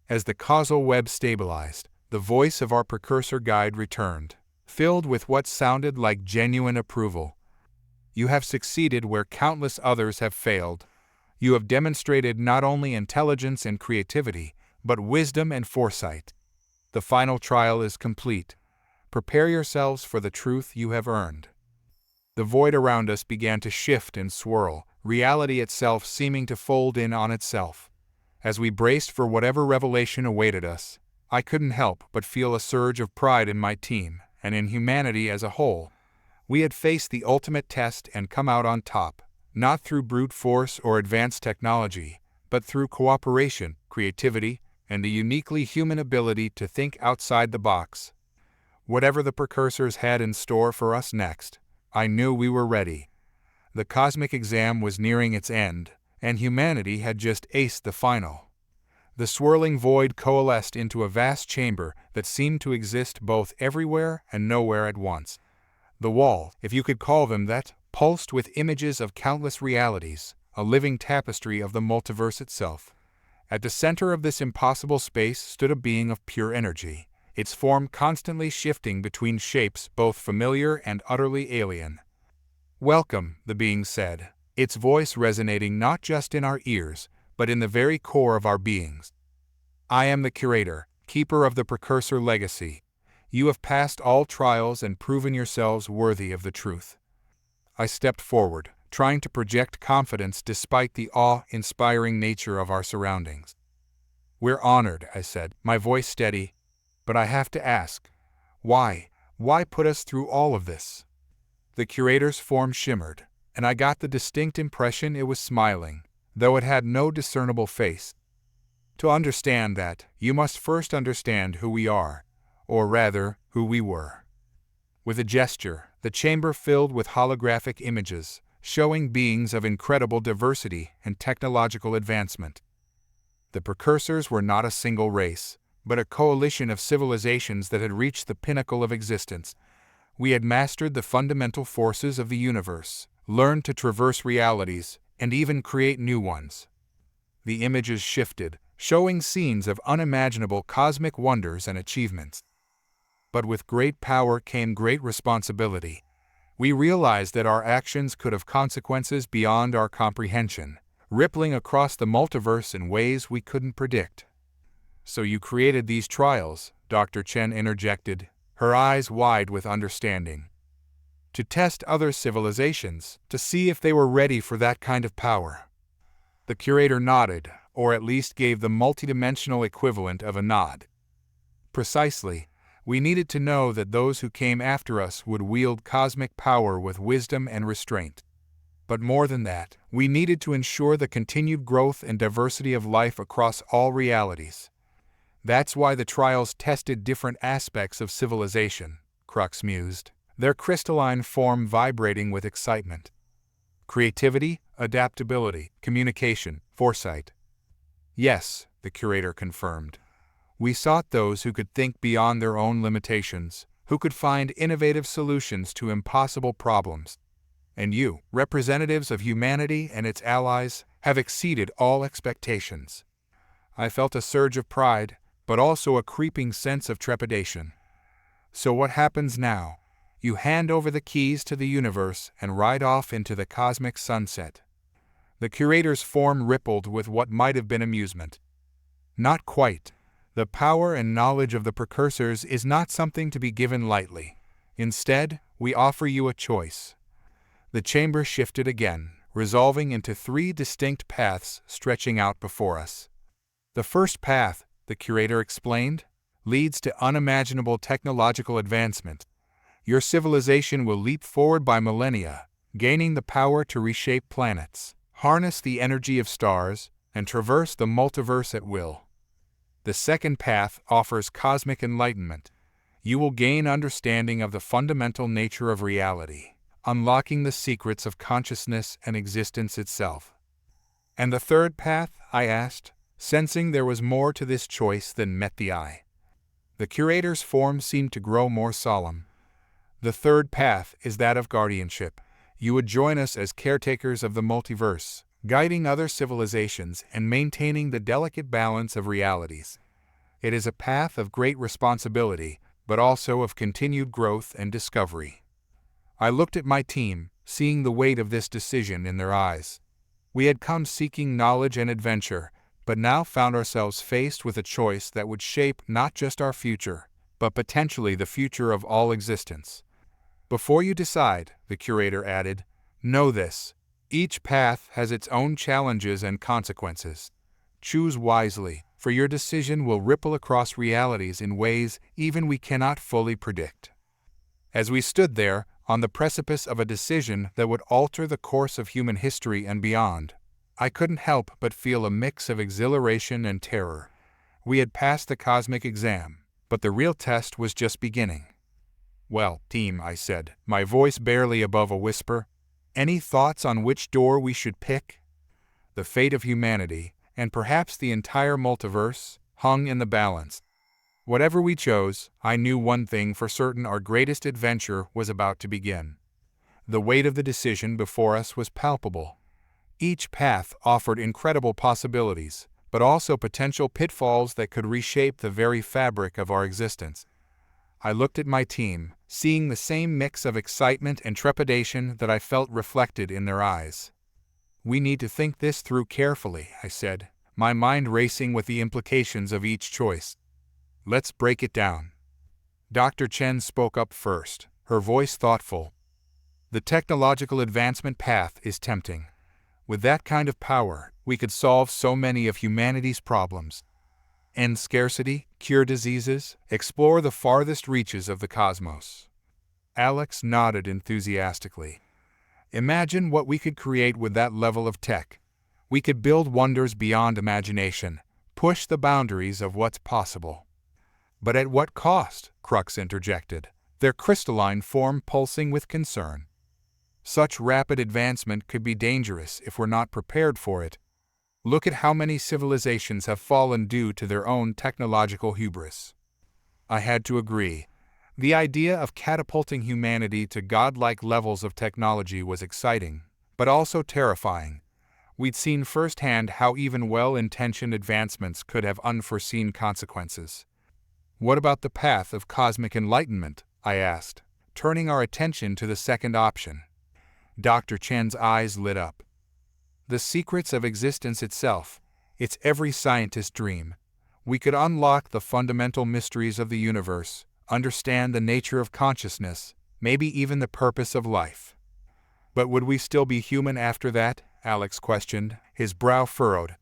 As the causal web stabilized, the voice of our precursor guide returned, filled with what sounded like genuine approval. You have succeeded where countless others have failed. You have demonstrated not only intelligence and creativity, but wisdom and foresight. The final trial is complete. Prepare yourselves for the truth you have earned. The void around us began to shift and swirl, reality itself seeming to fold in on itself. As we braced for whatever revelation awaited us, I couldn't help but feel a surge of pride in my team and in humanity as a whole. We had faced the ultimate test and come out on top, not through brute force or advanced technology, but through cooperation, creativity, and the uniquely human ability to think outside the box. Whatever the precursors had in store for us next, I knew we were ready. The cosmic exam was nearing its end, and humanity had just aced the final. The swirling void coalesced into a vast chamber that seemed to exist both everywhere and nowhere at once. The wall, if you could call them that, pulsed with images of countless realities, a living tapestry of the multiverse itself. At the center of this impossible space stood a being of pure energy, its form constantly shifting between shapes both familiar and utterly alien. "Welcome," the being said, its voice resonating not just in our ears, but in the very core of our beings. "I am the curator, keeper of the precursor legacy. You have passed all trials and proven yourselves worthy of the truth." I stepped forward, trying to project confidence despite the awe-inspiring nature of our surroundings. "We're honored," I said, my voice steady, "but I have to ask, why? Why put us through all of this?" The curator's form shimmered, and I got the distinct impression it was smiling, though it had no discernible face. "To understand that, you must first understand who we are, or rather, who we were." With a gesture, the chamber filled with holographic images, showing beings of incredible diversity and technological advancement. The precursors were not a single race, but a coalition of civilizations that had reached the pinnacle of existence. We had mastered the fundamental forces of the universe, learned to traverse realities, and even create new ones. The images shifted, showing scenes of unimaginable cosmic wonders and achievements. But with great power came great responsibility. We realized that our actions could have consequences beyond our comprehension, rippling across the multiverse in ways we couldn't predict. "So you created these trials," Dr. Chen interjected, her eyes wide with understanding. "To test other civilizations, to see if they were ready for that kind of power." The curator nodded, or at least gave the multidimensional equivalent of a nod. "Precisely. We needed to know that those who came after us would wield cosmic power with wisdom and restraint. But more than that, we needed to ensure the continued growth and diversity of life across all realities. That's why the trials tested different aspects of civilization," Crux mused, their crystalline form vibrating with excitement. "Creativity, adaptability, communication, foresight." "Yes," the curator confirmed. "We sought those who could think beyond their own limitations, who could find innovative solutions to impossible problems. And you, representatives of humanity and its allies, have exceeded all expectations." I felt a surge of pride, but also a creeping sense of trepidation. "So what happens now? You hand over the keys to the universe and ride off into the cosmic sunset." The curator's form rippled with what might have been amusement. "Not quite. The power and knowledge of the precursors is not something to be given lightly. Instead, we offer you a choice." The chamber shifted again, resolving into 3 distinct paths stretching out before us. "The first path," the curator explained, "leads to unimaginable technological advancement. Your civilization will leap forward by millennia, gaining the power to reshape planets, harness the energy of stars, and traverse the multiverse at will. The second path offers cosmic enlightenment. You will gain understanding of the fundamental nature of reality, unlocking the secrets of consciousness and existence itself." "And the third path?" I asked, sensing there was more to this choice than met the eye. The curator's form seemed to grow more solemn. "The third path is that of guardianship. You would join us as caretakers of the multiverse, guiding other civilizations and maintaining the delicate balance of realities. It is a path of great responsibility, but also of continued growth and discovery." I looked at my team, seeing the weight of this decision in their eyes. We had come seeking knowledge and adventure, but now found ourselves faced with a choice that would shape not just our future, but potentially the future of all existence. "Before you decide," the curator added, "know this. Each path has its own challenges and consequences. Choose wisely, for your decision will ripple across realities in ways even we cannot fully predict. As we stood there, on the precipice of a decision that would alter the course of human history and beyond, I couldn't help but feel a mix of exhilaration and terror. We had passed the cosmic exam, but the real test was just beginning. "Well, team," I said, my voice barely above a whisper, "any thoughts on which door we should pick?" The fate of humanity, and perhaps the entire multiverse, hung in the balance. Whatever we chose, I knew one thing for certain: our greatest adventure was about to begin. The weight of the decision before us was palpable. Each path offered incredible possibilities, but also potential pitfalls that could reshape the very fabric of our existence. I looked at my team, seeing the same mix of excitement and trepidation that I felt reflected in their eyes. "We need to think this through carefully," I said, my mind racing with the implications of each choice. "Let's break it down." Dr. Chen spoke up first, her voice thoughtful. "The technological advancement path is tempting. With that kind of power, we could solve so many of humanity's problems. End scarcity, cure diseases, explore the farthest reaches of the cosmos." Alex nodded enthusiastically. "Imagine what we could create with that level of tech. We could build wonders beyond imagination, push the boundaries of what's possible." "But at what cost?" Crux interjected, their crystalline form pulsing with concern. "Such rapid advancement could be dangerous if we're not prepared for it. Look at how many civilizations have fallen due to their own technological hubris." I had to agree. The idea of catapulting humanity to godlike levels of technology was exciting, but also terrifying. We'd seen firsthand how even well-intentioned advancements could have unforeseen consequences. "What about the path of cosmic enlightenment?" I asked, turning our attention to the second option. Dr. Chen's eyes lit up. "The secrets of existence itself. It's every scientist's dream. We could unlock the fundamental mysteries of the universe, understand the nature of consciousness, maybe even the purpose of life." "But would we still be human after that?" Alex questioned, his brow furrowed.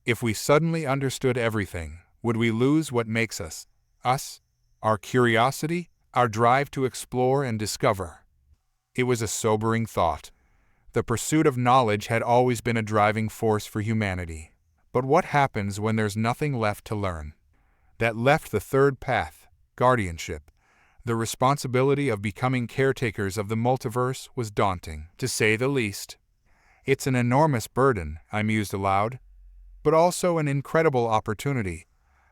"If we suddenly understood everything, would we lose what makes us, us? Our curiosity, our drive to explore and discover?" It was a sobering thought. The pursuit of knowledge had always been a driving force for humanity. But what happens when there's nothing left to learn? That left the third path, guardianship. The responsibility of becoming caretakers of the multiverse was daunting, to say the least. "It's an enormous burden," I mused aloud, "but also an incredible opportunity.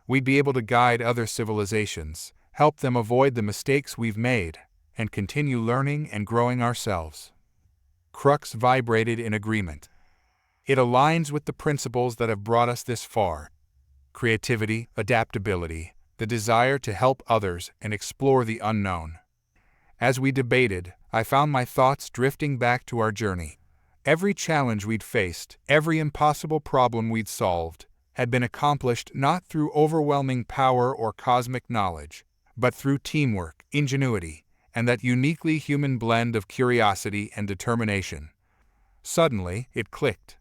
We'd be able to guide other civilizations, help them avoid the mistakes we've made, and continue learning and growing ourselves." Crux vibrated in agreement. "It aligns with the principles that have brought us this far: creativity, adaptability, the desire to help others and explore the unknown." As we debated, I found my thoughts drifting back to our journey. Every challenge we'd faced, every impossible problem we'd solved, had been accomplished not through overwhelming power or cosmic knowledge, but through teamwork, ingenuity, and that uniquely human blend of curiosity and determination. Suddenly, it clicked.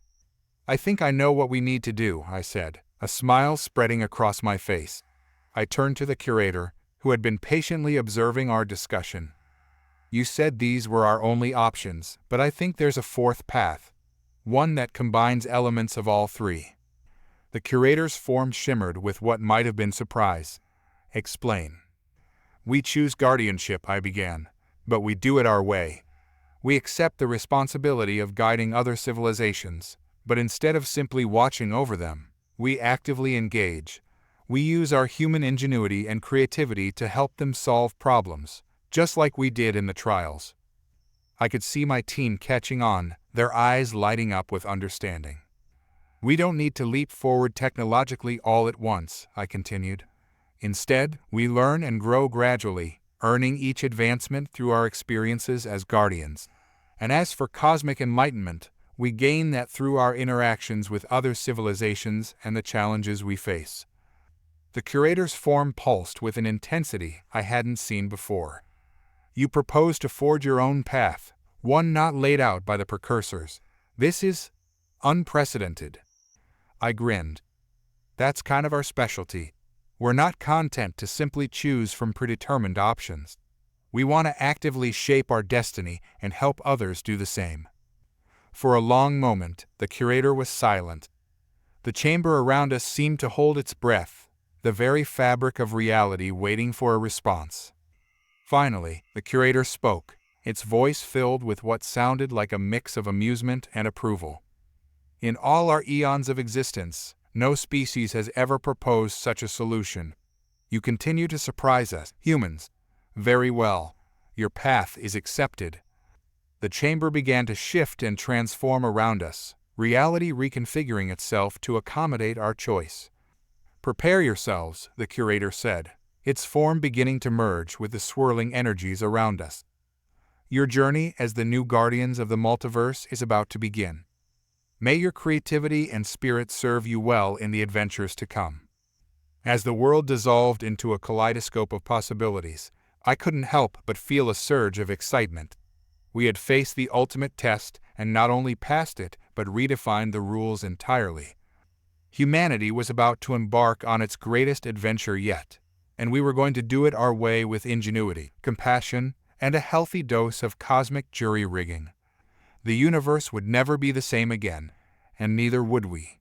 "I think I know what we need to do," I said, a smile spreading across my face. I turned to the curator, who had been patiently observing our discussion. "You said these were our only options, but I think there's a fourth path, one that combines elements of all three." The curator's form shimmered with what might have been surprise. "Explain." "We choose guardianship," I began, "but we do it our way. We accept the responsibility of guiding other civilizations, but instead of simply watching over them, we actively engage. We use our human ingenuity and creativity to help them solve problems, just like we did in the trials." I could see my team catching on, their eyes lighting up with understanding. "We don't need to leap forward technologically all at once," I continued. "Instead, we learn and grow gradually, earning each advancement through our experiences as guardians. And as for cosmic enlightenment, we gain that through our interactions with other civilizations and the challenges we face." The curator's form pulsed with an intensity I hadn't seen before. "You propose to forge your own path, one not laid out by the precursors. This is unprecedented." I grinned. That's kind of our specialty. We're not content to simply choose from predetermined options. We want to actively shape our destiny and help others do the same. For a long moment, the curator was silent. The chamber around us seemed to hold its breath, the very fabric of reality waiting for a response. Finally, the curator spoke, its voice filled with what sounded like a mix of amusement and approval. In all our eons of existence, no species has ever proposed such a solution. You continue to surprise us, humans. Very well. Your path is accepted. The chamber began to shift and transform around us, reality reconfiguring itself to accommodate our choice. Prepare yourselves, the curator said, its form beginning to merge with the swirling energies around us. Your journey as the new guardians of the multiverse is about to begin. May your creativity and spirit serve you well in the adventures to come. As the world dissolved into a kaleidoscope of possibilities, I couldn't help but feel a surge of excitement. We had faced the ultimate test and not only passed it, but redefined the rules entirely. Humanity was about to embark on its greatest adventure yet, and we were going to do it our way with ingenuity, compassion, and a healthy dose of cosmic jury-rigging. The universe would never be the same again, and neither would we.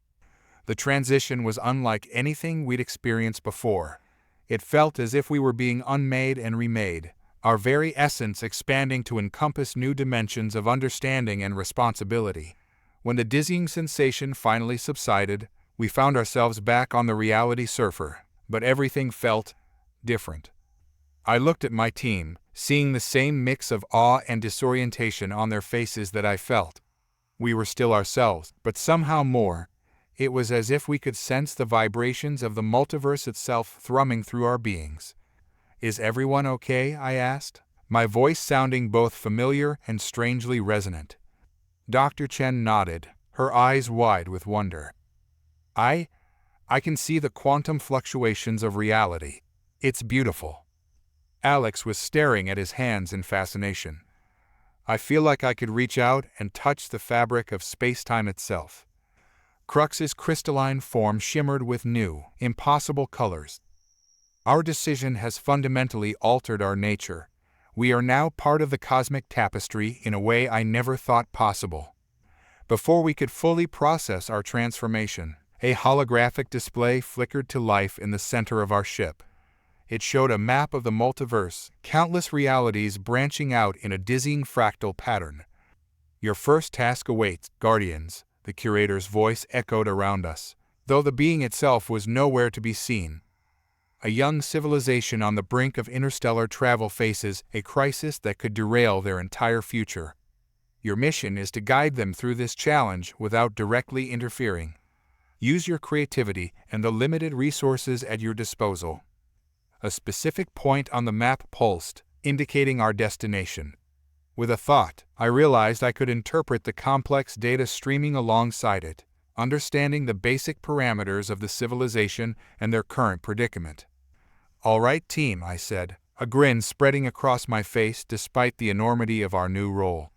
The transition was unlike anything we'd experienced before. It felt as if we were being unmade and remade, our very essence expanding to encompass new dimensions of understanding and responsibility. When the dizzying sensation finally subsided, we found ourselves back on the reality surfer, but everything felt different. I looked at my team, seeing the same mix of awe and disorientation on their faces that I felt. We were still ourselves, but somehow more. It was as if we could sense the vibrations of the multiverse itself thrumming through our beings. "Is everyone okay?" I asked, my voice sounding both familiar and strangely resonant. Dr. Chen nodded, her eyes wide with wonder. I can see the quantum fluctuations of reality. It's beautiful." Alex was staring at his hands in fascination. "I feel like I could reach out and touch the fabric of space-time itself." Crux's crystalline form shimmered with new, impossible colors. "Our decision has fundamentally altered our nature. We are now part of the cosmic tapestry in a way I never thought possible." Before we could fully process our transformation, a holographic display flickered to life in the center of our ship. It showed a map of the multiverse, countless realities branching out in a dizzying fractal pattern. "Your first task awaits, Guardians," the curator's voice echoed around us, though the being itself was nowhere to be seen. A young civilization on the brink of interstellar travel faces a crisis that could derail their entire future. Your mission is to guide them through this challenge without directly interfering. Use your creativity and the limited resources at your disposal. A specific point on the map pulsed, indicating our destination. With a thought, I realized I could interpret the complex data streaming alongside it, understanding the basic parameters of the civilization and their current predicament. "All right, team," I said, a grin spreading across my face despite the enormity of our new role.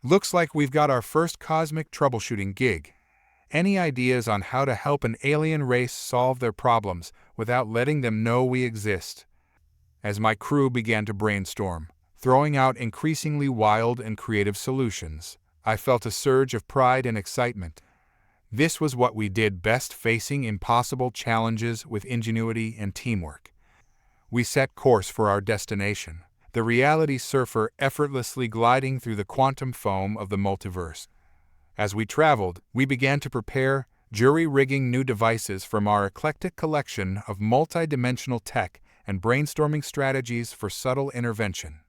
"Looks like we've got our first cosmic troubleshooting gig. Any ideas on how to help an alien race solve their problems without letting them know we exist?" As my crew began to brainstorm, throwing out increasingly wild and creative solutions, I felt a surge of pride and excitement. This was what we did best, facing impossible challenges with ingenuity and teamwork. We set course for our destination, the reality surfer effortlessly gliding through the quantum foam of the multiverse. As we traveled, we began to prepare, jury-rigging new devices from our eclectic collection of multi-dimensional tech and brainstorming strategies for subtle intervention.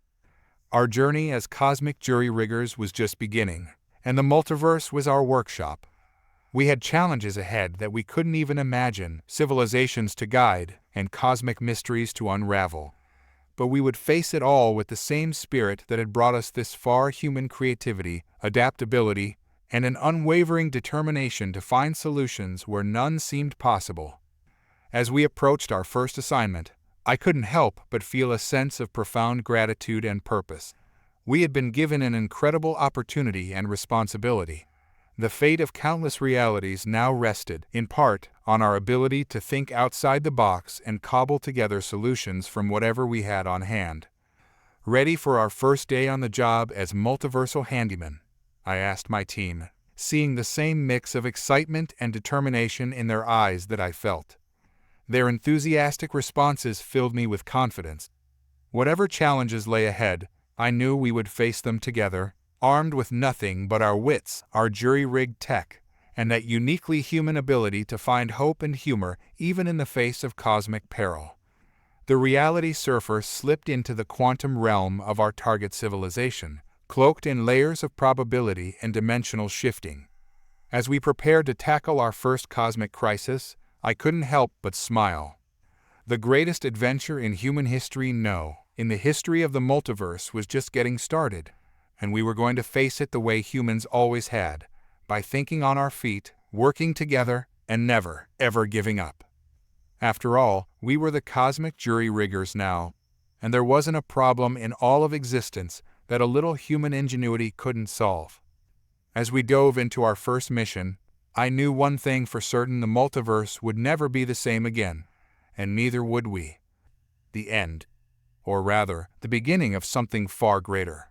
Our journey as cosmic jury-riggers was just beginning, and the multiverse was our workshop. We had challenges ahead that we couldn't even imagine, civilizations to guide, and cosmic mysteries to unravel. But we would face it all with the same spirit that had brought us this far: human creativity, adaptability, and an unwavering determination to find solutions where none seemed possible. As we approached our first assignment, I couldn't help but feel a sense of profound gratitude and purpose. We had been given an incredible opportunity and responsibility. The fate of countless realities now rested, in part, on our ability to think outside the box and cobble together solutions from whatever we had on hand. Ready for our first day on the job as multiversal handyman? I asked my team, seeing the same mix of excitement and determination in their eyes that I felt. Their enthusiastic responses filled me with confidence. Whatever challenges lay ahead, I knew we would face them together, armed with nothing but our wits, our jury-rigged tech, and that uniquely human ability to find hope and humor even in the face of cosmic peril. The reality surfer slipped into the quantum realm of our target civilization, cloaked in layers of probability and dimensional shifting. As we prepared to tackle our first cosmic crisis, I couldn't help but smile. The greatest adventure in human history, no, in the history of the multiverse, was just getting started, and we were going to face it the way humans always had, by thinking on our feet, working together, and never, ever giving up. After all, we were the cosmic jury-riggers now, and there wasn't a problem in all of existence that a little human ingenuity couldn't solve. As we dove into our first mission, I knew one thing for certain: the multiverse would never be the same again, and neither would we. The end, or rather, the beginning of something far greater.